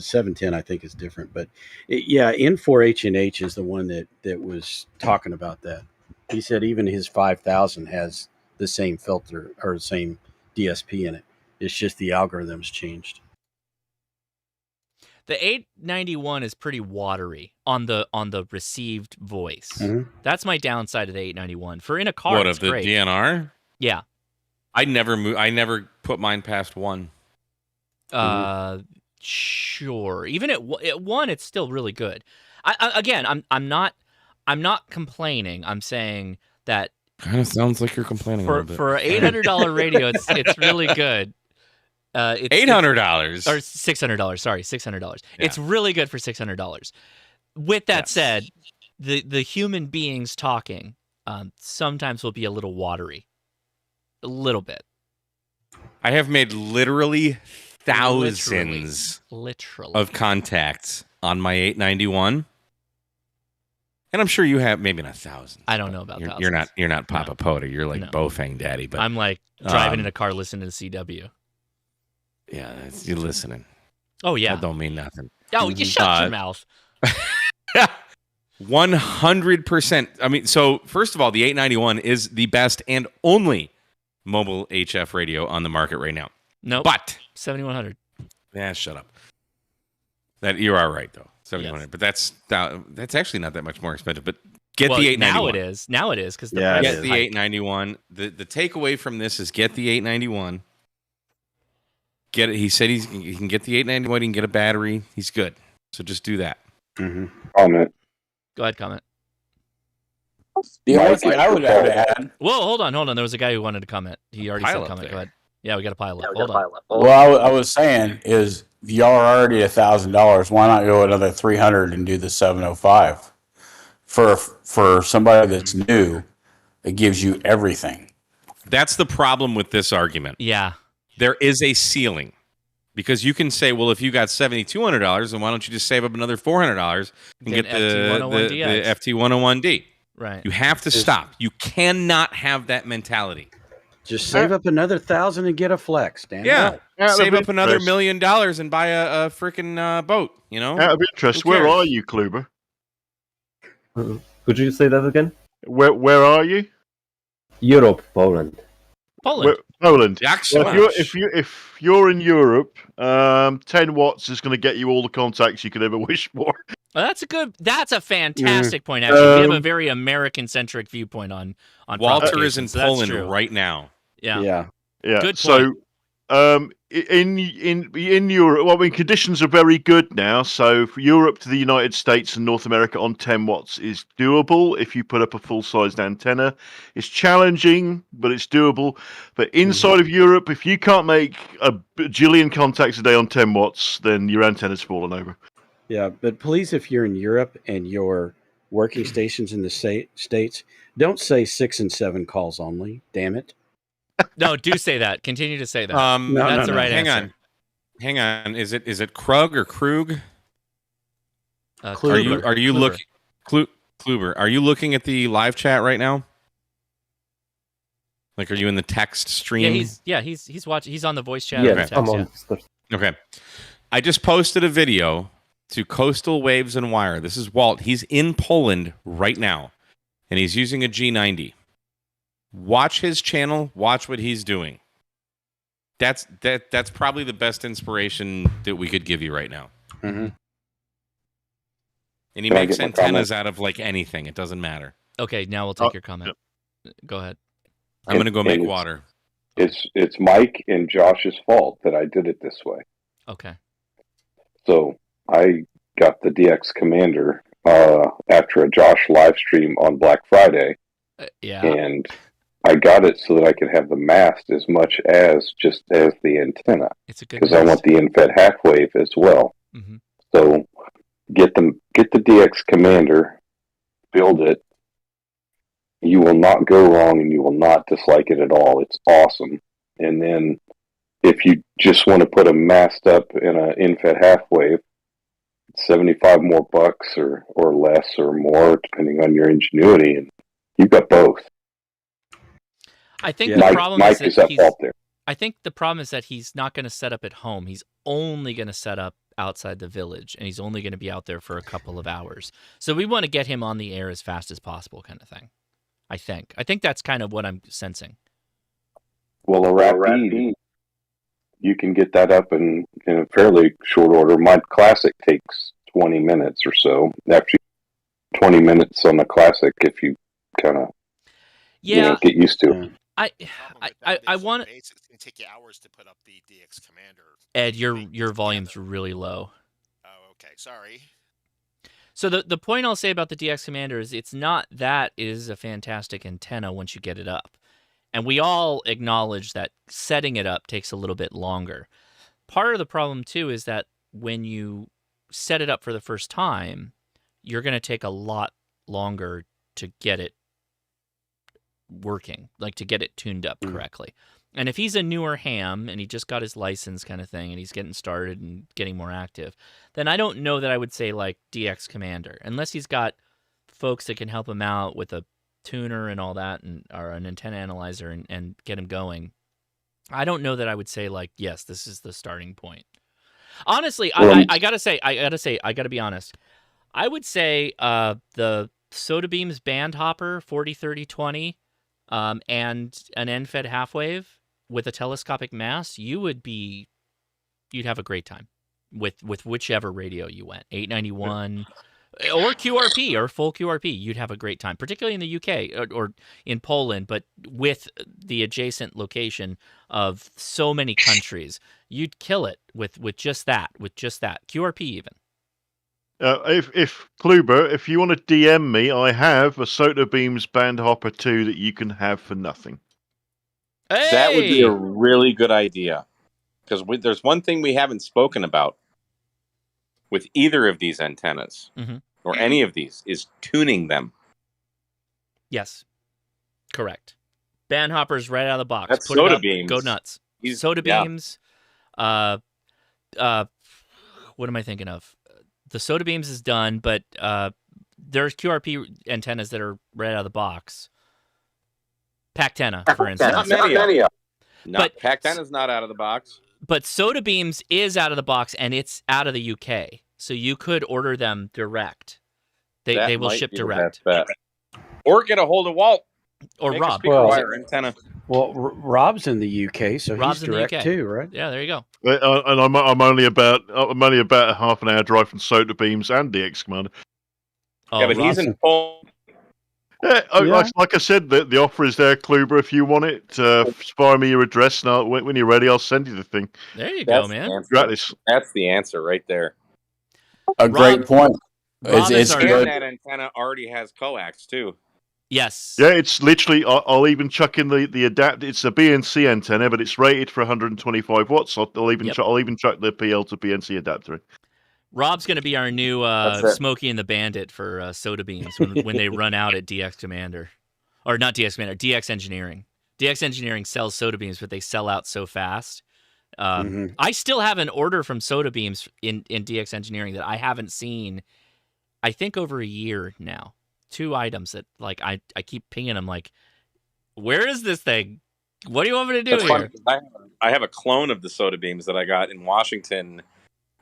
710 I think is different, but N4H&H is the one that was talking about that. He said even his 5000 has the same filter or the same DSP in it. It's just the algorithms changed. The 891 is pretty watery on the received voice. Mm-hmm. That's my downside of the 891. For in a car, What, it's of the great. DNR? Yeah. I never put mine past 1. Sure. Even at 1, it's still really good. I'm not complaining. I'm saying that Kind of sounds like you're complaining a little bit. for $800 radio, it's really good. It's $800 or $600. Sorry, $600. Yeah. It's really good for $600. With that said, the human beings talking sometimes will be a little watery, a little bit. I have made literally thousands literally of contacts on my 891, and I'm sure you have maybe not thousands. I don't know about thousands. You're not Papa Poda. You're like Bofang Daddy, but I'm like driving in a car listening to CW. Yeah, you're listening. Oh yeah, that don't mean nothing. Oh, you shut your mouth. 100%. I mean, so first of all, the 891 is the best and only mobile HF radio on the market right now. No, but 7100. Yeah, shut up. That you are right though, 7100. Yes. But that's actually not that much more expensive. But get the 891. Now it is because get the 891. The takeaway from this is get the 891. Get it. He said he can get the 891. He can get a battery. He's good. So just do that. Mm-hmm. Comment. Go ahead, comment. The only thing I would have to add. Whoa, hold on. There was a guy who wanted to comment. He already said comment. Go ahead. Yeah, we got a pilot. Hold on. Well, I was saying is y'all are already $1,000. Why not go another 300 and do the 705? For somebody that's new, it gives you everything. That's the problem with this argument. Yeah. There is a ceiling. Because you can say, well, if you got $7,200, then why don't you just save up another $400 and get the FT101D? Right. You have to stop. You cannot have that mentality. Just save up another 1,000 and get a Flex. Damn save up another $1 million and buy a freaking boat. You know. Out of interest, where are you, Kluber? Could you say that again? Where are you? Europe, Poland. Poland. Well, if you're in Europe, 10 watts is going to get you all the contacts you could ever wish for. Well, that's a fantastic point. Actually, we have a very American-centric viewpoint on Walter is in so Poland right now. Yeah. Good point. So, in Europe, well, I mean, conditions are very good now. So, for Europe to the United States and North America on 10 watts is doable if you put up a full-sized antenna. It's challenging, but it's doable. But inside of Europe, if you can't make a bajillion contacts a day on 10 watts, then your antenna's fallen over. Yeah, but please, if you're in Europe and your working stations in the States, don't say 6 and 7 calls only. Damn it. No, do say that. Continue to say that. That's the right answer. Hang on. Is it Krug or Krug? Kluber. Are you looking Kluber? Are you looking at the live chat right now? Like, are you in the text stream? He's watching. He's on the voice chat. Yeah, text, I'm on. Okay. I just posted a video to Coastal Waves and Wire. This is Walt. He's in Poland right now, and he's using a G90. Watch his channel. Watch what he's doing. That's probably the best inspiration that we could give you right now. Mm-hmm. And he makes antennas out of like anything. It doesn't matter. Okay, now we'll take your comment. Go ahead. I'm going to go make water. It's Mike and Josh's fault that I did it this way. Okay. So I got the DX Commander after a Josh live stream on Black Friday. Yeah. And I got it so that I could have the mast as much as just as the antenna. It's a good because I want the in-fed half wave as well. Mm-hmm. So get the DX Commander, build it. You will not go wrong, and you will not dislike it at all. It's awesome. And then if you just want to put a mast up in an in-fed half wave, it's $75 more or less or more, depending on your ingenuity, and you've got both. I think the problem Mike is that up out there. I think the problem is that he's not going to set up at home. He's only going to set up outside the village, and he's only going to be out there for a couple of hours. So we want to get him on the air as fast as possible, kind of thing. I think that's kind of what I'm sensing. Well, a Rapide, you can get that up in a fairly short order. My Classic takes 20 minutes or so. Actually, 20 minutes on the Classic if you kind of get used to it. I want It's going to take you hours to put up the DX Commander. Ed, your volume's really low. Oh, okay. Sorry. So the point I'll say about the DX Commander is it's not that it is a fantastic antenna once you get it up. And we all acknowledge that setting it up takes a little bit longer. Part of the problem, too, is that when you set it up for the first time, you're going to take a lot longer to get it working, like to get it tuned up correctly. And if he's a newer ham and he just got his license kind of thing and he's getting started and getting more active, then I don't know that I would say like DX Commander, unless he's got folks that can help him out with a tuner and all that, and or an antenna analyzer and get him going. I don't know that I would say like, yes, this is the starting point. Honestly, I gotta be honest. I would say the Soda Beams Band Hopper 40-30-20 and an end-fed half wave with a telescopic mast, you'd have a great time with whichever radio you went, 891 or QRP or full QRP. You'd have a great time, particularly in the UK or in Poland, but with the adjacent location of so many countries, you'd kill it with just that QRP even. If Kluber, if you want to DM me, I have a Soda Beams Band Hopper 2 that you can have for nothing. Hey! That would be a really good idea. Because there's one thing we haven't spoken about with either of these antennas, or any of these, is tuning them. Yes. Correct. Band Hoppers right out of the box. That's Put Soda it up, Beams. go nuts. Soda Beams. What am I thinking of? The Soda Beams is done, but there's QRP antennas that are right out of the box. Pactenna, for instance. Not many. But Pactenna's not out of the box. But Soda Beams is out of the box, and it's out of the UK. So you could order them direct. They will ship direct. Or get a hold of Walt. Or Make Rob. a speaker wire antenna. Well, Rob's in the UK, so Rob's he's in the direct UK. too, right? Yeah, there you go. And I'm only about a half an hour drive from Soda Beams and DX Commander. Oh, Yeah, but he's in Poland. Yeah, like I said, the offer is there, Kluber. If you want it, fire me your address, and when you're ready, I'll send you the thing. There you go, man. Gratis. That's the answer right there. Great point. It's and good. that antenna already has coax too. Yes. Yeah, it's literally. I'll even chuck in the adapt. It's a BNC antenna, but it's rated for 125 watts. I'll even chuck the PL to BNC adapter in. Rob's going to be our new Smokey and the Bandit for Soda Beams when they run out at DX Commander. Or not DX Commander, DX Engineering. DX Engineering sells Soda Beams, but they sell out so fast. I still have an order from Soda Beams in DX Engineering that I haven't seen, I think, over a year now. 2 items that like I keep pinging them like, where is this thing? What do you want me to do here? I have a clone of the Soda Beams that I got in Washington,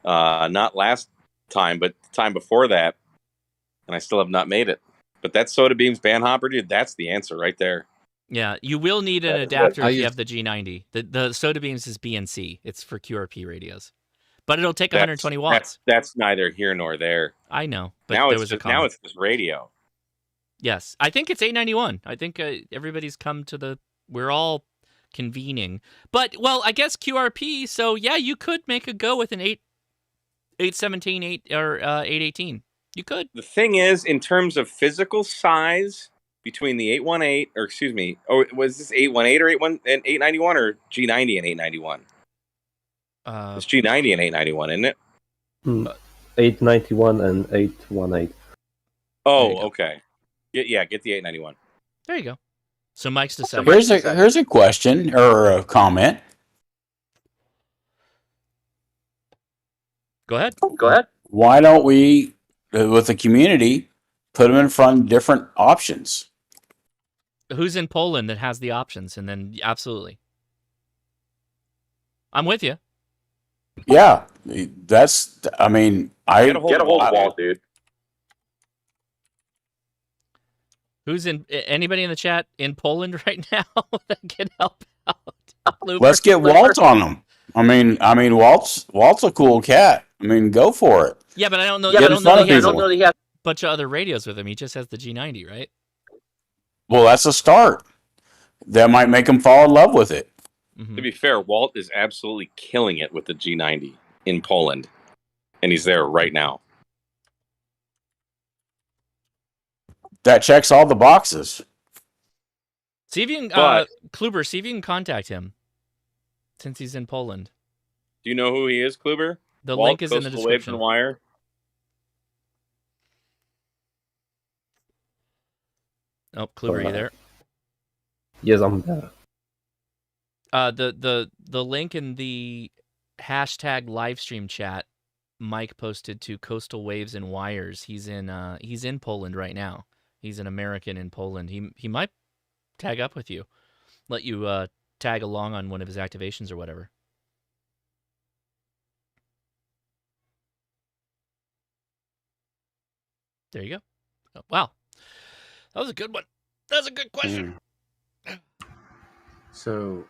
not last time, but the time before that, and I still have not made it. But that Soda Beams Band Hopper, dude, that's the answer right there. Yeah, you will need an adapter if you have the G90. The Soda Beams is BNC. It's for QRP radios. But it'll take 120 watts. That's neither here nor there. I know, but now there was a comment. Now it's just radio. Yes, I think it's 891. I think everybody's come to we're all convening. But, well, I guess QRP, so yeah, you could make a go with an 817 or 818. You could. The thing is, in terms of physical size, between the 818, or excuse me, oh, was this 818 or 891 or G90 and 891? It's G90 and 891, isn't it? 891 and 818. Oh, okay. Get the 891. There you go. So Mike's decided. Here's a question or a comment. Go ahead. Why don't we, with the community, put them in front of different options? Who's in Poland that has the options? And then absolutely. I'm with you. Yeah, that's. I mean, Get a hold of Walt, dude. Who's in? Anybody in the chat in Poland right now that can help out? Let's get Walt on them. I mean, Walt's a cool cat. I mean, go for it. Yeah, but I don't know. Get I in don't front know of he has a people. bunch of other radios with him. He just has the G90, right? Well, that's a start. That might make him fall in love with it. To be fair, Walt is absolutely killing it with the G90 in Poland, and he's there right now. That checks all the boxes. See if you can, Kluber, see if you can contact him since he's in Poland. Do you know who he is, Kluber? The Walt, link is in the Coastal Waves description. and Wire. Oh, Kluber, you there? Yes, I'm there. The link in the hashtag livestream chat Mike posted to Coastal Waves and Wires. He's in Poland right now. He's an American in Poland. He might tag up with you, let you tag along on one of his activations or whatever. There you go. Oh, wow, that was a good one. That's a good question. So,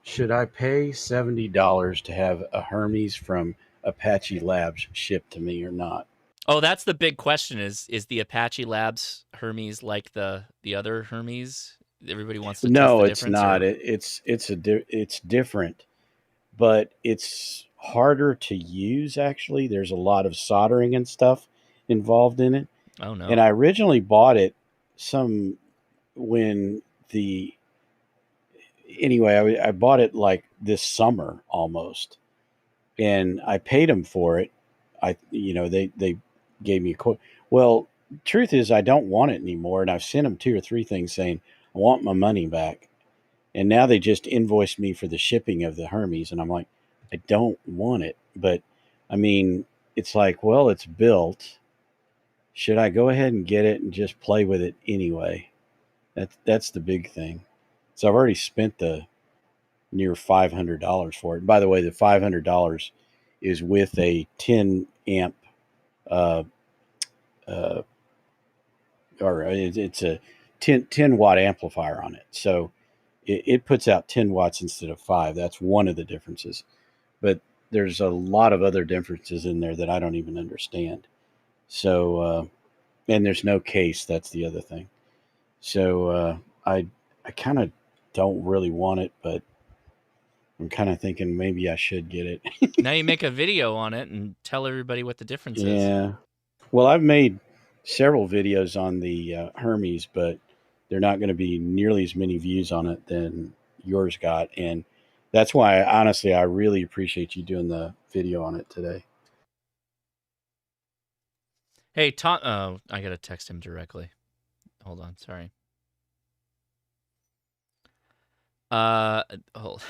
should I pay $70 to have a Hermes from Apache Labs shipped to me or not? Oh, that's the big question: is the Apache Labs Hermes like the other Hermes? Everybody wants to No, test the it's not. difference, It's different, but it's harder to use. Actually, there's a lot of soldering and stuff involved in it. Oh no! And I originally bought it when the anyway, I bought it like this summer almost, and I paid them for it. They gave me a quote. Well, truth is, I don't want it anymore, and I've sent them 2 or 3 things saying I want my money back, and now they just invoiced me for the shipping of the Hermes, and I'm like, I don't want it, but I mean, it's like, well, it's built. Should I go ahead and get it and just play with it anyway? That's the big thing. So I've already spent the near $500 for it. By the way, the $500 is with a 10 amp, or it's a 10 watt amplifier on it. So it puts out 10 watts instead of 5. That's one of the differences. But there's a lot of other differences in there that I don't even understand. So, and there's no case. That's the other thing. So I kind of don't really want it, but I'm kind of thinking maybe I should get it. Now you make a video on it and tell everybody what the difference is. Yeah. Well, I've made several videos on the Hermes, but they're not going to be nearly as many views on it than yours got. And that's why, honestly, I really appreciate you doing the video on it today. Hey, Tom. Oh, I got to text him directly. Hold on. Sorry. Hold on.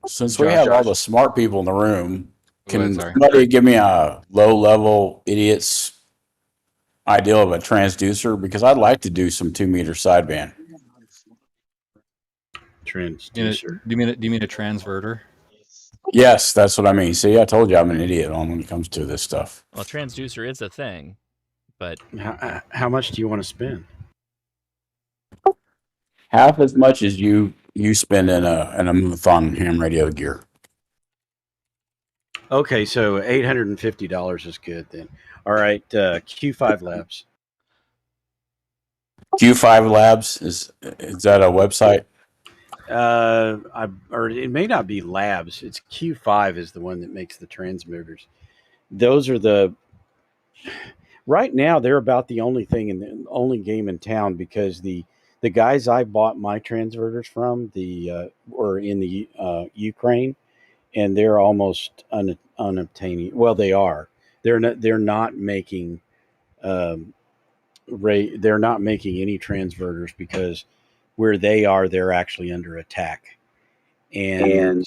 Since we have all the smart people in the room, can sorry. somebody give me a low-level idiot's idea of a transducer? Because I'd like to do some 2-meter sideband. Transducer. Do you mean a transverter? Yes, that's what I mean. See, I told you I'm an idiot when it comes to this stuff. Well, transducer is a thing, but how much do you want to spend? Half as much as you spend in a month on ham radio gear. Okay, so $850 is good then. All right, Q5 Labs. Q5 Labs is that a website? Or it may not be Labs. It's Q5 is the one that makes the transmitters. Those are the right now they're about the only thing in the only game in town because the guys I bought my transverters from were in the Ukraine, and they're almost unobtaining. Well, they are. They're not making they're not making any transverters because where they are, they're actually under attack, and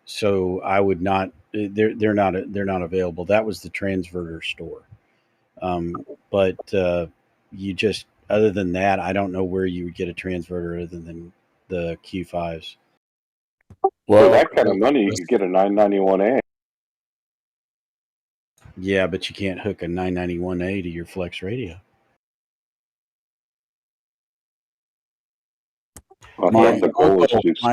so I would not. They're not available. That was the transverter store, but you just other than that, I don't know where you would get a transverter other than the Q5s. For Well, that kind of money, you could get a 991A. Yeah, but you can't hook a 991A to your Flex radio. My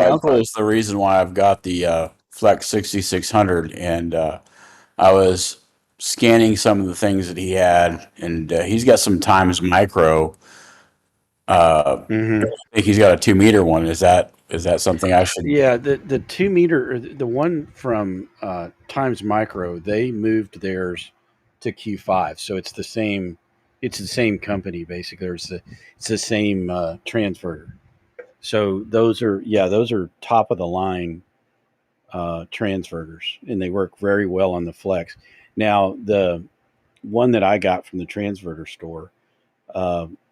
uncle is the reason why I've got the Flex 6600, and I was scanning some of the things that he had, and he's got some Times Micro. I think he's got a 2-meter one. Is that something I should? Yeah, the 2-meter, or the one from Times Micro, they moved theirs to Q5, so it's the same. It's the same company basically. It's the same transverter. So those are top of the line transverters, and they work very well on the Flex. Now the one that I got from the transverter store,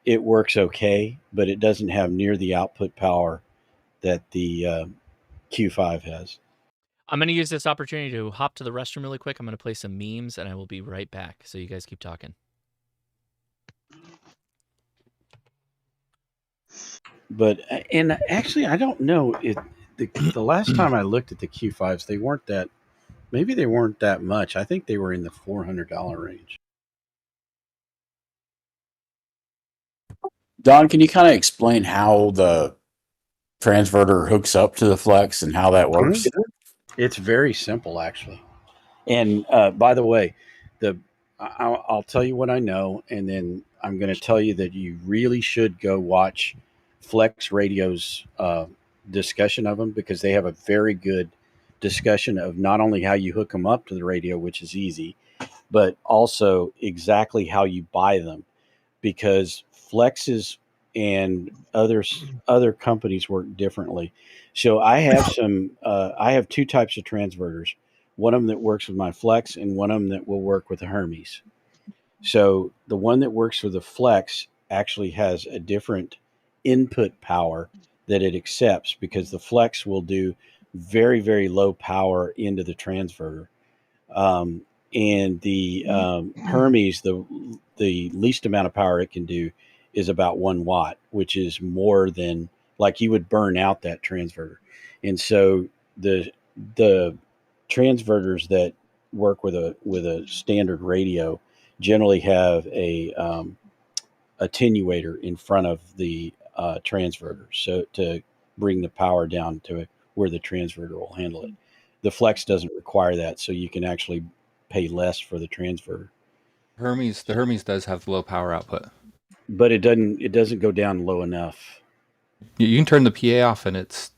it works okay, but it doesn't have near the output power that the Q5 has. I'm going to use this opportunity to hop to the restroom really quick. I'm going to play some memes, and I will be right back. So you guys keep talking. But and actually, I don't know. The last time I looked at the Q5s, they weren't that. Maybe they weren't that much. I think they were in the $400 range. Don, can you kind of explain how the transverter hooks up to the Flex and how that works? It's very simple, actually. And by the way, I'll tell you what I know, and then I'm going to tell you that you really should go watch Flex Radio's discussion of them, because they have a very good discussion of not only how you hook them up to the radio, which is easy, but also exactly how you buy them, because Flexes and other companies work differently. So I have I have two types of transverters. One of them that works with my Flex, and one of them that will work with the Hermes. So the one that works with the Flex actually has a different input power that it accepts, because the Flex will do very, very low power into the transverter. And the Hermes, the least amount of power it can do is about 1 watt, which is more than, like, you would burn out that transverter. And so the transverters that work with a standard radio generally have a attenuator in front of the transverter, so to bring the power down to where the transverter will handle it. The Flex doesn't require that, so you can actually pay less for the transverter. The Hermes does have low power output, but it doesn't go down low enough. You can turn the PA off, and it's,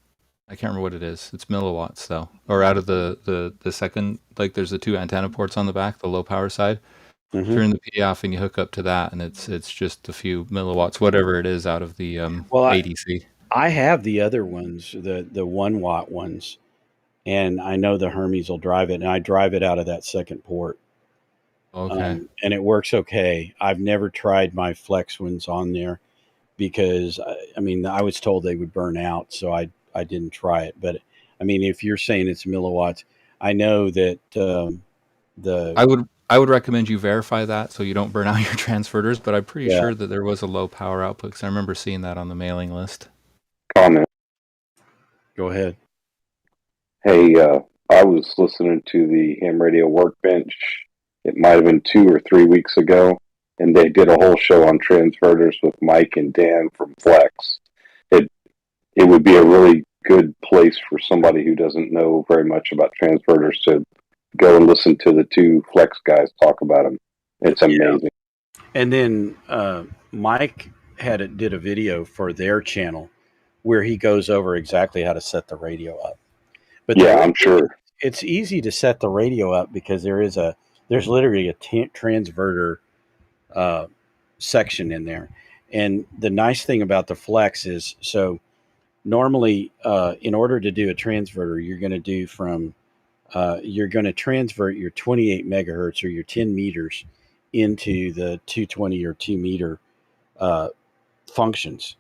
I can't remember what it is. It's milliwatts though, or out of the second, like there's the 2 antenna ports on the back, the low power side. Turn the PA off and you hook up to that, and it's just a few milliwatts, whatever it is, out of the ADC. I have the other ones, the 1 watt ones, and I know the Hermes will drive it, and I drive it out of that second port. Okay. And it works okay. I've never tried my Flex ones on there because I was told they would burn out, so I didn't try it. But I mean, if you're saying it's milliwatts, I know that I would recommend you verify that so you don't burn out your transverters. But I'm pretty sure that there was a low power output, because I remember seeing that on the mailing list. Comment. Go ahead. Hey, I was listening to the Ham Radio Workbench. It might have been 2 or 3 weeks ago, and they did a whole show on transverters with Mike and Dan from Flex. It would be a really good place for somebody who doesn't know very much about transverters to go and listen to the 2 Flex guys talk about them. It's amazing. And then Mike did a video for their channel where he goes over exactly how to set the radio up. But Yeah, I'm sure. it's easy to set the radio up because there's literally a transverter section in there. And the nice thing about the Flex is, so normally in order to do a transverter, you're going to do you're going to transvert your 28 megahertz or your 10 meters into the 220 or 2 meter functions.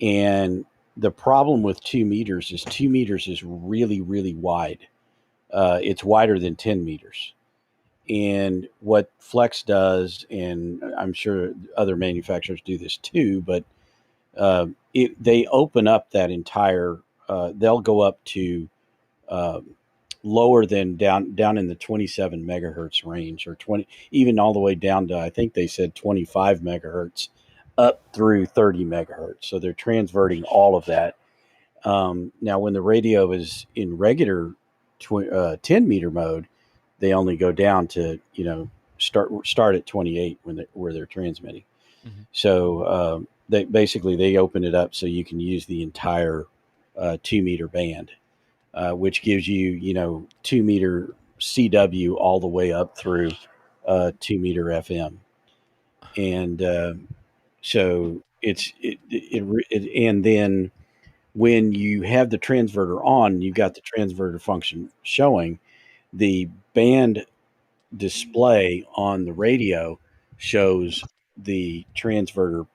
And the problem with 2 meters is 2 meters is really, really wide. It's wider than 10 meters. And what Flex does, and I'm sure other manufacturers do this too, but they open up that entire, they'll go up to lower than down in the 27 megahertz range, or 20, even all the way down to, I think they said 25 megahertz up through 30 megahertz. So they're transverting all of that. Now, when the radio is in regular 10 meter mode, they only go down to, start at 28 where they're transmitting. Mm-hmm. So they open it up so you can use the entire 2 meter band, which gives you 2 meter CW all the way up through 2 meter FM, and so and then when you have the transverter on, you've got the transverter function showing. The band display on the radio shows the transverter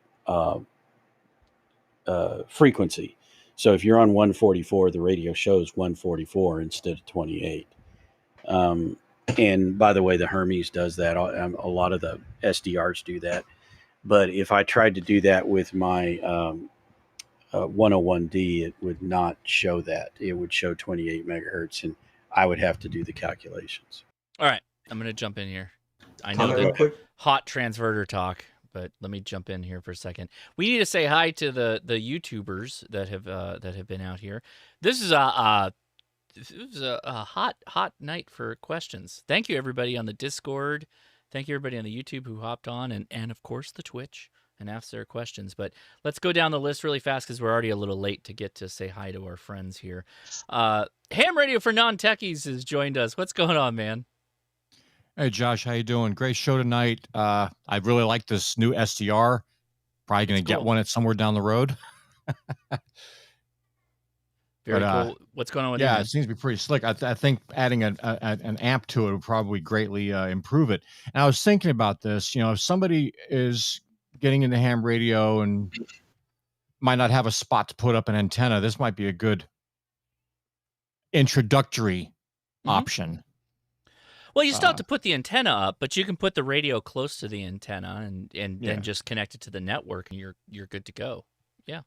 frequency. So if you're on 144, the radio shows 144 instead of 28. And by the way, the Hermes does that. A lot of the SDRs do that. But if I tried to do that with my 101D, it would not show that. It would show 28 megahertz, and I would have to do the calculations. All right, I'm going to jump in here. I know the hot transverter talk, but let me jump in here for a second. We need to say hi to the YouTubers that have been out here. This is a hot night for questions. Thank you everybody on the Discord. Thank you everybody on the YouTube who hopped on, and of course the Twitch, and asked their questions. But let's go down the list really fast because we're already a little late to get to say hi to our friends here. Ham Radio for Non-Techies has joined us. What's going on, man? Hey, Josh, how you doing? Great show tonight. I really like this new SDR. Probably going to get one at somewhere down the road. Very cool. What's going on with yeah, you? It seems to be pretty slick. I think adding an amp to it would probably greatly improve it. And I was thinking about this. If somebody is getting into ham radio and might not have a spot to put up an antenna, this might be a good introductory option. Well, you still have to put the antenna up, but you can put the radio close to the antenna and then just connect it to the network, and you're good to go. Yeah.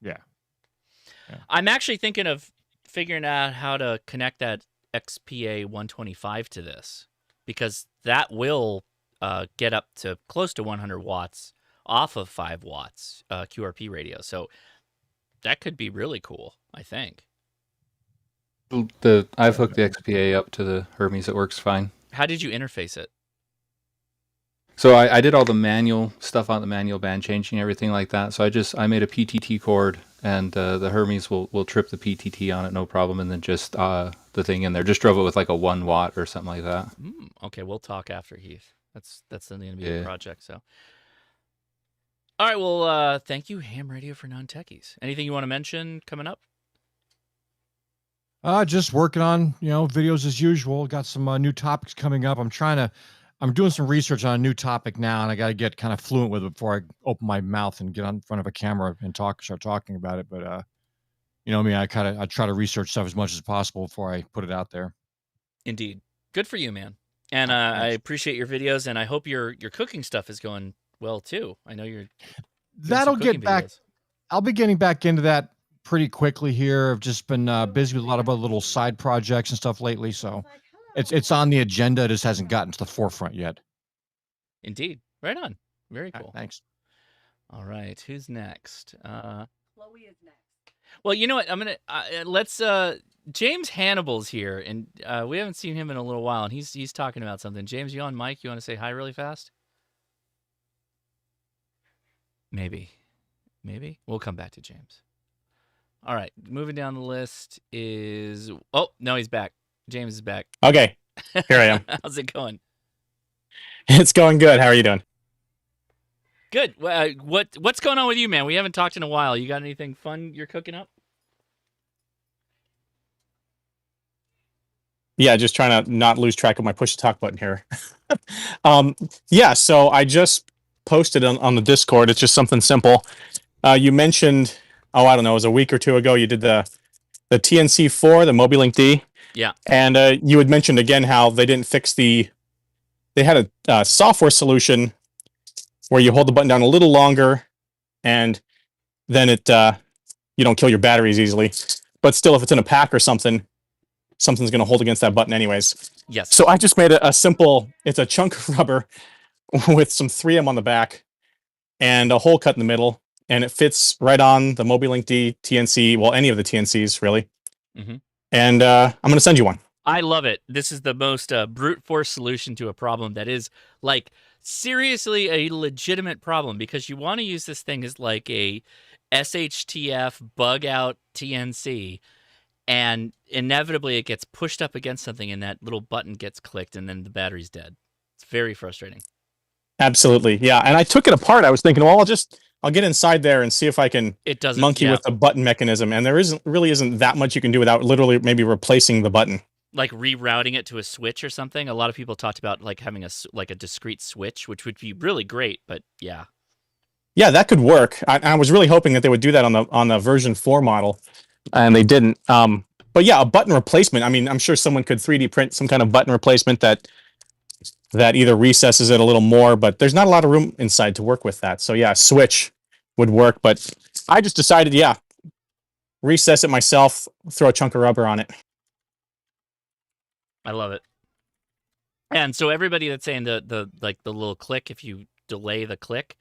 I'm actually thinking of figuring out how to connect that XPA 125 to this, because that will get up to close to 100 watts off of 5 watts QRP radio. So that could be really cool, I think. I've hooked the XPA up to the Hermes. It works fine. How did you interface it? So I did all the manual stuff on the manual band changing, everything like that. So I made a PTT cord, and the Hermes will trip the PTT on it, no problem, and then just the thing in there. Just drove it with like a 1 watt or something like that. Okay, we'll talk after, Heath. That's then going to be the project. So, all right. Well, thank you, Ham Radio for Non-Techies. Anything you want to mention coming up? Just working on videos as usual. Got some new topics coming up. I'm doing some research on a new topic now, and I got to get kind of fluent with it before I open my mouth and get on front of a camera and start talking about it. But I try to research stuff as much as possible before I put it out there. Indeed, good for you, man. And I appreciate your videos, and I hope your cooking stuff is going well too. I know you're. That'll get back. Videos. I'll be getting back into that pretty quickly here. I've just been busy with a lot of other little side projects and stuff lately, so it's on the agenda. It just hasn't gotten to the forefront yet. Indeed. Right on. Very cool. Thanks. All right. Who's next? Chloe is next. Well, you know what? I'm going to let's James Hannibal's here, and we haven't seen him in a little while, and he's talking about something. James, you on mic? You want to say hi really fast? Maybe. We'll come back to James. All right, moving down the list is. Oh no, he's back. James is back. Okay, here I am. How's it going? It's going good. How are you doing? Good. What's going on with you, man? We haven't talked in a while. You got anything fun you're cooking up? Yeah, just trying to not lose track of my push to talk button here. Yeah, so I just posted on the Discord. It's just something simple. You mentioned, I don't know, it was a week or two ago. You did the TNC4, the MobiLink D. Yeah. And you had mentioned again how they didn't fix they had a software solution where you hold the button down a little longer, and then you don't kill your batteries easily. But still, if it's in a pack or something's going to hold against that button anyways. Yes. So I just made a simple, it's a chunk of rubber with some 3M on the back and a hole cut in the middle, and it fits right on the MobiLink D TNC, well, any of the TNCs, really. Mm-hmm. And I'm going to send you one. I love it. This is the most brute force solution to a problem that is like seriously a legitimate problem, because you want to use this thing as like a SHTF bug out TNC, and inevitably it gets pushed up against something and that little button gets clicked and then the battery's dead. It's very frustrating. Absolutely. Yeah. And I took it apart. I was thinking, well, I'll get inside there and see if I can monkey with the button mechanism. And there really isn't that much you can do without literally maybe replacing the button. Like rerouting it to a switch or something. A lot of people talked about like having a discrete switch, which would be really great, but yeah. Yeah, that could work. I was really hoping that they would do that on the version 4 model, and they didn't. But yeah, a button replacement. I mean, I'm sure someone could 3D print some kind of button replacement that either recesses it a little more, but there's not a lot of room inside to work with that. So yeah, switch would work, but I just decided, yeah, recess it myself, throw a chunk of rubber on it. I love it. And so everybody that's saying the little click, if you delay the click,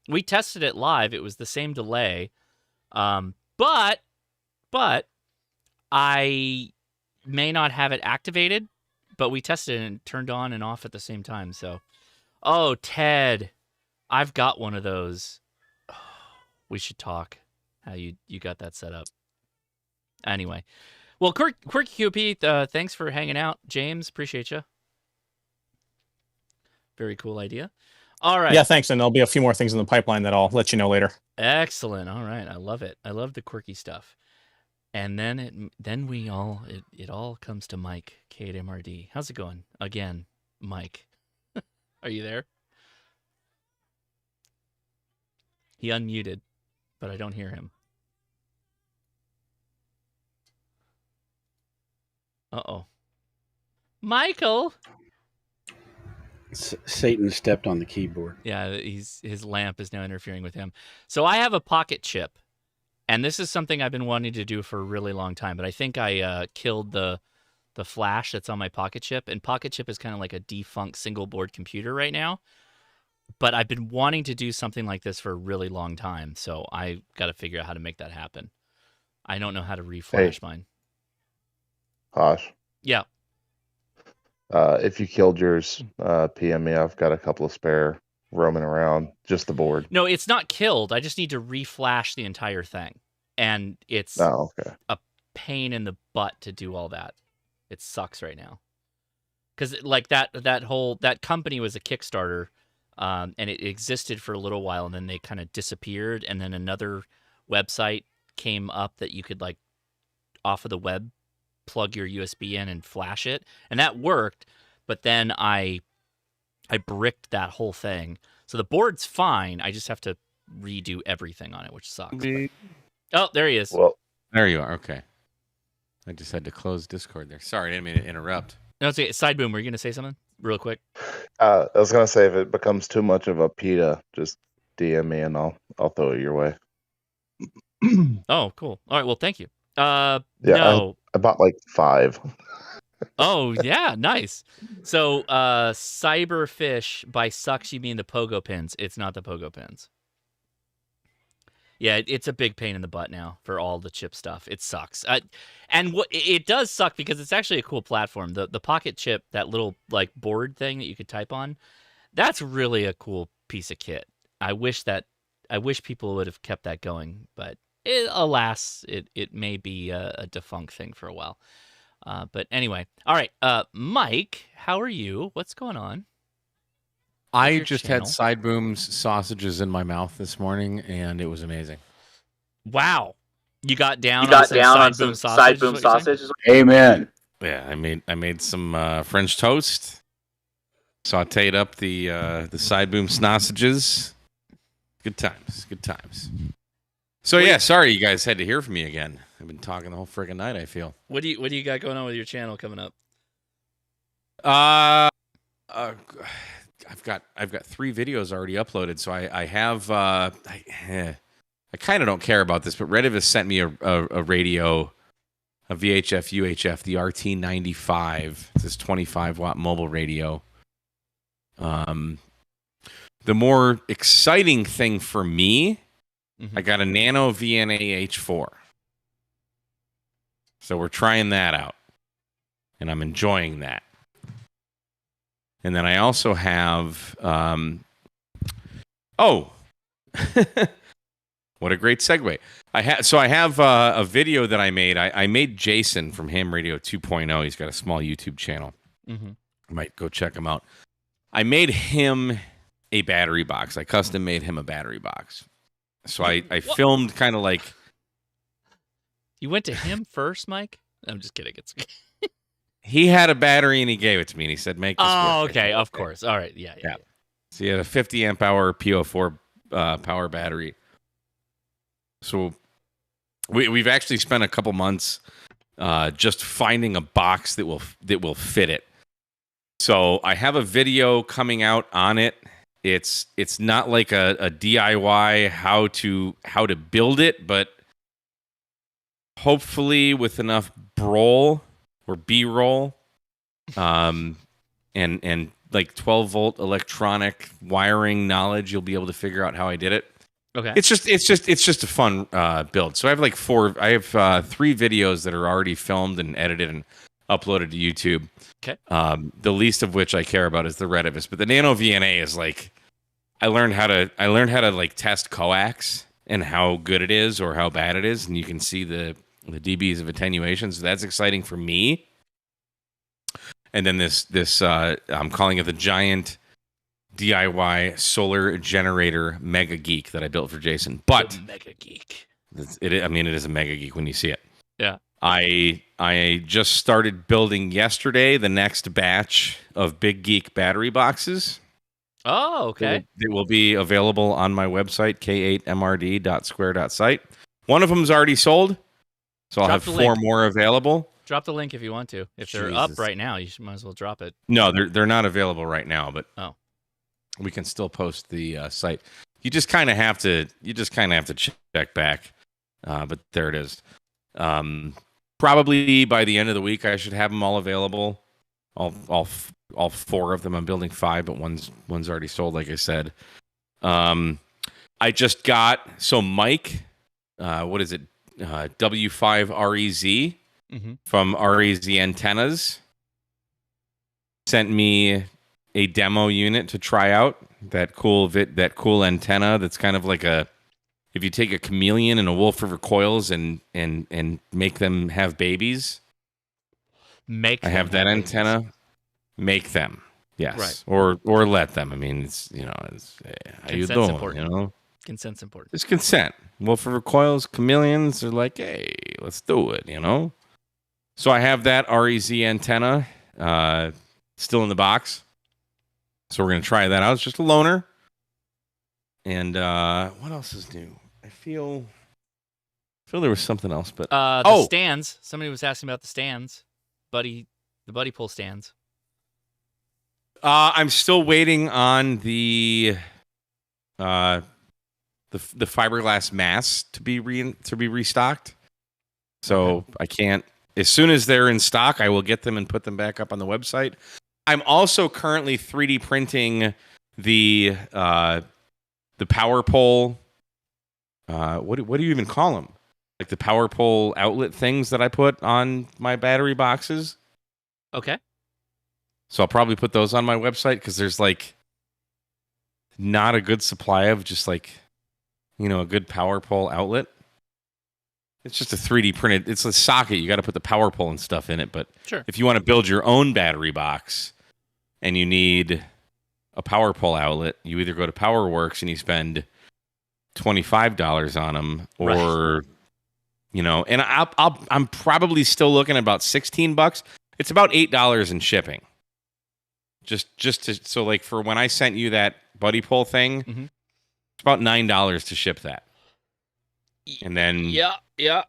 we tested it live. It was the same delay. But I may not have it activated, but we tested it and turned on and off at the same time. So, oh, Ted, I've got one of those. Oh, we should talk how you got that set up. Anyway, well, Quirky QP, thanks for hanging out. James, appreciate you. Very cool idea. All right. Yeah, thanks. And there'll be a few more things in the pipeline that I'll let you know later. Excellent. All right. I love it. I love the quirky stuff. And then it all comes to Mike, K8MRD. How's it going? Again, Mike. Are you there? He unmuted, but I don't hear him. Uh-oh. Michael! Satan stepped on the keyboard. Yeah, his lamp is now interfering with him. So I have a pocket chip, and this is something I've been wanting to do for a really long time, but I think I killed the flash that's on my pocket chip, and pocket chip is kind of like a defunct single board computer right now. But I've been wanting to do something like this for a really long time, so I got to figure out how to make that happen. I don't know how to reflash mine. Hosh. Yeah. If you killed yours, PM me. I've got a couple of spare roaming around, just the board. No, it's not killed. I just need to reflash the entire thing. And it's a pain in the butt to do all that. It sucks right now. Because like that company was a Kickstarter, and it existed for a little while, and then they kind of disappeared, and then another website came up that you could like off of the web plug your USB in and flash it, and that worked. But then I bricked that whole thing, so the board's fine. I just have to redo everything on it, which sucks. Oh, there he is. Well, there you are. Okay, I just had to close Discord there. Sorry, I didn't mean to interrupt. No, it's okay. Sideboom, were you gonna say something real quick? I was gonna say, if it becomes too much of a PETA, just DM me and I'll throw it your way. Oh, cool. All right. Well, thank you. Yeah, No. I bought like 5. Oh, yeah, nice. So, Cyberfish, by sucks you mean the pogo pins. It's not the pogo pins. Yeah, it's a big pain in the butt now for all the chip stuff. It sucks. And it does suck because it's actually a cool platform. The pocket chip, that little like board thing that you could type on, that's really a cool piece of kit. I wish people would have kept that going, but alas, it may be a defunct thing for a while. But anyway, all right. Mike, how are you? What's going on? I just had Side Boom's sausages in my mouth this morning, and it was amazing. Wow. You got down on some Side Boom sausage? Is what you're saying? Amen. Yeah, I made some French toast, sautéed up the Side Boom sausages. Good times, good times. So yeah, sorry you guys had to hear from me again. I've been talking the whole friggin' night, I feel. What do you got going on with your channel coming up? I've got 3 videos already uploaded, so I have I kind of don't care about this, but Redivis sent me a radio, a VHF UHF, the RT95. It's this 25-watt mobile radio. The more exciting thing for me, I got a Nano VNA H4. So we're trying that out, and I'm enjoying that. And then I also have, what a great segue. I have a video that I made. I made Jason from Ham Radio 2.0. He's got a small YouTube channel. Mm-hmm. I might go check him out. I made him a battery box. I custom made him a battery box. So I filmed kind of like. You went to him first, Mike? I'm just kidding. He had a battery and he gave it to me and he said, make this work. Oh, okay. Of course. All right. Yeah. So he had a 50 amp hour PO4 power battery. So we've actually spent a couple months just finding a box that will fit it. So I have a video coming out on it. It's not like a DIY how to build it, but hopefully with enough B-roll, and like 12-volt electronic wiring knowledge, you'll be able to figure out how I did it. Okay. It's just a fun build. So I have 3 videos that are already filmed and edited and uploaded to YouTube. Okay. The least of which I care about is the Redivis, but the Nano VNA is like I learned how to like test coax and how good it is or how bad it is, and you can see the dBs of attenuation. So that's exciting for me. And then this I'm calling it the giant DIY solar generator mega geek that I built for Jason. But the mega geek. It is a mega geek when you see it. Yeah. I just started building yesterday the next batch of Big Geek battery boxes. Oh, okay. It will be available on my website, k8mrd.square.site. One of them's already sold, so I'll have 4 more available. Drop the link if you want to. If they're up right now, you might as well drop it. No, they're not available right now, but we can still post the site. You just kind of have to check back, but there it is. Probably by the end of the week, I should have them all available. All 4 of them. I'm building 5, but one's already sold, like I said. I just got Mike. What is it? W5REZ from REZ Antennas sent me a demo unit to try out. That cool antenna. That's kind of like if you take a chameleon and a wolf river coils and make them have babies. I have that antenna. Make them, yes, right, or let them. I mean, it's how you doing? Important. Consent's important. It's consent. Wolf river coils, chameleons are like, hey, let's do it. So I have that REZ antenna still in the box. So we're gonna try that out. It's just a loaner. And what else is new? I feel there was something else, but the stands. Somebody was asking about the stands, the buddy pull stands. I'm still waiting on the fiberglass mass to be restocked. So I can't. As soon as they're in stock, I will get them and put them back up on the website. I'm also currently 3D printing the power pole. What do you even call them? Like the power pole outlet things that I put on my battery boxes. Okay. So I'll probably put those on my website because there's not a good supply of just a good power pole outlet. It's just a 3D printed. It's a socket. You got to put the power pole and stuff in it. But Sure. if you want to build your own battery box and you need a power pole outlet, you either go to PowerWorks and you spend $25 on them, or and I'm probably still looking at about $16. It's about $8 in shipping. So like for when I sent you that buddy pole thing, it's about $9 to ship that. And then yeah. Yeah,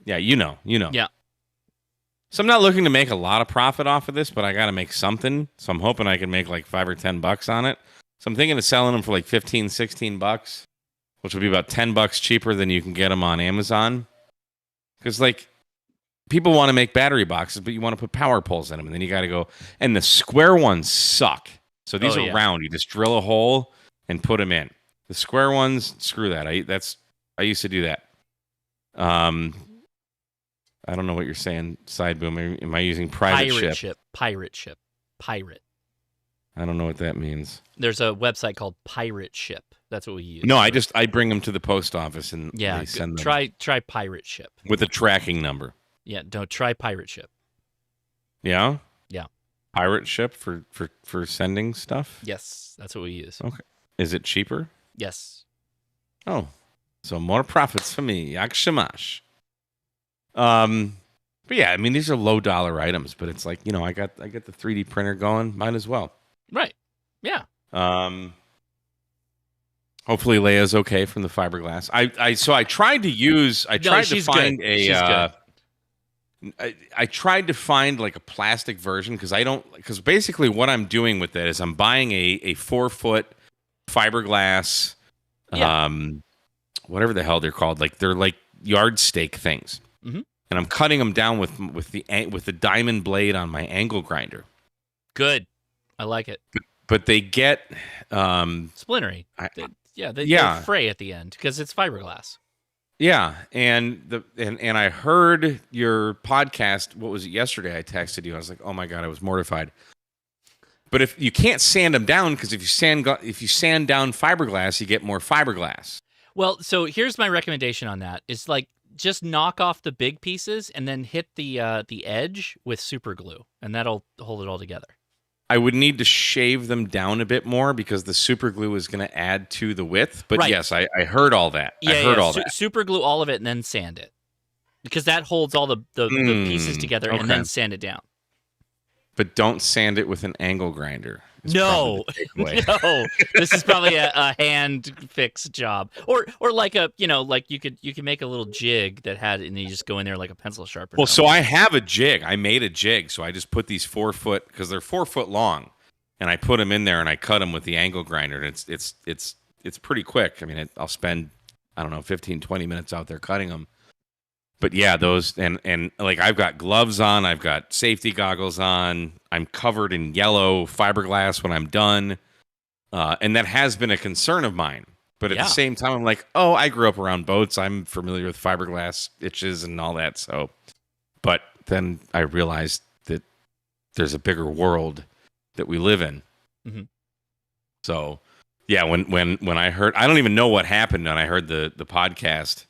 you know. Yeah. So I'm not looking to make a lot of profit off of this, but I got to make something. So I'm hoping I can make like $5 or $10 on it. So I'm thinking of selling them for like $15, $16, which would be about $10 cheaper than you can get them on Amazon. Because like people want to make battery boxes, but you want to put power poles in them, and then you got to go. And the square ones suck. So these are round. You just drill a hole and put them in. The square ones, screw that. I used to do that. I don't know what you're saying, Side Boom. Am I using private ship? Pirate ship. Pirate. I don't know what that means. There's a website called Pirate Ship. That's what we use. No, I bring them to the post office and they send them. Try Pirate Ship with a tracking number. Yeah, don't try Pirate Ship. Yeah? Yeah. Pirate Ship for sending stuff? Yes, that's what we use. Okay. Is it cheaper? Yes. Oh. So more profits for me. Yakshamash. But yeah, I mean these are low dollar items, but it's like, I got the 3D printer going, might as well. Right. Yeah. Hopefully Leia's okay from the fiberglass. I tried to find I tried to find like a plastic version because basically what I'm doing with it is I'm buying a 4-foot fiberglass, whatever the hell they're called, like they're like yard stake things, and I'm cutting them down with the diamond blade on my angle grinder. Good, I like it. But they get splintery. They fray at the end because it's fiberglass. Yeah, and I heard your podcast. What was it yesterday? I texted you. I was like, oh my god, I was mortified. But if you can't sand them down, because if you sand down fiberglass, you get more fiberglass. Well, so here's my recommendation on that: is like just knock off the big pieces and then hit the edge with super glue, and that'll hold it all together. I would need to shave them down a bit more because the super glue is going to add to the width. But yes, I heard all that. Yeah, I heard all that. Super glue all of it and then sand it, because that holds all the pieces together, and then sand it down. But don't sand it with an angle grinder. No, this is probably a hand fix job, or like like you could make a little jig that had, and you just go in there like a pencil sharpener. Well, so I have a jig. I made a jig, so I just put these 4-foot, because they're 4 foot long, and I put them in there and I cut them with the angle grinder. And it's pretty quick. I mean, I'll spend 15, 20 minutes out there cutting them. But yeah, those and like I've got gloves on, I've got safety goggles on, I'm covered in yellow fiberglass when I'm done, and that has been a concern of mine. But at the same time, I'm like, oh, I grew up around boats, I'm familiar with fiberglass itches and all that. So, but then I realized that there's a bigger world that we live in. Mm-hmm. So, yeah, when I heard, I don't even know what happened when I heard the podcast.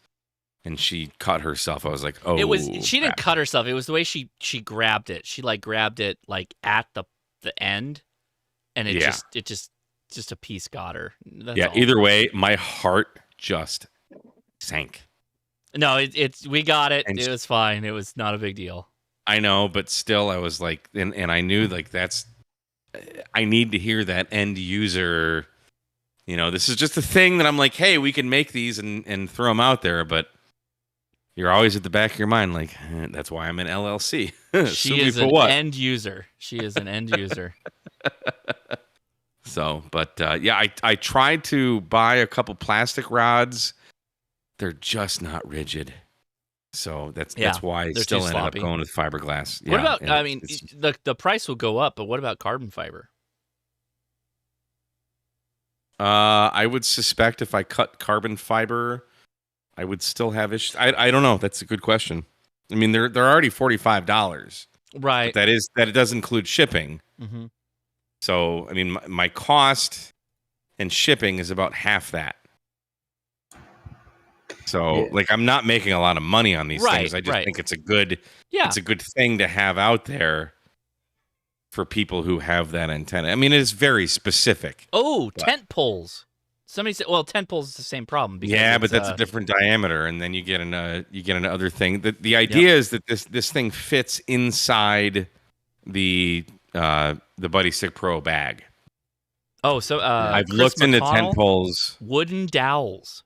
And she cut herself. I was like, oh. She didn't cut herself. It was the way she grabbed it. She like grabbed it like at the end, and it just a piece got her. That's all. Either way, my heart just sank. No, we got it. It was fine. It was not a big deal. I know, but still, I was like, and I knew like I need to hear that end user. This is just a thing that I'm like, hey, we can make these and throw them out there, but. You're always at the back of your mind, like, that's why I'm an LLC. She is an end user. She is an end user. So, but I tried to buy a couple plastic rods. They're just not rigid. So that's why I still ended up going with fiberglass. What about? I mean, the price will go up, but what about carbon fiber? I would suspect if I cut carbon fiber, I would still have issues. I don't know. That's a good question. I mean, they're already $45, right? But that does include shipping. Mm-hmm. So, I mean, my cost and shipping is about half that. So, like, I'm not making a lot of money on these things. I just think it's a good, it's a good thing to have out there for people who have that antenna. I mean, it is very specific. Oh, tent poles. Somebody said, well, tent poles is the same problem. Yeah, but that's a different diameter, and then you get an other thing. The idea is that this thing fits inside the Buddy Stick Pro bag. Oh, so I've Chris looked into McConnell, tent poles. Wooden dowels.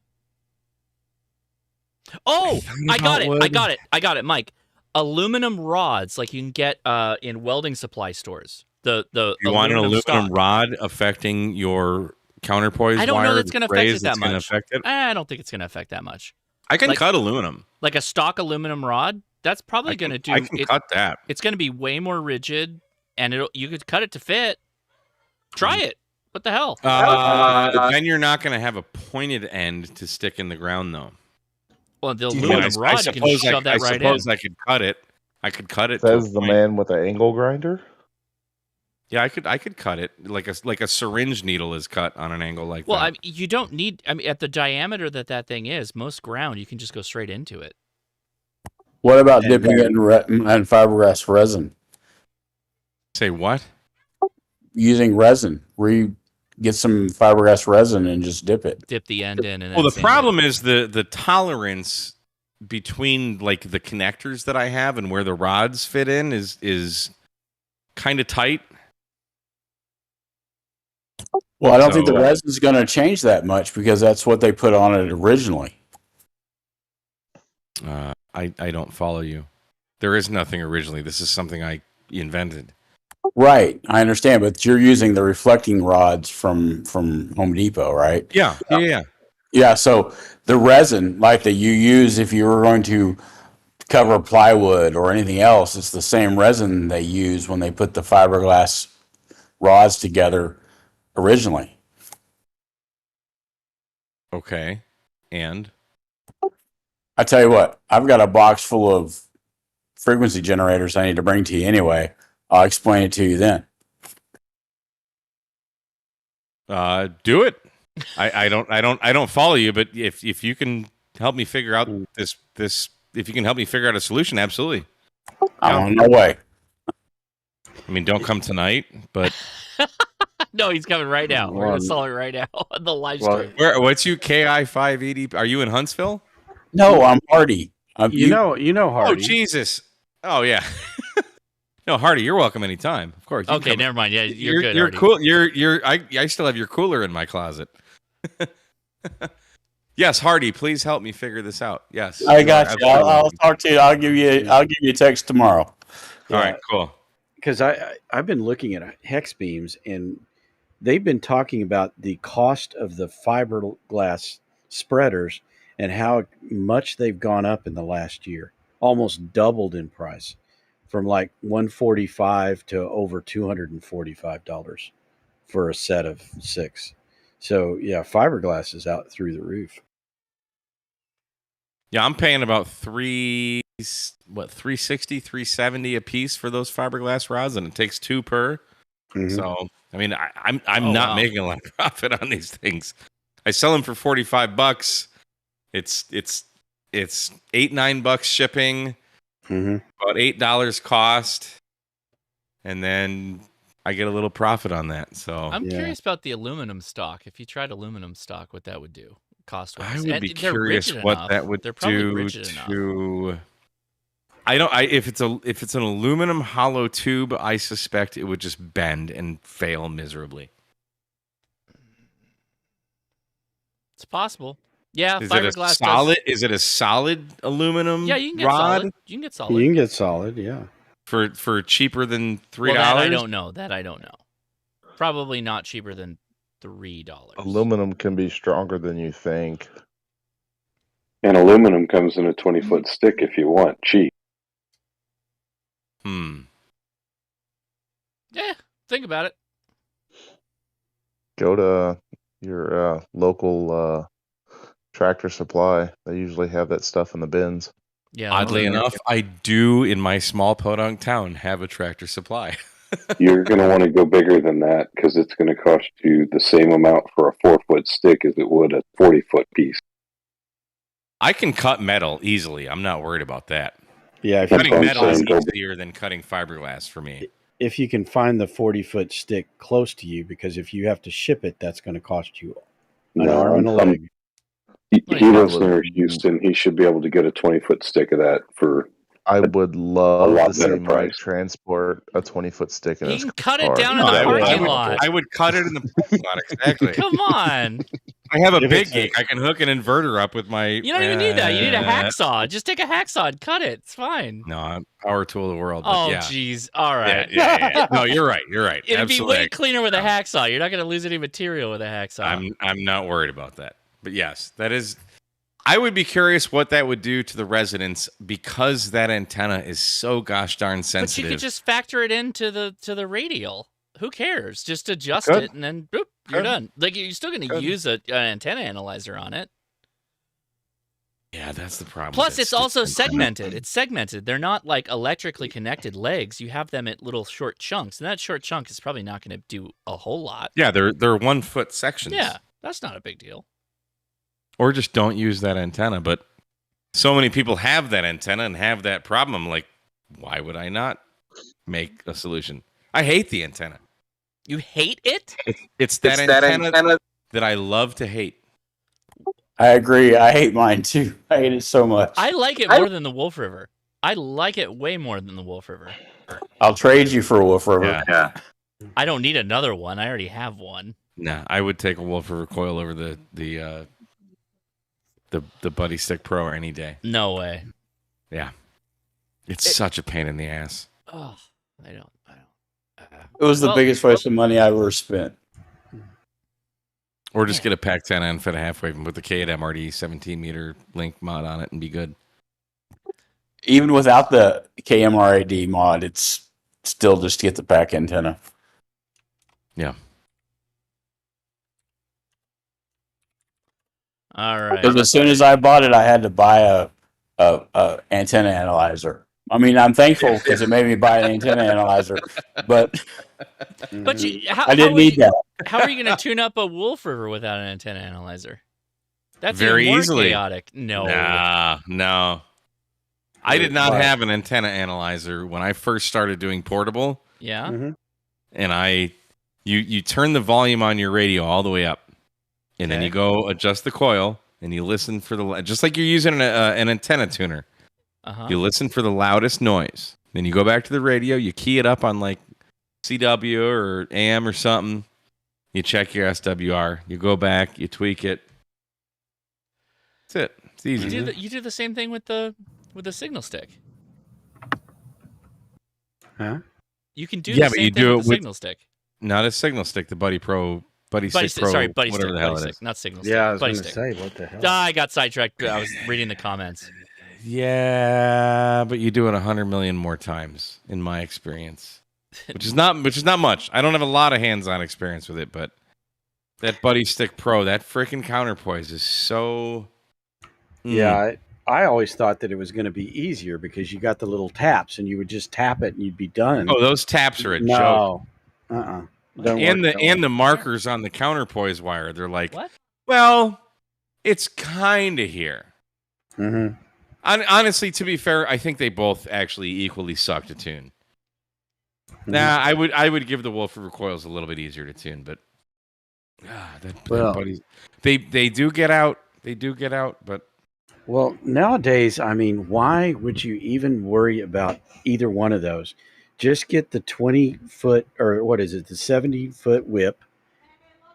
Oh, I got it, Mike. Aluminum rods, like you can get in welding supply stores. The You want an aluminum stock. rod affecting your counterpoise? I don't know wire that's going to affect it that much. Affect it? I don't think it's going to affect that much. I can cut aluminum. Like a stock aluminum rod, that's probably going to do. I can cut that. It's going to be way more rigid, and you could cut it to fit. Try it. What the hell? Then you're not going to have a pointed end to stick in the ground, though. Well, the aluminum rod, you can shove that right in. I suppose I could cut it. I could cut it. Says the man with the angle grinder. Yeah, I could cut it like a syringe needle is cut on an angle like that. Well, you don't need. I mean, at the diameter that thing is, most ground you can just go straight into it. What about dipping it in fiberglass resin? Say what? Using resin. Get some fiberglass resin and just dip it. Dip the end in. And well, the problem is the tolerance between like the connectors that I have and where the rods fit in is kind of tight. Well, I don't think the resin's going to change that much because that's what they put on it originally. I don't follow you. There is nothing originally. This is something I invented. Right, I understand, but you're using the reflecting rods from Home Depot, right? Yeah. Yeah, so the resin, like that you use if you were going to cover plywood or anything else, it's the same resin they use when they put the fiberglass rods together originally. Okay, and? I tell you what, I've got a box full of frequency generators I need to bring to you anyway. I'll explain it to you then. Do it. I don't follow you, but if you can help me figure out this, if you can help me figure out a solution, absolutely. No way. I mean, don't come tonight, but No, he's coming right now. We're gonna sell it right now on the live stream. What's you KI 580? Are you in Huntsville? No, I'm Hardy. You know Hardy. Oh Jesus! Oh yeah. No, Hardy, you're welcome anytime. Of course. Okay, never mind. Yeah, you're good. You're Hardy. cool. I still have your cooler in my closet. Yes, Hardy, please help me figure this out. Yes, I got you. I'll talk to you. I'll give you a text tomorrow. All right, cool. Because I've been looking at hex beams, and they've been talking about the cost of the fiberglass spreaders and how much they've gone up in the last year, almost doubled in price, from like $145 to over $245 for a set of 6. So yeah, fiberglass is out through the roof. Yeah, I'm paying about $360, $370 a piece for those fiberglass rods, and it takes 2 per. Mm-hmm. So I mean, I'm not making a lot of profit on these things. I sell them for $45. It's $8-9 shipping, about $8 cost, and then I get a little profit on that. So I'm curious about the aluminum stock. If you tried aluminum stock, what that would do cost wise. I would be curious what that would do to. If it's an aluminum hollow tube, I suspect it would just bend and fail miserably. It's possible. Yeah, Is fiberglass. Is it a solid aluminum? Yeah, you can get rod? solid. You can get solid. You can get solid. Yeah. For cheaper than $3. Well, that I don't know. Probably not cheaper than $3. Aluminum can be stronger than you think. And aluminum comes in a 20-foot stick if you want, cheap. Yeah, think about it. Go to your local Tractor Supply. They usually have that stuff in the bins. Yeah. Oddly enough, I do in my small podunk town have a Tractor Supply. You're going to want to go bigger than that because it's going to cost you the same amount for a 4-foot stick as it would a 40-foot piece. I can cut metal easily. I'm not worried about that. Yeah, if Cutting you metal is find, easier than cutting fiberglass for me. if you can find the 40-foot stick close to you, because if you have to ship it, that's going to cost you an arm and a leg. He lives near Houston. He should be able to get a 20-foot stick of that for. I would a love lot to better see Mike price. transport a 20-foot stick in He his can cut car. it down in the parking lot. I would cut it in the parking lot, exactly. Come on. I have a If big it's a- geek. I can hook an inverter up with my... You don't even need that. You need a hacksaw. Just take a hacksaw and cut it. It's fine. No, I'm power tool of the world. But Oh, yeah. jeez. All right. Yeah. No, you're right. You're right. It'd Absolutely. be way cleaner with a hacksaw. You're not going to lose any material with a hacksaw. I'm not worried about that. But yes, that is... I would be curious what that would do to the residents because that antenna is so gosh darn But sensitive. you could just factor it into the radial. Who cares? Just adjust Could. it and then boop, you're done. Like you're still going to use an antenna analyzer on it. Yeah, that's the problem. Plus, it's also segmented. It's segmented. They're not like electrically connected legs. You have them at little short chunks, and that short chunk is probably not going to do a whole lot. Yeah, they're 1 foot sections. Yeah, that's not a big deal. Or just don't use that antenna. But so many people have that antenna and have that problem. Like, why would I not make a solution? I hate the antenna. You hate it? It's that antenna that I love to hate. I agree. I hate mine too. I hate it so much. I like it more than the Wolf River. I like it way more than the Wolf River. I'll trade you for a Wolf River. Yeah. I don't need another one. I already have one. Nah, I would take a Wolf River coil over the Buddy Stick Pro any day. No way. Yeah. It's such a pain in the ass. Oh, I don't. It was the biggest waste of money I ever spent. Or just get a Pac 10 and fit a half wave and put the K at MRD 17 meter link mod on it and be good. Even without the KMRAD mod, it's still just get the back antenna. Yeah. All right. Because as soon as I bought it, I had to buy a antenna analyzer. I mean, I'm thankful because it made me buy an antenna analyzer, but How I didn't need that. How are you going to tune up a Wolf River without an antenna analyzer? That's very even more easily. chaotic. No. No. I did not have an antenna analyzer when I first started doing portable. Yeah. Mm-hmm. And you turn the volume on your radio all the way up, and then you go adjust the coil, and you listen for just like you're using an antenna tuner. You listen for the loudest noise. Then you go back to the radio, you key it up on like CW or AM or something. You check your SWR. You go back, you tweak it. That's it. It's easy. You do the same thing with the signal stick. Huh? You can do the same thing with the signal stick. Not a signal stick, the Buddy Stick Pro, Buddy whatever Stick, the hell it is. not signal stick. Yeah, I was Buddy going to Stick. say, what the hell? I got sidetracked. I was reading the comments. Yeah, but you do it 100 million more times, in my experience, which is not much. I don't have a lot of hands-on experience with it, but that Buddy Stick Pro, that freaking counterpoise is so. Yeah, I always thought that it was going to be easier because you got the little taps and you would just tap it and you'd be done. Oh, those taps are a joke. No, and the markers on the counterpoise wire, they're like, what? Well, it's kind of here. Mm-hmm. Honestly, to be fair, I think they both actually equally suck to tune. Mm-hmm. Nah, I would give the Wolf River coils a little bit easier to tune, but they do get out. They do get out, but well, nowadays, I mean, why would you even worry about either one of those? Just get the 20-foot or what is it, the 70-foot whip,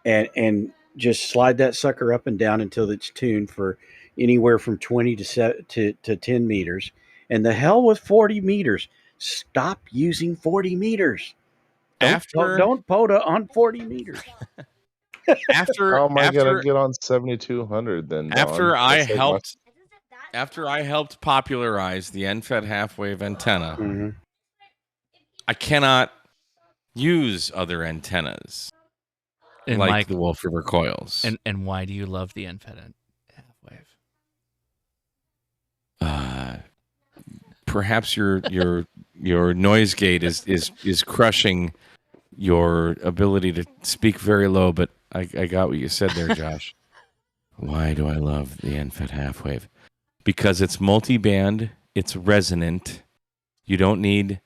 and just slide that sucker up and down until it's tuned for anywhere from 20 to 10 meters. And the hell with 40 meters. Stop using 40 meters. Don't POTA on 40 meters. How am I gonna get on 7200 then? Don? After I helped popularize the end-fed half-wave antenna, I cannot use other antennas And like Mike, the Wolf River coils. And why do you love the end-fed half-wave? Perhaps your noise gate is crushing your ability to speak very low, but I got what you said there, Josh. Why do I love the end-fed half-wave? because it's multi-band, it's resonant. You don't need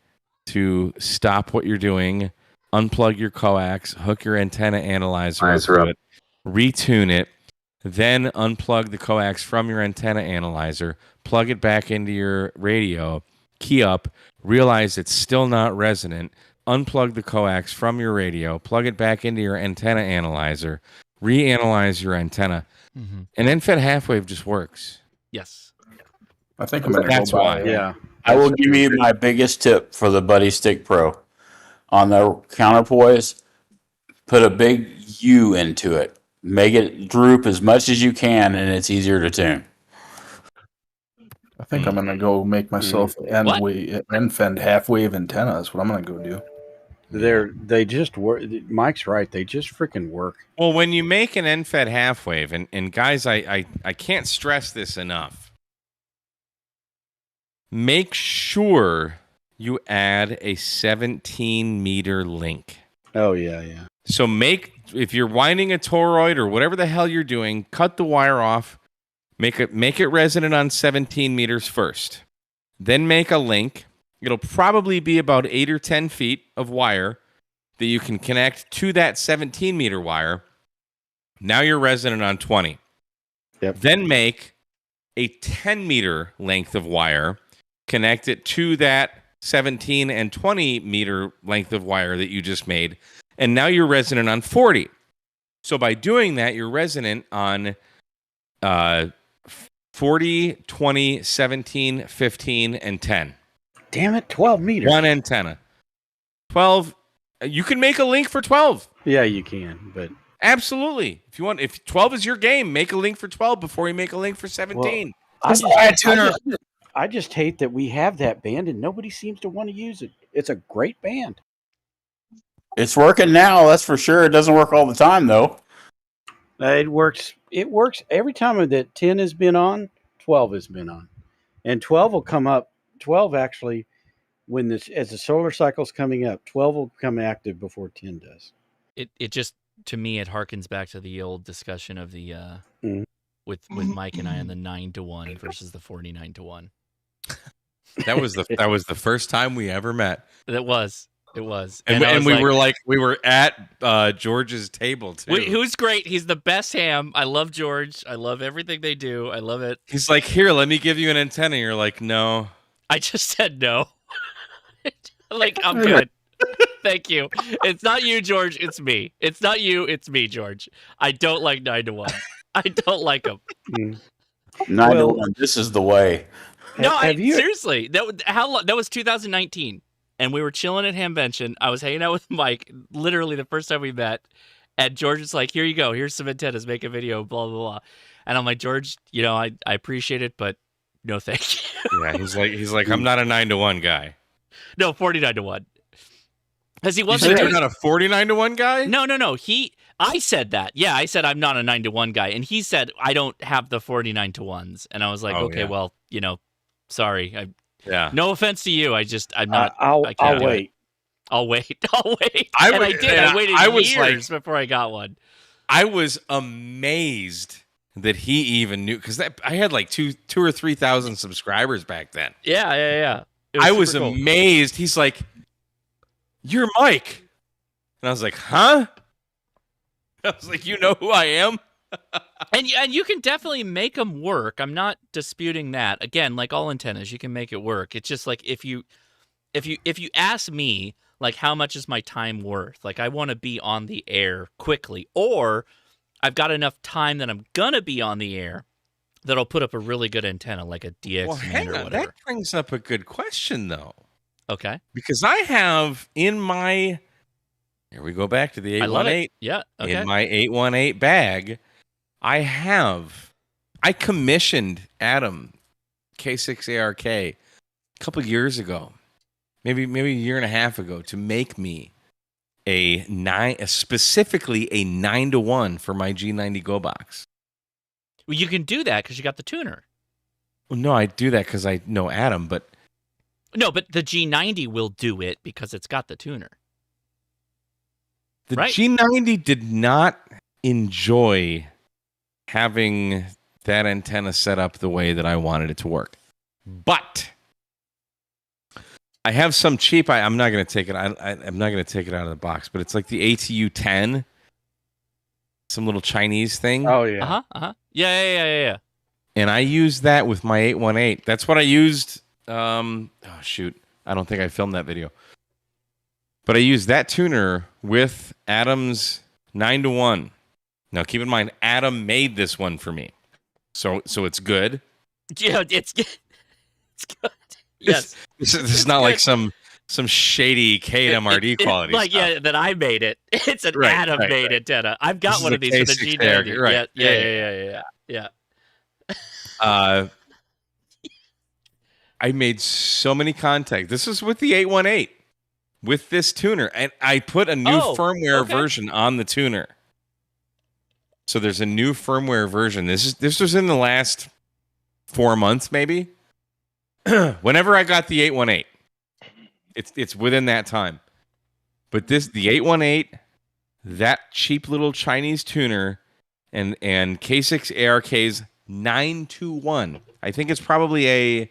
to stop what you're doing, unplug your coax, hook your antenna analyzer to it, retune it, then unplug the coax from your antenna analyzer, plug it back into your radio, key up, realize it's still not resonant, unplug the coax from your radio, plug it back into your antenna analyzer, reanalyze your antenna. Mm-hmm. An end-fed half-wave just works. Yes. I think I'm gonna That's go buy why. Yeah. I will give you my biggest tip for the Buddy Stick Pro. On the counterpoise, put a big U into it. Make it droop as much as you can, and it's easier to tune. I think I'm gonna go make myself end-fed half-wave antenna. That's what I'm gonna go do. They just work. Mike's right. They just freaking work. Well, when you make an end-fed half-wave, and guys, I can't stress this enough, make sure you add a 17-meter link. Oh, yeah, yeah. So if you're winding a toroid or whatever the hell you're doing, cut the wire off, make it resonant on 17 meters first. Then make a link. It'll probably be about 8 or 10 feet of wire that you can connect to that 17-meter wire. Now you're resonant on 20. Yep. Then make a 10-meter length of wire, connect it to that 17 and 20-meter length of wire that you just made, and now you're resonant on 40. So by doing that, you're resonant on 40, 20, 17, 15, and 10. Damn it, 12 meters. One antenna. 12. You can make a link for 12. Yeah, you can, but absolutely. If 12 is your game, make a link for 12 before you make a link for 17. Well, I just hate that we have that band and nobody seems to want to use it. It's a great band. It's working now, that's for sure. It doesn't work all the time, though. It works. It works every time that 10 has been on, 12 has been on. And 12 will come up. 12 actually, as the solar cycle's coming up, 12 will become active before 10 does. It just, to me, it harkens back to the old discussion of the with Mike and I on the 9-to-1 versus the 49-to-1. That was the first time we ever met. It was. And we were at George's table too. Who's great. He's the best ham. I love George. I love everything they do. I love it. He's like, here, let me give you an antenna. You're like, no. I just said no. Like, I'm good. Thank you. It's not you, George. It's me. It's not you. It's me, George. I don't like 9-to-1. I don't like them. 9-to-1. This is the way. No, seriously. That was 2019. And we were chilling at Hamvention. I was hanging out with Mike, literally the first time we met. And George was like, here you go. Here's some antennas. Make a video, blah, blah, blah. And I'm like, George, I appreciate it, but no thank you. Yeah, he's like, I'm not a 9-to-1 guy. No, 49-to-1. Because he You wasn't. said you're not a 49-to-1 guy? No. I said that. Yeah, I said I'm not a 9-to-1 guy. And he said, I don't have the 49-to-1s. And I was like, okay, well, sorry. Yeah. No offense to you. I'm not. I'll I can't do it. wait. I'll wait. I did. I waited was years before I got one. I was amazed that he even knew, because I had like 2,000 or 3,000 subscribers back then. Yeah. I was amazed. He's like, "You're Mike," and I was like, "Huh?" I was like, "You know who I am?" And you can definitely make them work. I'm not disputing that. Again, like all antennas, you can make it work. It's just like if you ask me, like, how much is my time worth? Like, I want to be on the air quickly, or I've got enough time that I'm gonna be on the air that I'll put up a really good antenna, like a DX Well, hang or on. whatever. That brings up a good question, though. Okay. Because I have in my, here we go back to the 818. I love it. Yeah. Okay. In my 818 bag, I commissioned Adam K6ARK a couple years ago, maybe a year and a half ago, to make me specifically a 9-to-1 for my G90 Go box. Well, you can do that because you got the tuner. Well, no, I do that because I know Adam, but no, but the G90 will do it because it's got the tuner. The G90 did not enjoy having that antenna set up the way that I wanted it to work. But I have some cheap. I'm not going to take it. I'm not going to take it out of the box. But it's like the ATU 10, some little Chinese thing. Oh yeah. Yeah. And I used that with my 818. That's what I used. Oh shoot, I don't think I filmed that video. But I used that tuner with Adam's 9-to-1. Now keep in mind, Adam made this one for me, so it's good. Yeah, it's good. Yes, this is not like some shady KMRD quality like stuff. that I made it. It's an Right, Adam right, made right. antenna. I've got This is one a of these for the K6 G90. there, right. Yeah. I made so many contacts. This is with the 818 with this tuner, and I put a new firmware version on the tuner. So there's a new firmware version. This was in the last 4 months, maybe. Whenever I got the 818, it's within that time. But the 818, that cheap little Chinese tuner, and K6 ARK's 9-to-1. I think it's probably a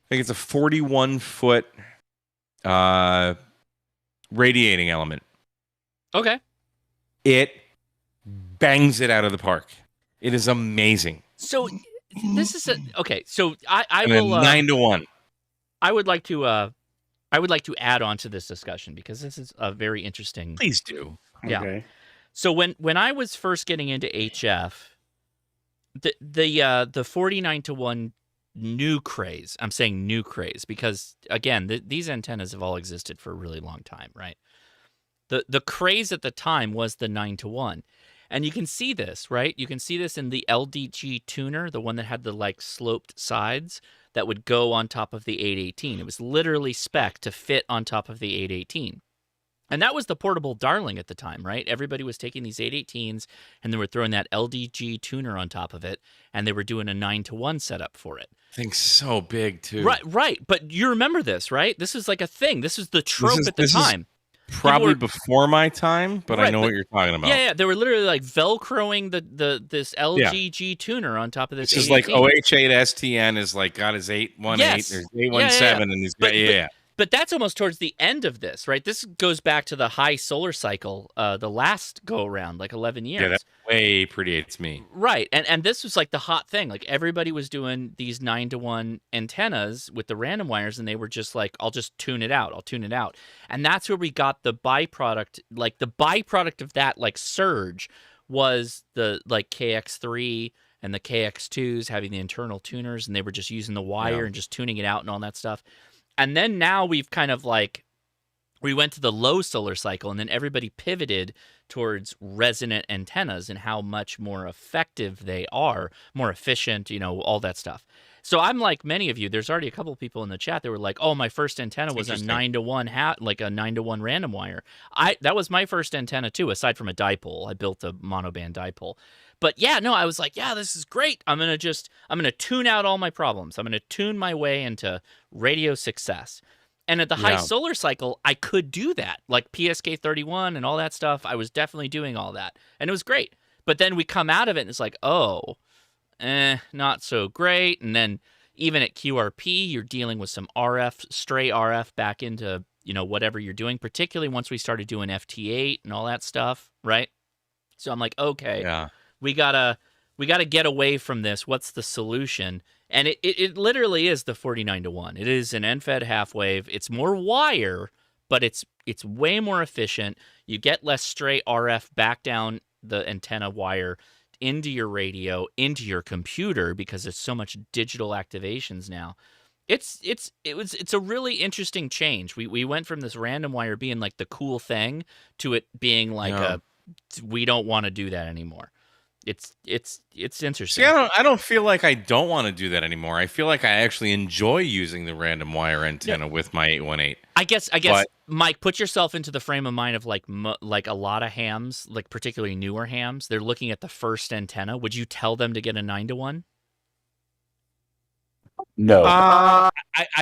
41-foot radiating element. Okay. It bangs it out of the park. It is amazing. So this is okay. So I And will 9-to-1. I would like to add on to this discussion because this is a very interesting. Please do. Yeah. Okay. So when I was first getting into HF, the 49-to-1 new craze. I'm saying new craze because again, these antennas have all existed for a really long time, right? The craze at the time was the 9-to-1. And you can see this, right? You can see this in the LDG tuner, the one that had the like sloped sides that would go on top of the 818. It was literally spec to fit on top of the 818. And that was the portable darling at the time, right? Everybody was taking these 818s and they were throwing that LDG tuner on top of it, and they were doing a 9-to-1 setup for it. Thing's so big too. Right. But you remember this, right? This is like a thing. This is the trope at the time. Probably before my time, but I know what you're talking about. Yeah. They were literally like Velcroing this LGG tuner on top of this. This is like OH8 STN is like got his 818, there's 817, and he's got But that's almost towards the end of this, right? This goes back to the high solar cycle, the last go around, like 11 years. Yeah, that way predates me. Right. And this was like the hot thing. Like everybody was doing these 9-to-1 antennas with the random wires, and they were just like, I'll just tune it out. I'll tune it out. And that's where we got the byproduct. Like the byproduct of that like surge was the like KX3 and the KX2s having the internal tuners, and they were just using the wire and just tuning it out and all that stuff. And then now we've kind of like, we went to the low solar cycle, and then everybody pivoted towards resonant antennas and how much more effective they are, more efficient, all that stuff. So I'm like many of you, there's already a couple of people in the chat that were like, oh, my first antenna was a 9-to-1 like a 9-to-1 random wire. That was my first antenna too, aside from a dipole. I built a monoband dipole. But yeah, no, I was like, yeah, this is great. I'm going to tune out all my problems. I'm going to tune my way into radio success. And at the high solar cycle, I could do that. Like PSK 31 and all that stuff. I was definitely doing all that. And it was great. But then we come out of it and it's like, not so great. And then even at QRP, you're dealing with some RF, stray RF back into, whatever you're doing, particularly once we started doing FT8 and all that stuff, right? So I'm like, okay, we gotta get away from this. What's the solution? And it literally is the 49-to-1. It is an end-fed half wave. It's more wire, but it's way more efficient. You get less stray RF back down the antenna wire into your radio, into your computer, because it's so much digital activations now. It's a really interesting change. We went from this random wire being like the cool thing to it being like we don't want to do that anymore. It's interesting. See, I don't feel like I don't want to do that anymore. I feel like I actually enjoy using the random wire antenna with my 818. I guess, Mike, put yourself into the frame of mind of like a lot of hams, like particularly newer hams. They're looking at the first antenna. Would you tell them to get a 9-to-1? No. I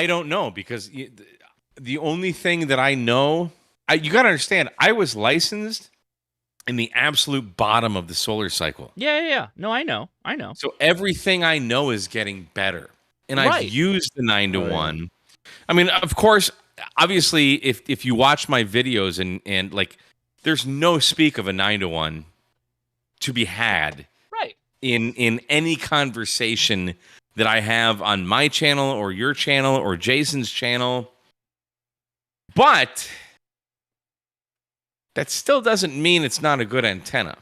don't know, because the only thing that I know, you got to understand, I was licensed in the absolute bottom of the solar cycle. Yeah. No, I know. So everything I know is getting better. And I've Right. used the 9-to-1. I mean, of course, obviously, if you watch my videos and like, there's no speak of a 9-to-1 to be had right in any conversation that I have on my channel or your channel or Jason's channel. But that still doesn't mean it's not a good antenna.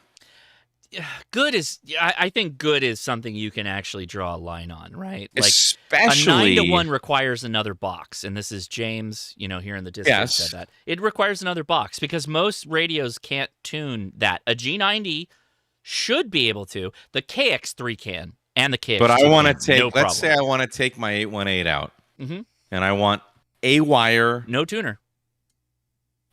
Good is, I think good is something you can actually draw a line on, right? Like Especially a 9-to-1 requires another box, and this is James, here in the Discord said that. It requires another box because most radios can't tune that. A G90 should be able to. The KX3 can, and the KX2 But I want to can, take, no problem. let's say I want to take my 818 out, Mhm. and I want a wire. No tuner.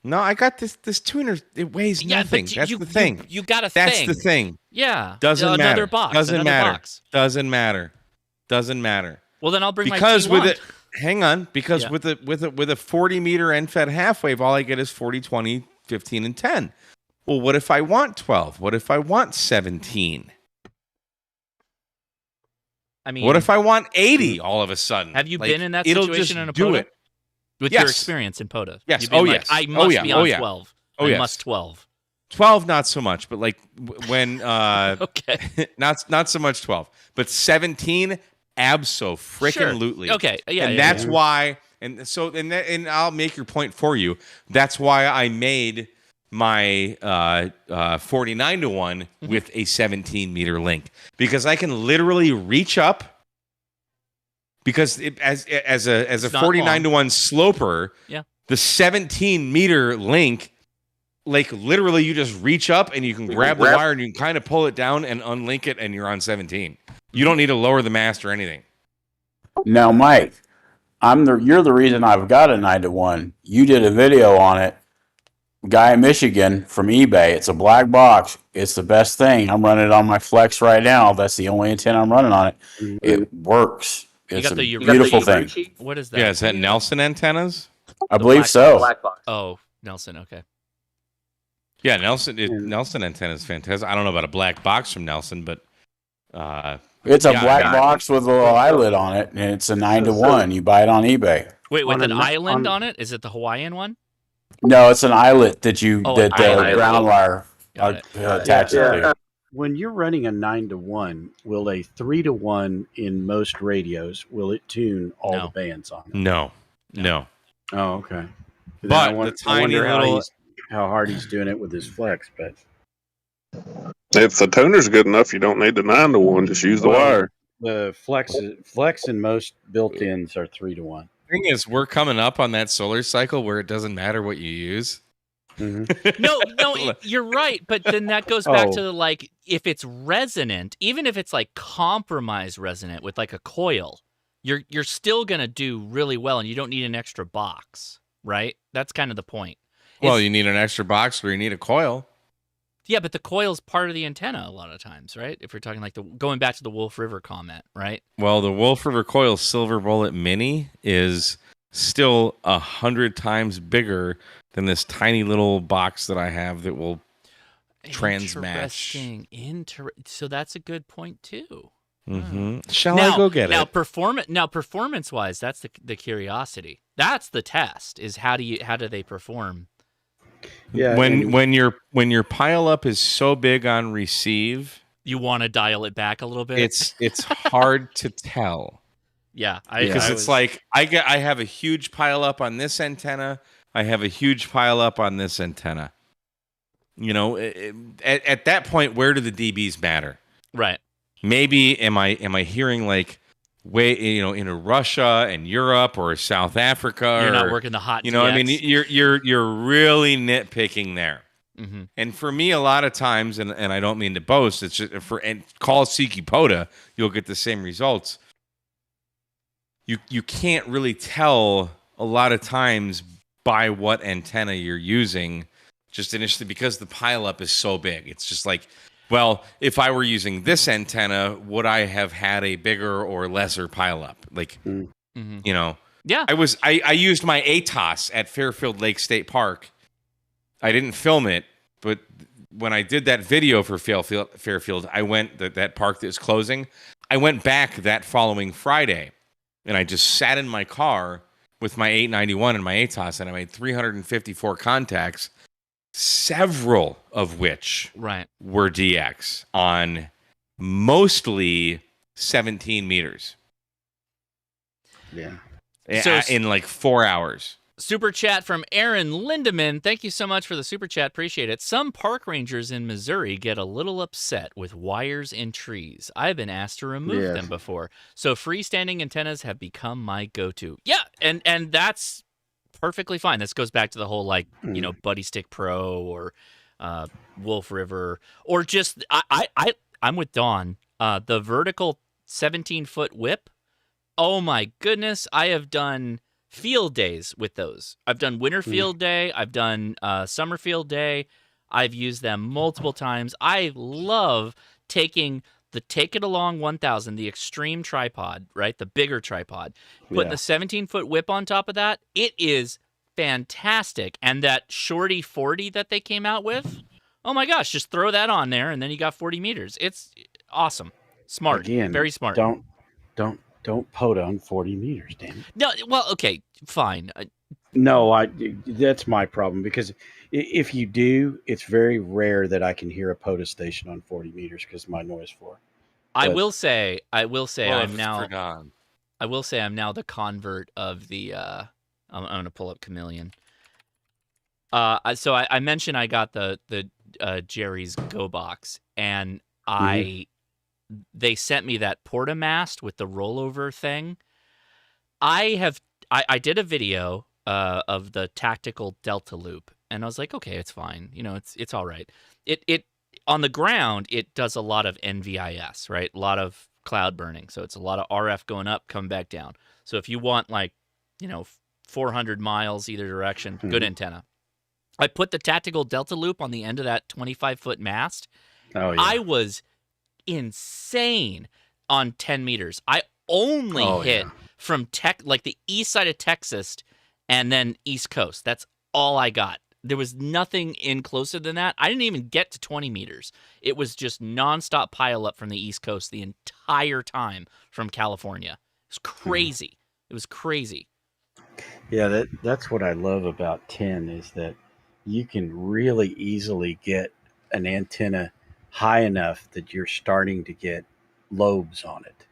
No, I got this tuner. It weighs nothing. That's the thing. You got a That's thing. the thing. Yeah. Doesn't matter. Another box. Doesn't another matter. Box. Doesn't matter. Doesn't matter. Well, then I'll bring because my T1. with it. Hang on, because with a 40 meter end fed half wave, all I get is 40, 20, 15, and 10. Well, what if I want 12? What if I want 17? I mean, what if I want 80 all of a sudden? Have you Like, been in that it'll situation just in a do POTA? it. With Yes. your experience in POTA? Yes. You've been Oh, like, yes. I Oh, must yeah. be Oh, on yeah. 12. Oh, I yes. must 12. 12, not so much, but like when okay, not so much 12, but 17, abso-freaking-lutely. Sure. Okay, yeah, and yeah, that's yeah. why, and so, and I'll make your point for you. That's why I made my 49-to-1 with a 17 meter link, because I can literally reach up. Because as a 49-to-1 sloper, the 17 meter link, like literally you just reach up and you can grab the wire and you can kind of pull it down and unlink it and you're on 17. You don't need to lower the mast or anything. Now, Mike, you're the reason I've got a 9-to-1. You did a video on it. Guy in Michigan from eBay. It's a black box. It's the best thing. I'm running it on my Flex right now. That's the only antenna I'm running on it. It works. It's a beautiful thing. What is that? Yeah, is that Nelson antennas? I believe so. Black box. Oh, Nelson. Okay. Yeah, Nelson antenna is fantastic. I don't know about a black box from Nelson, but it's a black box with a little eyelid on it, and it's a 9-to-1. You buy it on eBay. Wait, with an island on it? Is it the Hawaiian one? No, it's an eyelet that the eyelet. ground wire attaches to. When you're running a 9-to-1, will a 3-to-1 in most radios, will it tune all the bands on it? No. Oh, okay. But I the tiny wonder little how hard he's doing it with his Flex, but if the tuner's good enough, you don't need the 9-to-1. Just use the wire. The Flex and most built-ins are 3-to-1. thing is, we're coming up on that solar cycle where it doesn't matter what you use. No, you're right. But then that goes back to like, if it's resonant, even if it's like compromise resonant with like a coil, you're still gonna do really well, and you don't need an extra box, right? That's kind of the point. Well, you need an extra box or you need a coil. Yeah, but the coil's part of the antenna a lot of times, right? If you're talking like going back to the Wolf River comment, right? Well, the Wolf River Coil Silver Bullet Mini is still 100 times bigger than this tiny little box that I have that will transmatch. Interesting. So that's a good point too. Mm-hmm. Shall I go get it? Performance-wise, that's the curiosity. That's the test. Is how do they perform? Yeah. When your pile up is so big on receive, you want to dial it back a little bit. It's hard to tell. Yeah, because it's like I have a huge pile up on this antenna. I have a huge pile up on this antenna. You know, at that point, where do the dBs matter? Right. Maybe am I hearing like in Russia and Europe or South Africa? You're not working the hot. I mean, you're really nitpicking there. Mm-hmm. And for me, a lot of times, and I don't mean to boast, it's just call Siki POTA, you'll get the same results. You can't really tell a lot of times by what antenna you're using, just initially because the pileup is so big. It's just like, well, if I were using this antenna, would I have had a bigger or lesser pileup? Like, yeah. I used my ATOS at Fairfield Lake State Park. I didn't film it, but when I did that video for Fairfield, I went that park that was closing. I went back that following Friday, and I just sat in my car with my 891 and my ATOS, and I made 354 contacts, several of which were DX on mostly 17 meters. Yeah. So in like 4 hours. Super chat from Aaron Lindemann. Thank you so much for the super chat. Appreciate it. Some park rangers in Missouri get a little upset with wires and trees. I've been asked to remove them before. So freestanding antennas have become my go-to. Yeah, and that's perfectly fine. This goes back to the whole Buddy Stick Pro or Wolf River or just I'm with Dawn. The vertical 17-foot whip. Oh my goodness, I have done field days with those. I've done winter field day. I've done summer field day. I've used them multiple times. I love taking the Take It Along 1000, the extreme tripod, right? The bigger tripod. Putting the 17-foot whip on top of that. It is fantastic. And that Shorty 40 that they came out with, oh my gosh, just throw that on there and then you got 40 meters. It's awesome. Smart. Again, very smart. Don't POTA on 40 meters, damn it. No, well, okay, fine. No, that's my problem because if you do, it's very rare that I can hear a POTA station on 40 meters because of my noise floor. I will say I'm now forgotten. I will say I'm now the convert of the I'm going to pull up Chameleon. So I mentioned I got the Jerry's Go Box and they sent me that Portamast with the rollover thing. I did a video of the tactical Delta loop, and I was like, okay, it's fine. It's all right. It on the ground, it does a lot of NVIS, right? A lot of cloud burning. So it's a lot of RF going up, coming back down. So if you want 400 miles either direction, good antenna. I put the tactical Delta loop on the end of that 25-foot mast. Oh, yeah. I was insane on 10 meters. I only hit from the east side of Texas and then East Coast. That's all I got. There was nothing in closer than that. I didn't even get to 20 meters. It was just nonstop pile up from the East Coast the entire time from California. It was crazy. It was crazy. Yeah, that's what I love about 10 is that you can really easily get an antenna high enough that you're starting to get lobes on it.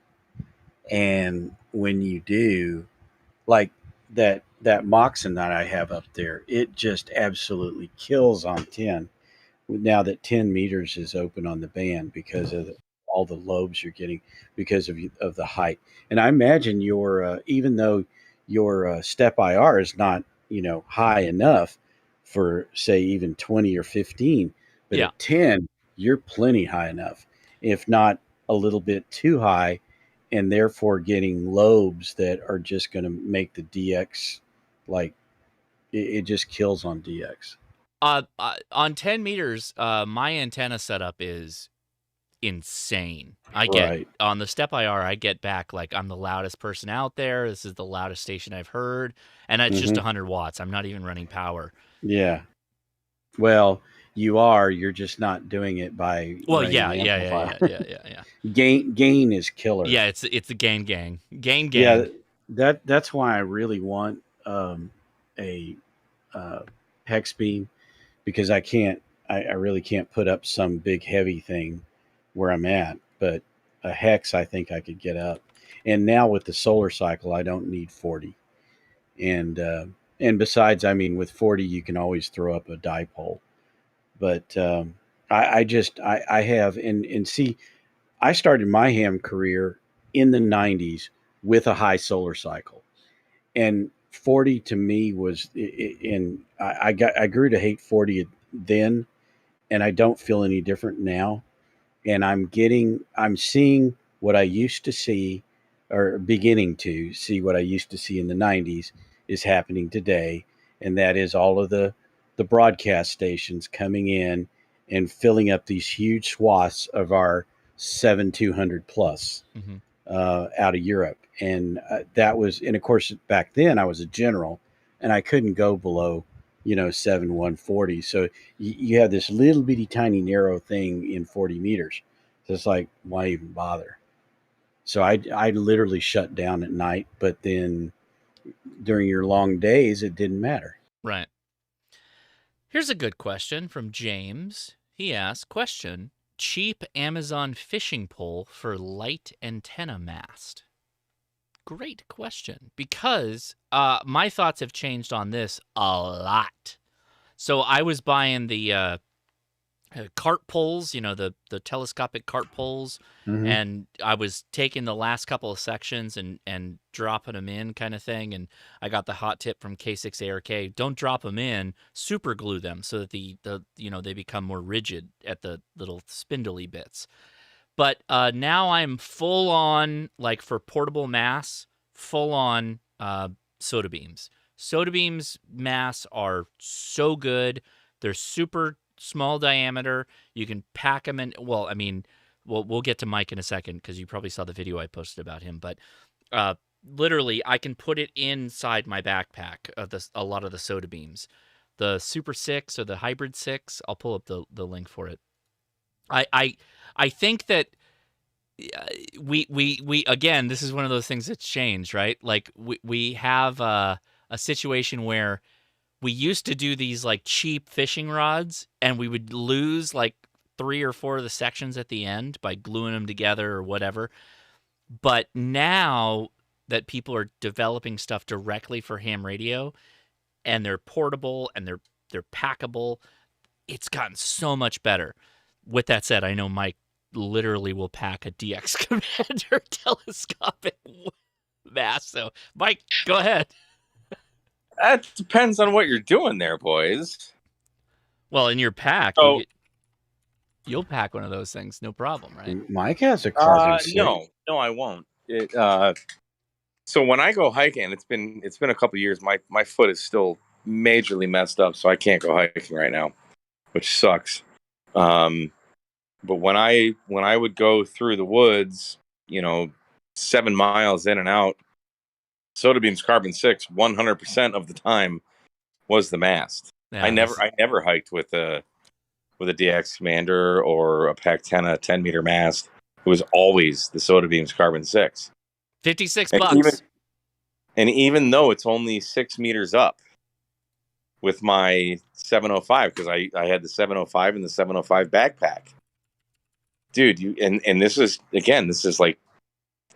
And when you do, like that Moxon that I have up there, it just absolutely kills on 10. Now that 10 meters is open on the band because of all the lobes you're getting because of the height. And I imagine your even though your step IR is not high enough for say even 20 or 15, but at 10 you're plenty high enough, if not a little bit too high, and therefore getting lobes that are just going to make the DX it just kills on DX. On 10 meters, my antenna setup is insane. I get on the step IR, I get back like I'm the loudest person out there. This is the loudest station I've heard, and it's just 100 watts. I'm not even running power. Yeah. Well, you're just not doing it by yeah. Gain is killer. Yeah, it's the gain. Yeah, that's why I really want a hex beam, because I really can't put up some big heavy thing where I'm at, but a hex I think I could get up. And now with the solar cycle, I don't need 40. And besides, I mean, with 40 you can always throw up a dipole. But I have and see, I started my ham career in the 90s with a high solar cycle, and 40 to me was I grew to hate 40 then, and I don't feel any different now. And I'm seeing what I used to see, or beginning to see what I used to see in the 90s is happening today, and that is all of the broadcast stations coming in and filling up these huge swaths of our 7200 plus out of Europe. And that was, and of course back then I was a general and I couldn't go below 7 140. So you have this little bitty tiny narrow thing in 40 meters. So it's like, why even bother? So I literally shut down at night, but then during your long days, it didn't matter. Right. Here's a good question from James. He asks, question, cheap Amazon fishing pole for light antenna mast. Great question, because my thoughts have changed on this a lot. So I was buying the cart poles, the telescopic cart poles, and I was taking the last couple of sections and dropping them in kind of thing. And I got the hot tip from K6ARK: don't drop them in, super glue them so that they become more rigid at the little spindly bits. But now I'm full on, like for portable mass, full on soda beams. Soda beams mass are so good. They're super small diameter. You can pack them in. Well, I mean, we'll get to Mike in a second because you probably saw the video I posted about him. But literally, I can put it inside my backpack. A lot of the soda beams, the Super 6 or the Hybrid 6. I'll pull up the link for it. I think that we again, this is one of those things that's changed, right? Like we have a situation where we used to do these like cheap fishing rods, and we would lose like 3 or 4 of the sections at the end by gluing them together or whatever. But now that people are developing stuff directly for ham radio, and they're portable and they're packable, it's gotten so much better. With that said, I know Mike literally will pack a DX Commander telescopic mass. So, Mike, go ahead. That depends on what you're doing there, boys. Well, in your pack, you'll pack one of those things, no problem, right? Mike has a carbon suit. No, I won't. So when I go hiking, it's been a couple of years. My foot is still majorly messed up, so I can't go hiking right now, which sucks. But when I would go through the woods, 7 miles in and out, Soda Beam's Carbon 6 100% of the time was the mast. Yeah, I never hiked with a DX Commander or a Pactena 10-meter mast. It was always the Soda Beam's Carbon 6. $56. Even though it's only 6 meters up with my 705, because I had the 705 and the 705 backpack. Dude, this is like,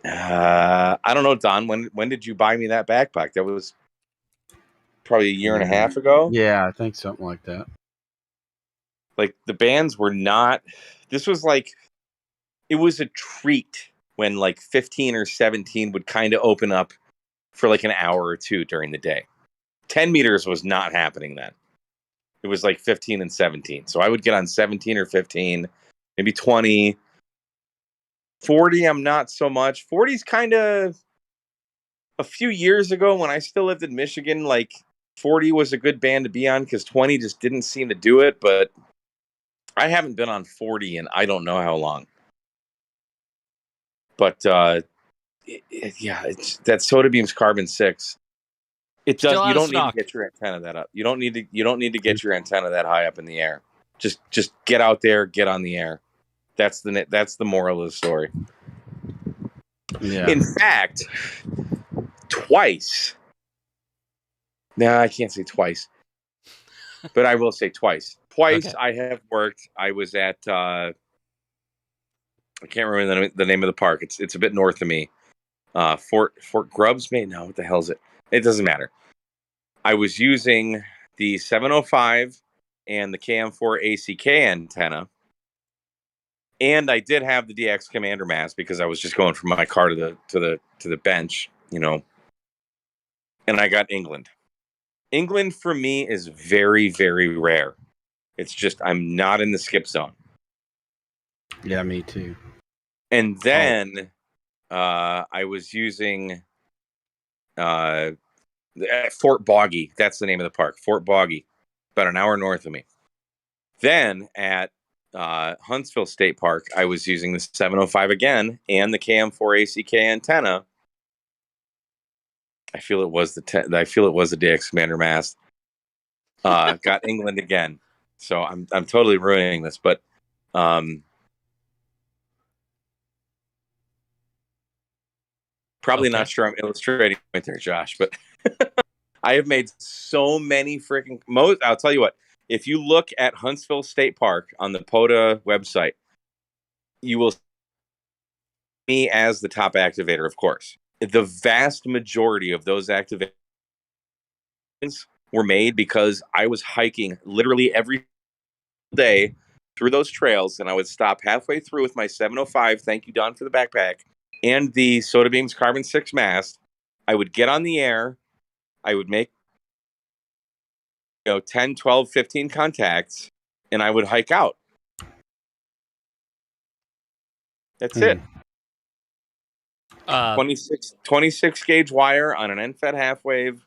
I don't know, Don, when did you buy me that backpack? That was probably a year and a half ago. Yeah, I think something like that. Like, the bands were not, this was like, it was a treat when like 15 or 17 would kind of open up for like an hour or two during the day. 10 meters was not happening then. It was like 15 and 17. So I would get on 17 or 15, maybe 20. 40, I'm not so much. 40's kind of a few years ago when I still lived in Michigan, like 40 was a good band to be on because 20 just didn't seem to do it. But I haven't been on 40 in I don't know how long. But it's that Soda Beam's Carbon 6. It does. You don't need to get your antenna that up. You don't need to get your antenna that high up in the air. Just get out there, get on the air. That's the moral of the story. Yeah. In fact, twice. No, I can't say twice, but I will say twice. Twice okay. I have worked. I was at. I can't remember the name of the park. It's a bit north of me. Fort Grubbs, maybe? No, what the hell is it? It doesn't matter. I was using the 705 and the KM4 ACK antenna. And I did have the DX Commander mast because I was just going from my car to the bench, And I got England. England for me is very, very rare. It's just I'm not in the skip zone. Yeah, me too. And then I was using Fort Boggy. That's the name of the park, Fort Boggy, about an hour north of me. Then at Huntsville State Park, I was using the 705 again and the KM4 ACK antenna. I feel it was the DX Commander mast. Got England again. So I'm totally ruining this, but probably not sure I'm illustrating right there, Josh, but I have made so many freaking I'll tell you what, if you look at Huntsville State Park on the POTA website, you will see me as the top activator, of course. The vast majority of those activations were made because I was hiking literally every day through those trails, and I would stop halfway through with my 705, thank you, Don, for the backpack, and the Soda Beams Carbon 6 mast. I would get on the air. I would make 10, 12, 15 contacts, and I would hike out. That's it. 26 gauge wire on an end-fed half wave.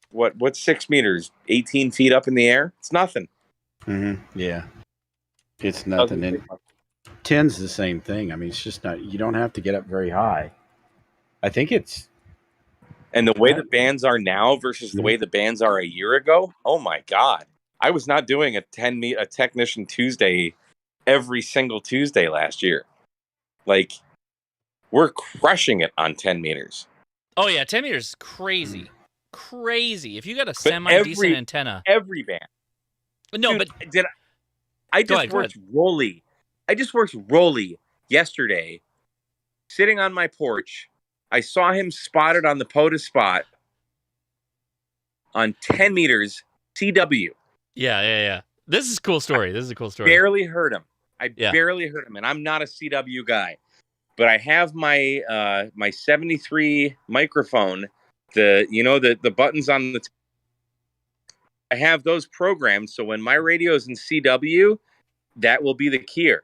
What's 6 meters? 18 feet up in the air? It's nothing. Yeah. It's nothing. And 10's the same thing. I mean, it's just not, you don't have to get up very high. I think it's. And the way the bands are now versus the way the bands are a year ago, oh my God. I was not doing a Technician Tuesday every single Tuesday last year. Like, we're crushing it on 10 meters. Oh, yeah. 10 meters is crazy. Crazy. If you got a semi-decent antenna. Every band. No, Dude, but. I just worked Rolly. I just worked Rolly yesterday, sitting on my porch. I saw him spotted on the POTA spot on 10 meters CW. Yeah. This is a cool story. Barely heard him. Barely heard him, and I'm not a CW guy, but I have my my 73 microphone. The buttons on the. I have those programmed, so when my radio is in CW, that will be the keyer.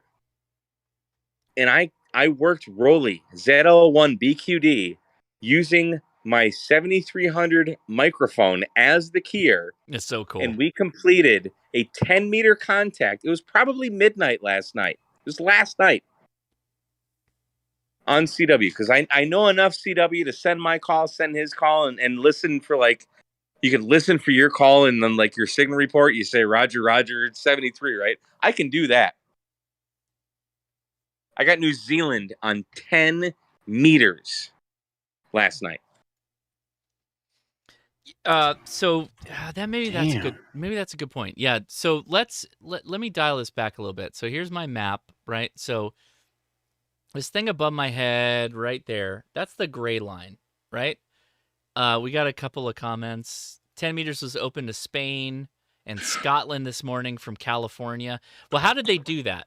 And I worked Rolly ZL1 BQD using my 7300 microphone as the keyer. It's so cool. And we completed a 10-meter contact. It was probably midnight last night. It was last night on CW, because I know enough CW to send my call, send his call, and listen for you can listen for your call, and then your signal report, you say, Roger, 73, right? I can do that. I got New Zealand on 10 meters last night. So maybe that's a good point. Yeah. So let me dial this back a little bit. So here's my map, right? So this thing above my head right there, that's the gray line, right? We got a couple of comments. 10 meters was open to Spain and Scotland this morning from California. Well, how did they do that?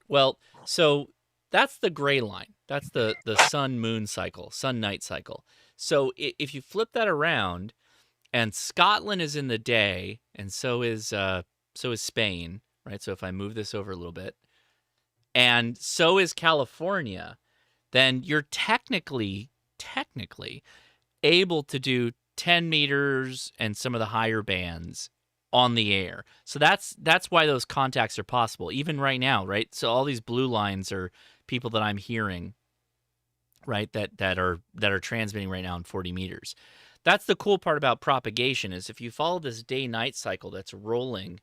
Well, so that's the gray line. That's the sun-moon cycle, sun-night cycle. So if you flip that around, and Scotland is in the day, and so is Spain, right? So if I move this over a little bit, and so is California, then you're technically able to do 10 meters and some of the higher bands on the air. So that's why those contacts are possible, even right now, right? So all these blue lines are people that I'm hearing, right, that are transmitting right now in 40 meters. That's the cool part about propagation, is if you follow this day-night cycle that's rolling,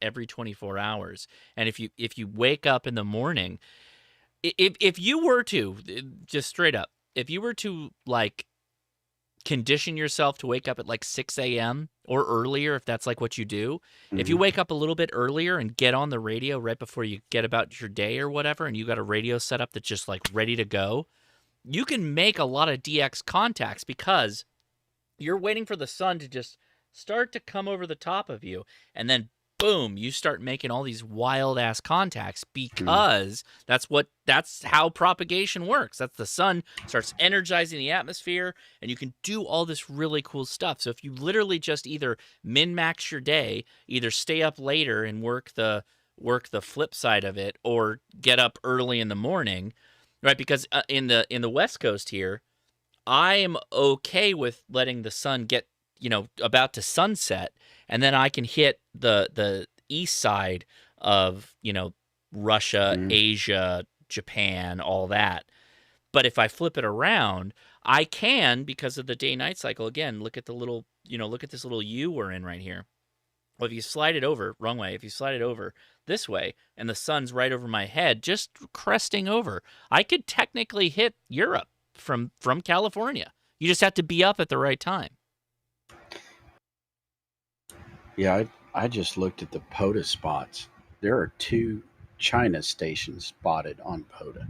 every 24 hours, and if you wake up in the morning, if you were to, just straight up, if you were to condition yourself to wake up at 6 a.m. or earlier, if that's what you do, if you wake up a little bit earlier and get on the radio right before you get about your day or whatever, and you got a radio set up that's just ready to go, you can make a lot of DX contacts because you're waiting for the sun to just start to come over the top of you, and then boom, you start making all these wild ass contacts, because that's how propagation works. That's the sun starts energizing the atmosphere, and you can do all this really cool stuff. So if you literally just either min-max your day, either stay up later and work the flip side of it, or get up early in the morning, right? Because in the West Coast here, I am okay with letting the sun get about to sunset, and then I can hit the east side of Russia, Asia, Japan, all that. But if I flip it around, I can, because of the day-night cycle, again, look at the little look at this little U we're in right here. Well, if you slide it over, wrong way, if you slide it over this way, and the sun's right over my head, just cresting over, I could technically hit Europe from California. You just have to be up at the right time. Yeah, I just looked at the POTA spots. There are 2 China stations spotted on POTA.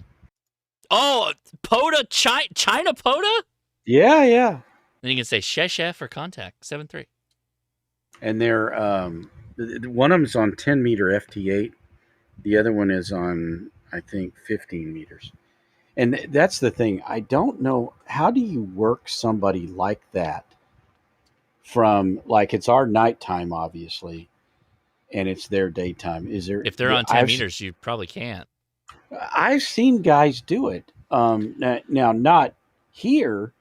Oh, POTA, China POTA? Yeah. Then you can say Sheshe for contact, 7-3. And they're one of them's on 10 meter FT8. The other one is on, I think, 15 meters. And that's the thing. I don't know, how do you work somebody like that from, like, it's our nighttime, obviously, and it's their daytime. Is there? If they're on 10 meters, you probably can't. I've seen guys do it. Now, not here,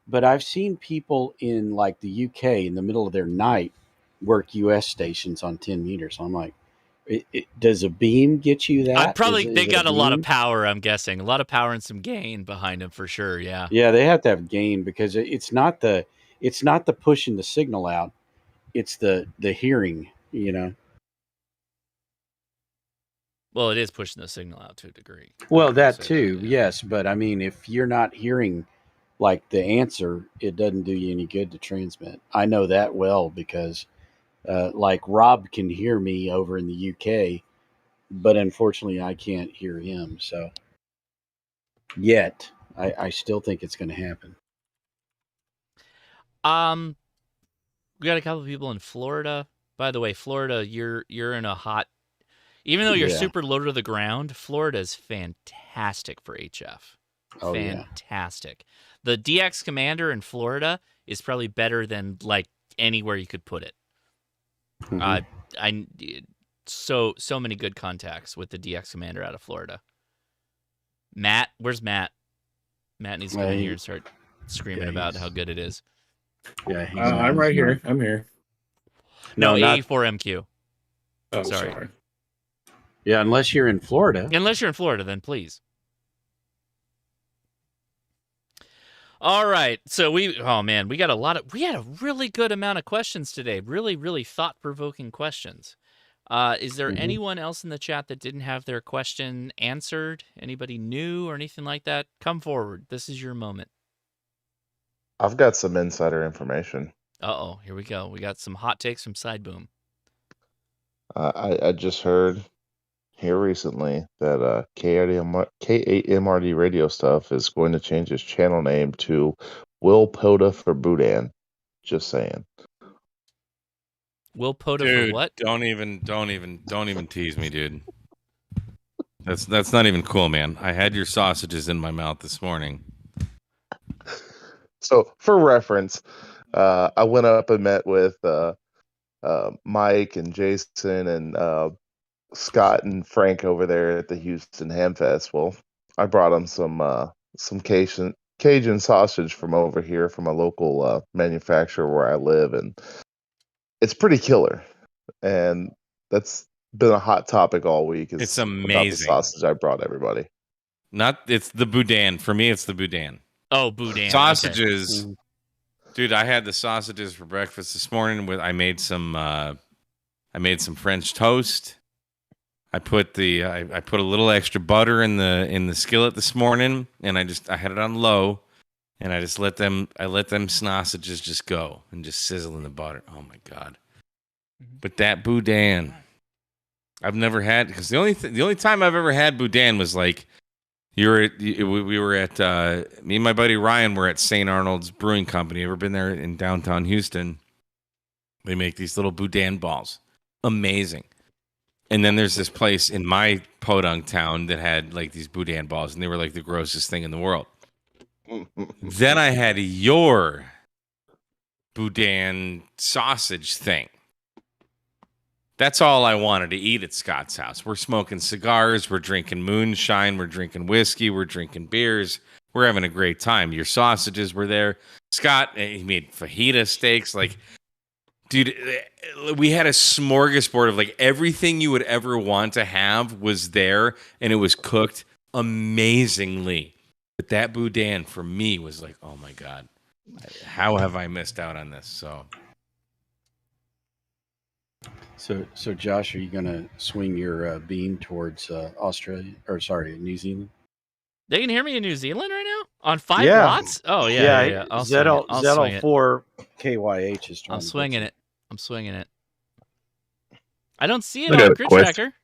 but I've seen people in, like, the UK in the middle of their night work US stations on 10 meters. I'm like, does a beam get you that? They got a lot of power, I'm guessing. A lot of power and some gain behind them for sure, yeah. Yeah, they have to have gain, because it's not the pushing the signal out. It's the hearing, Well, it is pushing the signal out to a degree. Well, that too, yes. But I mean, if you're not hearing, like, the answer, it doesn't do you any good to transmit. I know that well, because like, Rob can hear me over in the UK, but unfortunately I can't hear him. So yet I still think it's going to happen. We got a couple of people in Florida. By the way, Florida, you're in a hot, even though you're super low to the ground, Florida is fantastic for HF. Oh, fantastic. The DX Commander in Florida is probably better than, like, anywhere you could put it. So many good contacts with the DX Commander out of Florida. Matt, where's Matt? Matt needs to come in here and start screaming about how good it is. Yeah, I'm right here. I'm here. No, not A4MQ. Oh, sorry. Yeah, unless you're in Florida. Unless you're in Florida, then please. All right. So we had a really good amount of questions today. Really, really thought-provoking questions. Is there anyone else in the chat that didn't have their question answered? Anybody new or anything like that? Come forward. This is your moment. I've got some insider information. Uh-oh, here we go. We got some hot takes from Sideboom. I just heard here recently that K8MRD radio stuff is going to change its channel name to Will Poda for Boudin. Just saying. Will Poda for what? Don't even tease me, dude. That's not even cool, man. I had your sausages in my mouth this morning. So, for reference, I went up and met with Mike and Jason and Scott and Frank over there at the Houston Ham Festival. I brought them some Cajun sausage from over here from a local manufacturer where I live, and it's pretty killer. And that's been a hot topic all week. It's about the amazing. sausage I brought everybody. It's the boudin. For me, it's the boudin. Oh, boudin. Sausages. Okay. Dude, I had the sausages for breakfast this morning. I made some French toast. I put a little extra butter in the skillet this morning, and I had it on low, and I let them sausages just go and just sizzle in the butter. Oh my god! But that boudin, I've never had, because the only time I've ever had boudin was like me and my buddy Ryan were at St. Arnold's Brewing Company. Ever been there in downtown Houston? They make these little boudin balls, amazing. And then there's this place in my podunk town that had like these boudin balls, and they were like the grossest thing in the world. Then I had your boudin sausage thing. That's all I wanted to eat at Scott's house. We're smoking cigars, we're drinking moonshine, we're drinking whiskey, we're drinking beers. We're having a great time. Your sausages were there. Scott, he made fajita steaks. Like, dude, we had a smorgasbord of like everything you would ever want to have was there, and it was cooked amazingly. But that boudin for me was like, oh my god, how have I missed out on this? So So Josh, are you going to swing your beam towards Australia, or sorry, New Zealand? They can hear me in New Zealand right now on 5 Yeah. watts. Oh yeah. I'll swing it. I'll swing it. ZL4 KYH is trying I'm to swinging get it. I'm swinging it. I don't see it I got on a Grid question. Tracker.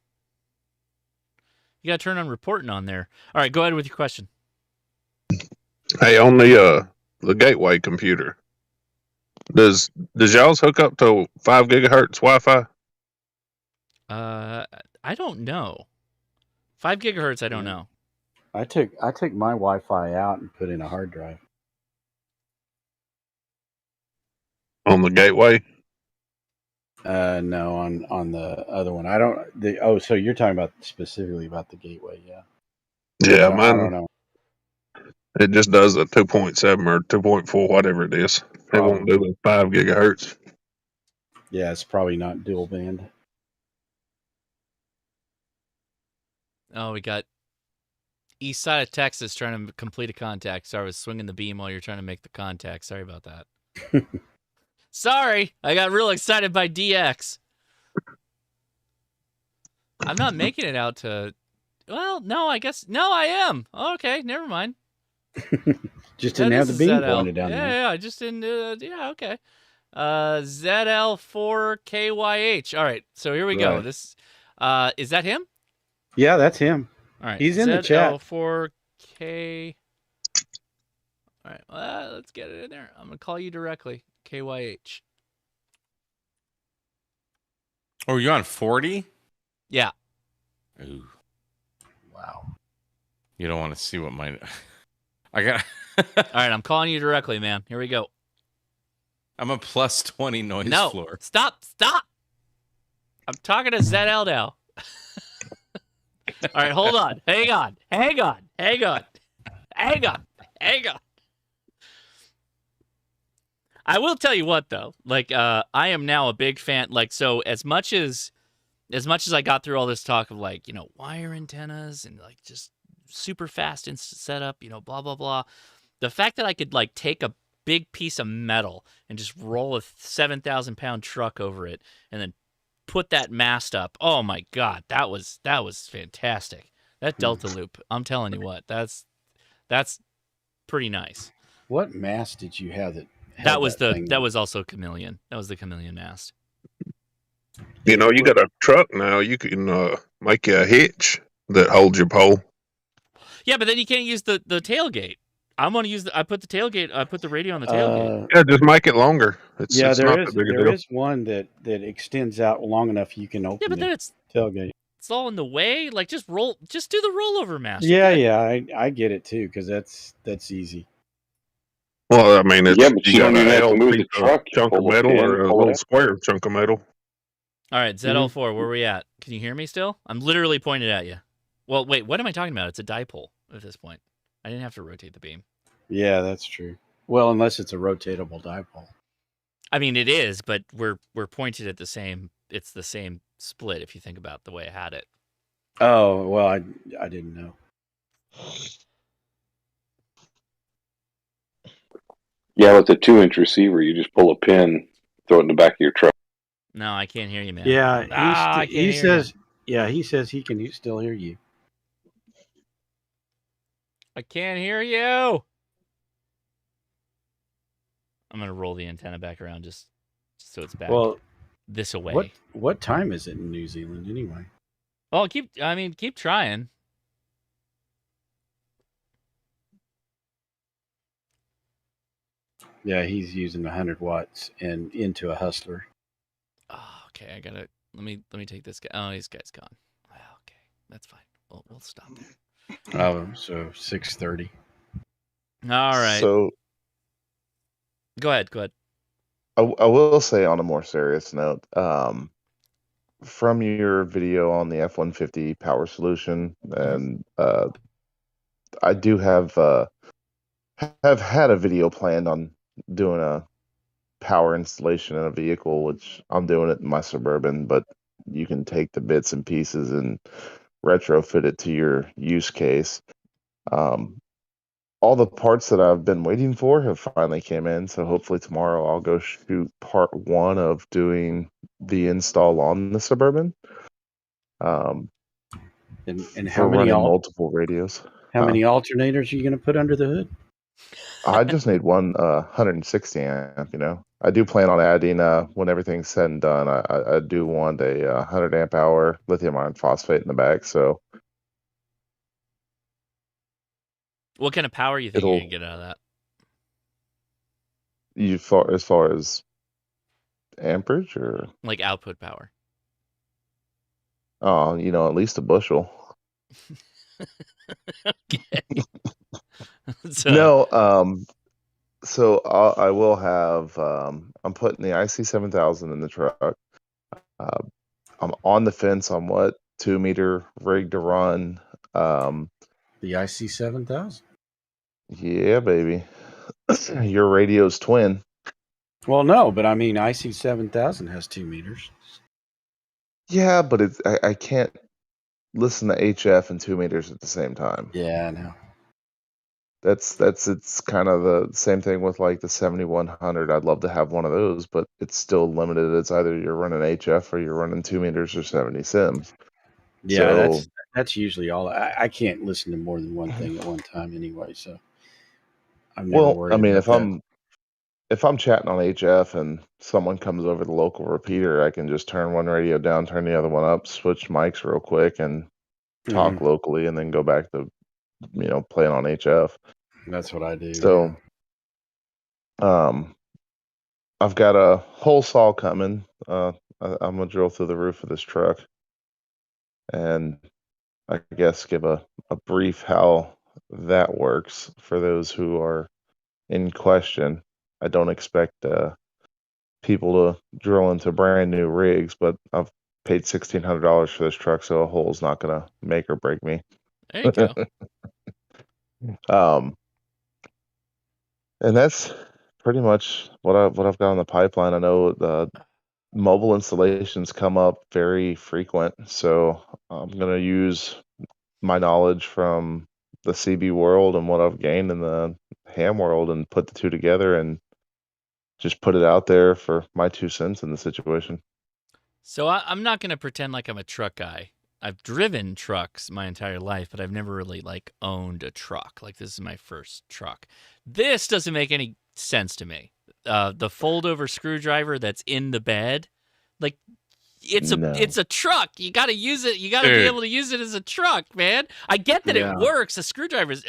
You got to turn on reporting on there. All right, go ahead with your question. Hey, on the gateway computer, does y'all's hook up to 5 gigahertz Wi-Fi? I don't know. 5 gigahertz. I don't know. I took my Wi-Fi out and put in a hard drive. On the gateway? No, on the other one. I don't. So you're talking about specifically about the gateway, yeah? Yeah, I mine. don't know. It just does a 2.7 or 2.4, whatever it is. It won't do the 5 gigahertz. Yeah, it's probably not dual band. Oh, we got east side of Texas trying to complete a contact. Sorry, I was swinging the beam while you're trying to make the contact. Sorry about that. Sorry, I got real excited by DX. I'm not making it out to. Well, no, I guess no, I am. Okay, never mind. Just didn't have the beam pointed down there. Yeah, I just didn't. Yeah, okay. ZL4KYH. All right, so here we go. Right. This, is that him? Yeah, that's him. All right, He's in the chat. ZL4K. All right, let's get it in there. I'm gonna call you directly, KYH. Oh, you're on 40? Yeah. Ooh. Wow. You don't want to see what my. I got. All right, I'm calling you directly, man. Here we go. I'm a plus 20 noise No, floor. stop. I'm talking to ZL now. All right, hold on. Hang on. I will tell you what, though. Like, I am now a big fan. Like, so as much as I got through all this talk of, like, wire antennas and, like, just super fast setup, blah, blah, blah. The fact that I could, like, take a big piece of metal and just roll a 7,000-pound truck over it and then put that mast up. Oh, my God. That was fantastic. That Delta loop, I'm telling you what, that's pretty nice. What mast did you have that was also Chameleon. That was the Chameleon mast. You got a truck now. You can make you a hitch that holds your pole. Yeah, but then you can't use the tailgate. I'm going to use I put the radio on the tailgate. Yeah, just make it longer. There is one that extends out long enough you can open. Yeah, but then it's tailgate. It's all in the way. Like, just do the rollover mast. Yeah, I get it too, because that's easy. Well, I mean, it's, but you don't even have to move the truck. Chunk of metal or a little square chunk of metal. All right, ZL4, where are we at? Can you hear me still? I'm literally pointed at you. Well, wait, what am I talking about? It's a dipole at this point. I didn't have to rotate the beam. Yeah, that's true. Well, unless it's a rotatable dipole. I mean, it is, but we're pointed at the same. It's the same split if you think about the way I had it. Oh, well, I didn't know. Yeah, with a 2-inch receiver, you just pull a pin, throw it in the back of your truck. No, I can't hear you, man. Yeah, he says he can still hear you. I can't hear you. I'm gonna roll the antenna back around just so it's back. Well, this away. What time is it in New Zealand anyway? Well, keep trying. Yeah, he's using 100 watts and into a hustler. Oh, okay, I gotta let me take this guy. Oh, this guy's gone. Oh, okay, that's fine. We'll stop there. Oh, so 6:30. All right. So go ahead. I will say on a more serious note, from your video on the F-150 power solution, and I do have had a video planned on doing a power installation in a vehicle, which I'm doing it in my Suburban, but you can take the bits and pieces and retrofit it to your use case. all the parts that I've been waiting for have finally came in. So hopefully tomorrow I'll go shoot part 1 of doing the install on the Suburban. And For how many running multiple radios. how many alternators are you going to put under the hood? I just need one 160 amp. You know, I do plan on adding when everything's said and done. I do want a 100 amp hour lithium iron phosphate in the back. So What kind of power you think you're gonna get out of that? as far as amperage or Like output power? oh, you know, at least a bushel. Okay. So, No, so I will have. I'm putting the IC7000 in the truck. I'm on the fence on what 2-meter rig to run. The IC7000. Yeah, baby. Your radio's twin. Well, no, but I mean, IC7000 has 2 meters. Yeah, but I can't listen to HF and 2 meters at the same time. Yeah, I know. That's it's kind of the same thing with like the 7100. I'd love to have one of those, but it's still limited. It's either you're running HF or you're running 2 meters or 70 sims. Yeah, So that's usually all. I can't listen to more than one thing at one time anyway, so I'm never well, worried I mean, about that. if I'm chatting on HF and someone comes over the local repeater, I can just turn one radio down, turn the other one up, switch mics real quick, and talk locally, and then go back to playing on HF. That's what I do. So, I've got a hole saw coming. I'm gonna drill through the roof of this truck, and I guess give a brief how that works for those who are in question. I don't expect people to drill into brand new rigs, but I've paid $1,600 for this truck, so a hole's not gonna make or break me. there you go. And that's pretty much what I've got on the pipeline. I know the mobile installations come up very frequent, so I'm gonna use my knowledge from the CB world and what I've gained in the ham world and put the two together and just put it out there for my 2 cents in the situation. So I'm not gonna pretend like I'm a truck guy. I've driven trucks my entire life, but I've never really like owned a truck. Like this is my first truck. This doesn't make any sense to me. The fold-over screwdriver that's in the bed, like it's a truck. You got to use it. You got to be able to use it as a truck, man. I get that it works. A screwdriver's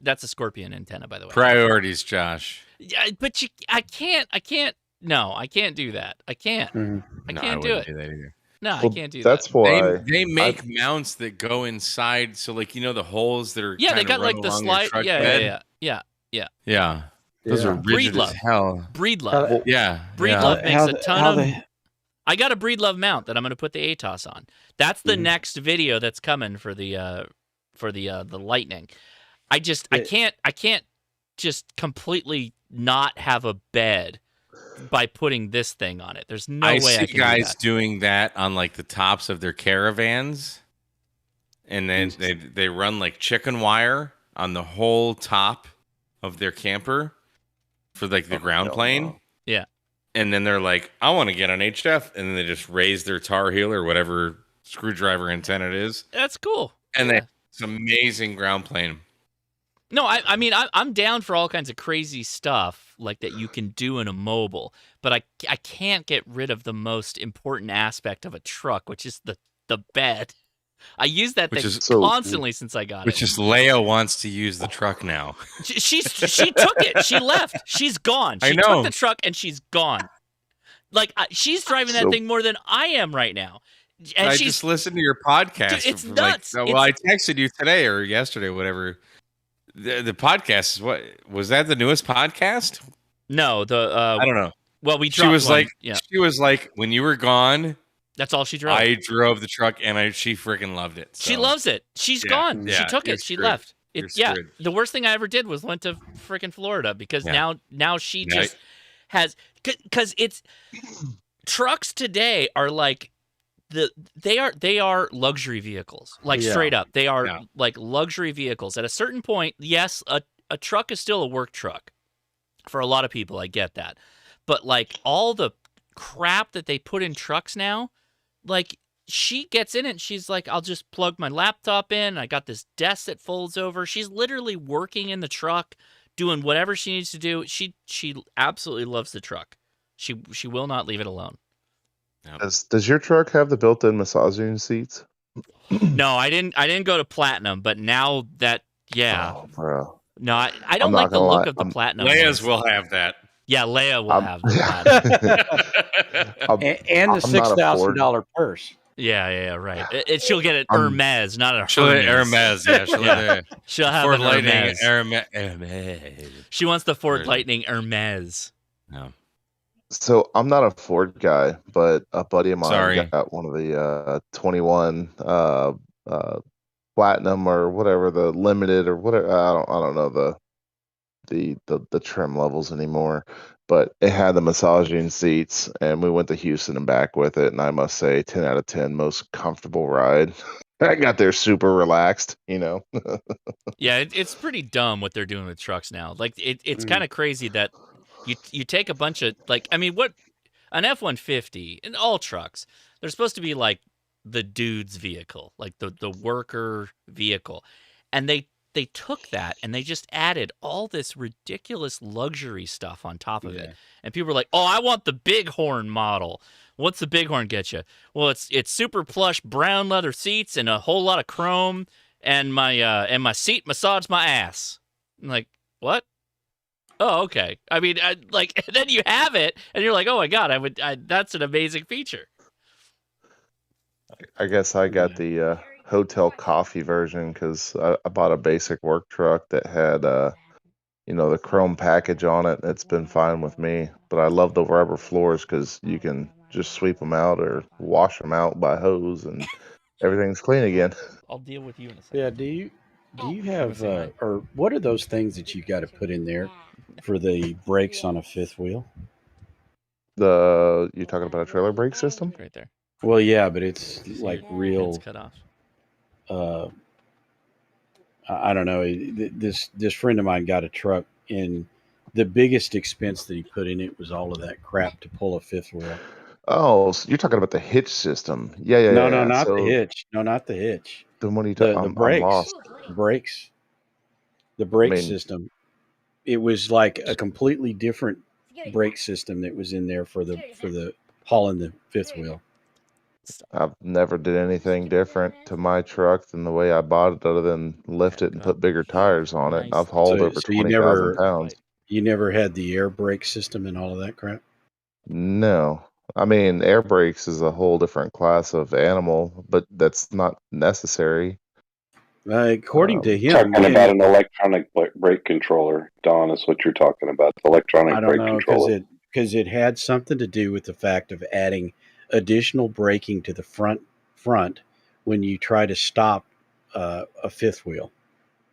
that's a Scorpion antenna, by the way. Priorities, Josh. Yeah, but I can't. No, I can't do that. I can't. I can't do it. Do that either. No, I can't do that's that. why They make mounts that go inside. So like the holes that are they got like the slide. Yeah. Those are rigid as hell. Breedlove. Yeah. Breedlove makes a ton of. I got a Breedlove mount that I'm going to put the ATOS on. That's the next video that's coming for the Lightning. I can't just completely not have a bed by putting this thing on it. There's no way I can guys do doing that on like the tops of their caravans, and then they run like chicken wire on the whole top of their camper for like the ground plane. Yeah. And then they're like, I want to get on HF, and then they just raise their Tar Heel or whatever screwdriver antenna it is. That's cool. And it's amazing ground plane. No, I mean, I'm down for all kinds of crazy stuff like that you can do in a mobile, but I can't get rid of the most important aspect of a truck, which is the bed. I use that thing constantly since I got it. Which is Leia wants to use the truck now. She took it. She left. She's gone. She took the truck and she's gone. Like she's driving that thing more than I am right now. And I just listened to your podcast. Dude, it's nuts. Well, I texted you today or yesterday, whatever. The podcast is what was that the newest podcast? No, I don't know. Well, she was like when you were gone. That's all she drove. I drove the truck and she freaking loved it. So. She loves it. She's gone. She took it. She left. The worst thing I ever did was went to freaking Florida because now she just has because it's trucks today are like they are luxury vehicles, like straight up. They are like luxury vehicles. At a certain point, yes, a truck is still a work truck for a lot of people. I get that, but like all the crap that they put in trucks now, like she gets in it and she's like, I'll just plug my laptop in. I got this desk that folds over. She's literally working in the truck, doing whatever she needs to do. She absolutely loves the truck. She will not leave it alone. Does your truck have the built-in massaging seats? No, I didn't go to platinum, but now that Oh, bro. no, I I'm don't not like the gonna look lie, of the platinum. Leia's ones. will have that. Yeah, Leia will have the platinum. And the $6,000 purse. Yeah, right. She'll get it Hermes, not a She'll get Hermes. Hermes, yeah. She'll get the She'll have Ford an Lightning Hermes. Hermes. She wants the Ford Right. Lightning Hermes. No. So I'm not a Ford guy, but a buddy of mine Sorry. got one of the 21 platinum or whatever, the limited or whatever. I don't know the trim levels anymore, but it had the massaging seats, and we went to Houston and back with it, and I must say 10 out of 10 most comfortable ride. I got there super relaxed, you know. Yeah, it's pretty dumb what they're doing with trucks now. Like it's kind of crazy that you take a bunch of like, I mean, what an F-150 and all trucks, they're supposed to be like the dude's vehicle, like the worker vehicle, and they took that and they just added all this ridiculous luxury stuff on top of it. And people are like, "Oh, I want the Bighorn model." What's the Bighorn get you? Well, it's super plush brown leather seats and a whole lot of chrome, and my seat massaged my ass. I'm like, what? Oh, okay. I mean, like then you have it, and you're like, oh my god, that's an amazing feature. I guess I got the hotel coffee version because I bought a basic work truck that had the chrome package on it. It's been fine with me, but I love the rubber floors because you can just sweep them out or wash them out by hose, and everything's clean again. I'll deal with you in a second. Yeah, do you have or what are those things that you got to put in there for the brakes on a fifth wheel? You're talking about a trailer brake system? Right there. Well, yeah, but it's like real. It's cut off. I don't know. This friend of mine got a truck, and the biggest expense that he put in it was all of that crap to pull a fifth wheel. Oh, so you're talking about the hitch system? Yeah. No, not the hitch. No, not the hitch. Then what are you talking? The I'm brakes. lost. Brakes. The brake system. It was like a completely different brake system that was in there for the hauling the fifth wheel. I've never did anything different to my truck than the way I bought it, other than lift it and put bigger tires on it. I've hauled over 20,000 pounds. You never had the air brake system and all of that crap? No. I mean, air brakes is a whole different class of animal, but that's not necessary. According to him, talking about an electronic brake controller, Don, is what you're talking about. The electronic brake controller. Because it had something to do with the fact of adding additional braking to the front when you try to stop a fifth wheel,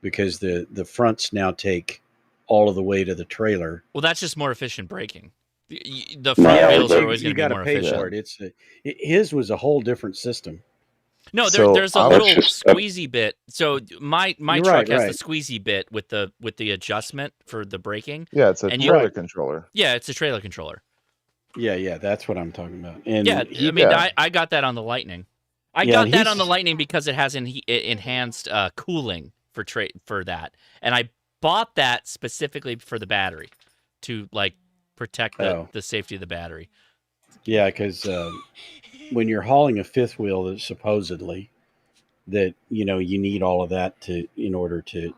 because the fronts now take all of the weight of the trailer. Well, that's just more efficient braking. The front wheels are always going to be more efficient. For it. His was a whole different system. No, there's a little squeezy bit. So my truck has the squeezy bit with the adjustment for the braking. Yeah, it's a trailer controller. Yeah, it's a trailer controller. Yeah, that's what I'm talking about. And I got that on the Lightning. I got that on the Lightning because it has enhanced cooling for that, and I bought that specifically for the battery to like protect the safety of the battery. Yeah, because when you're hauling a fifth wheel, that supposedly that you need all of that in order to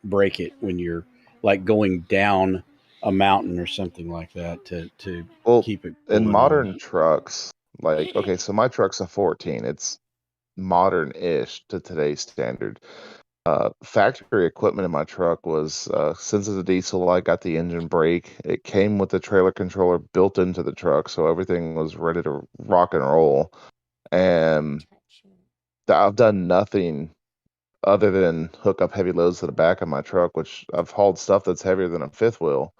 brake it when you're like going down a mountain or something like that to keep it in modern trucks. Like, okay, so my truck's a 14. It's modern-ish to today's standard. Factory equipment in my truck was since it's a diesel, I got the engine brake. It came with the trailer controller built into the truck, so everything was ready to rock and roll. And I've done nothing other than hook up heavy loads to the back of my truck, which I've hauled stuff that's heavier than a fifth wheel.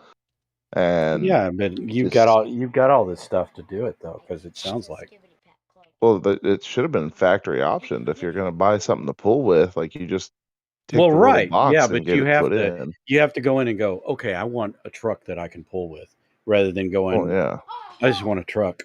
And yeah, but you've got all this stuff to do it though, because it sounds like. Well, it should have been factory optioned. If you're going to buy something to pull with, like you just take Well, the little right, yeah, box and but get you it have put to in. go in and go, okay, I want a truck that I can pull with, rather than Oh going, yeah, I just want a truck.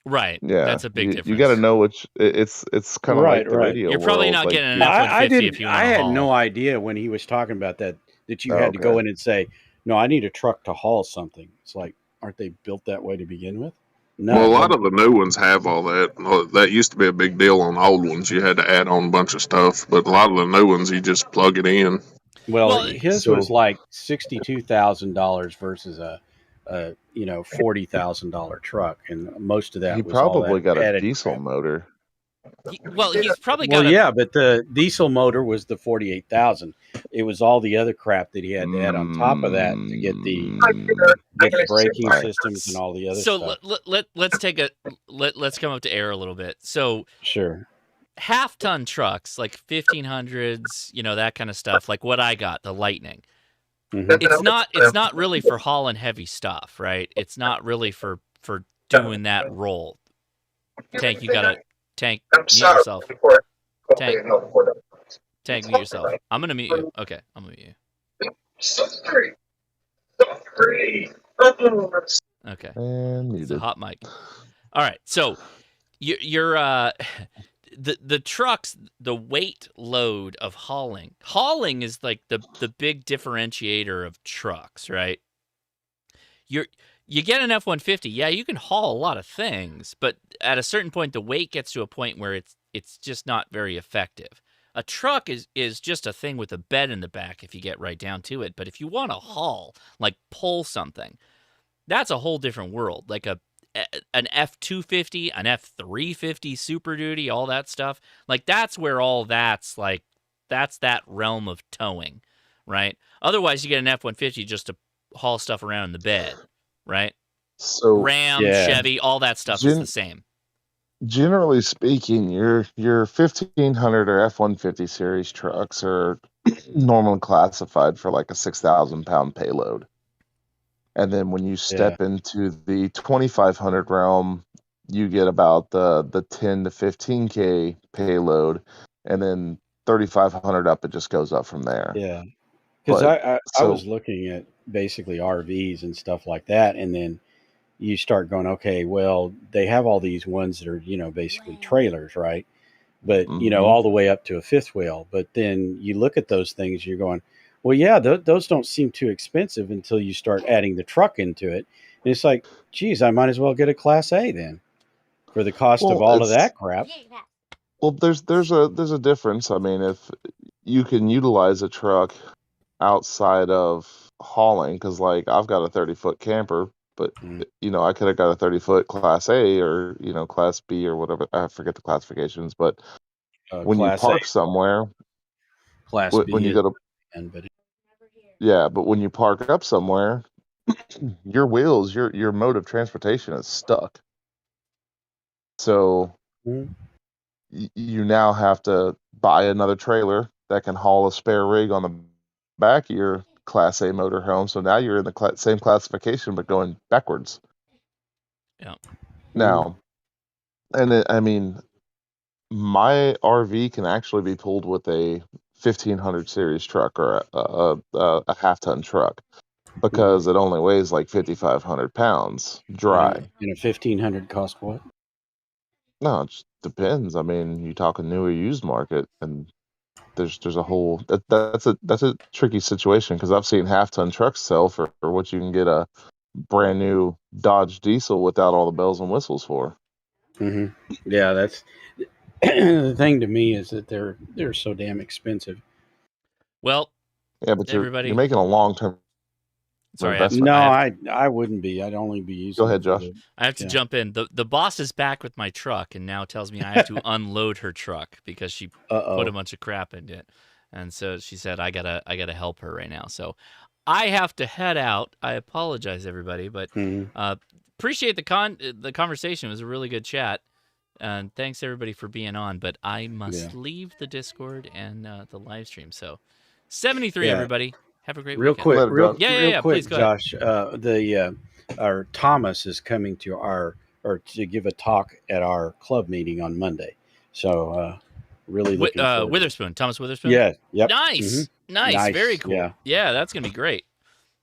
Right. yeah. That's a big You got to difference. know which. It's kind of Right, like the right. radio You're probably world. not Like getting an you, I F-150 if didn't. you want I to had no haul. idea when he was talking about that you oh, had to go okay. in and say, "No, I need a truck to haul something." It's like, aren't they built that way to begin with? Well, a No. lot of the new ones have all that. That used to be a big deal on old ones. You had to add on a bunch of stuff, but a lot of the new ones, you just plug it in. Well, Well, his was So like $62,000 versus a $40,000 truck, and most of he that was all that probably got a added diesel crap. motor. well, he's probably Well, got a yeah, but the diesel motor was the 48,000. It was all the other crap that he had to add on top of that to get the braking I, systems and all the other so stuff. let's take a let's come up to air a little bit. So Sure. half-ton trucks like 1500s, that kind of stuff, like what I got, the Lightning. Mhm. It's not really for hauling heavy stuff, right? It's not really for doing that role. Tank, you gotta mute yourself. Tank, mute yourself. I'm gonna mute you. Okay, I'm gonna mute you. Okay. and It's a muted. hot mic. All right, so you're the trucks, the weight load of hauling is like the big differentiator of trucks, right? You get an F-150, yeah, you can haul a lot of things, but at a certain point the weight gets to a point where it's just not very effective. A truck is just a thing with a bed in the back if you get right down to it, but if you want to haul, like pull something, that's a whole different world. Like an F-250, an F-350 Super Duty, all that stuff. Like that's where all that's that realm of towing, right? Otherwise, you get an F-150 just to haul stuff around in the bed, right? So Ram, Yeah. Chevy, all that stuff is the same. generally speaking, your 1500 or F-150 series trucks are normally classified for like a 6,000 pound payload. And then when you step into the 2500 realm, you get about the 10 to 15K payload, and then 3500 up, it just goes up from there. Yeah. Because But I so was looking at basically RVs and stuff like that, and then you start going, okay, well, they have all these ones that are, basically trailers, right? But, all the way up to a fifth wheel. But then you look at those things, you're going, well, yeah, those don't seem too expensive until you start adding the truck into it. And it's like, geez, I might as well get a Class A then for the cost of well, all of it's that crap. well, there's a difference. I mean, if you can utilize a truck outside of hauling, because like I've got a 30-foot camper, but I could have got a 30-foot Class A or Class B or whatever. I forget the classifications, but when you Class A, park somewhere, Class when B you is, go to but but when you park up somewhere, your wheels, your mode of transportation is stuck. So you now have to buy another trailer that can haul a spare rig on the back of your Class A motorhome. So now you're in the same classification, but going backwards. Yeah. Now, I mean, my RV can actually be pulled with a 1500 series truck or a half-ton truck because it only weighs like 5,500 pounds dry. And a 1500 cost what? No, it just depends. I mean, you talk a new or used market, and there's a whole that's a tricky situation because I've seen half-ton trucks sell for what you can get a brand new Dodge diesel without all the bells and whistles for. Yeah, that's the thing to me is that they're so damn expensive. Well, yeah, but everybody, you're making a long-term sorry, investment. No, I wouldn't be. I'd only be using. Go ahead, Josh. I have to jump in. The boss is back with my truck and now tells me I have to unload her truck because she put a bunch of crap in it. And so she said I gotta help her right now. So I have to head out. I apologize, everybody, but appreciate the conversation. It was a really good chat. And thanks everybody for being on. But I must leave the Discord and the live stream. So 73, everybody. Have a great weekend. Real quick, please go ahead. Josh. Our Thomas is coming to to give a talk at our club meeting on Monday. So Really looking forward to it. Witherspoon, Thomas Witherspoon. Yeah. Yep. Nice, nice, Nice. very cool. Yeah. Yeah, that's gonna be great.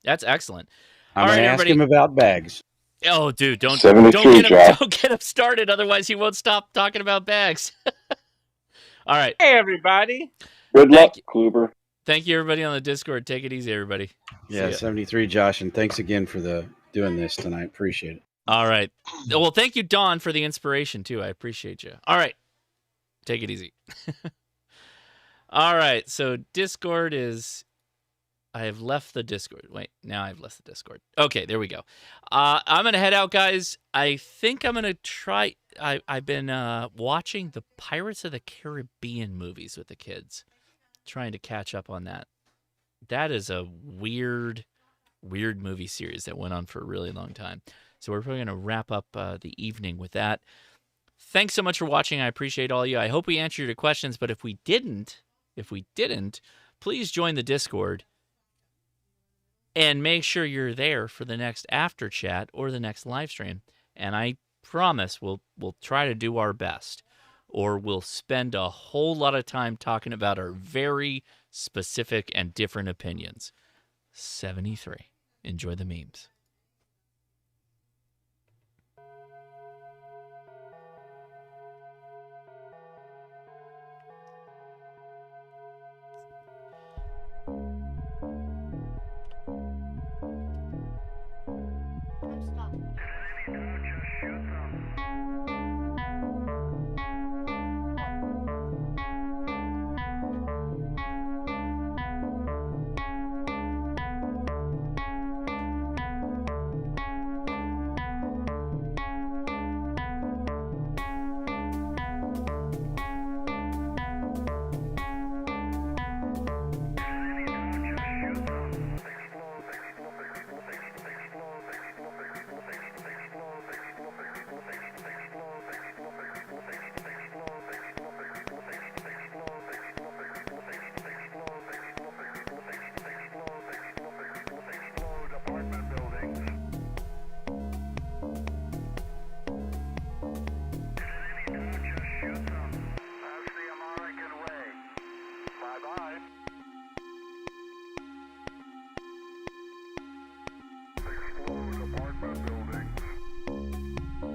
That's excellent. I'm All right, going to ask everybody. him about bags. Oh, dude, don't 73, Josh. don't get him started. Otherwise, he won't stop talking about bags. All right. Hey, everybody. Good luck, Kluber. Thank you, everybody on the Discord. Take it easy, everybody. Yeah, See ya. 73, Josh, and thanks again for doing this tonight. Appreciate it. All right. Well, thank you, Don, for the inspiration too. I appreciate you. All right. Take it easy. All right. So Discord is. I have left the Discord. Wait, now I've left the Discord. Okay, there we go. I'm gonna head out, guys. I think I'm gonna try. I've been watching the Pirates of the Caribbean movies with the kids, trying to catch up on that. That is a weird movie series that went on for a really long time. So we're probably gonna wrap up the evening with that. Thanks so much for watching. I appreciate all you. I hope we answered your questions. But if we didn't, please join the Discord. And make sure you're there for the next after chat or the next live stream. And I promise we'll try to do our best. Or we'll spend a whole lot of time talking about our very specific and different opinions. 73. Enjoy the memes.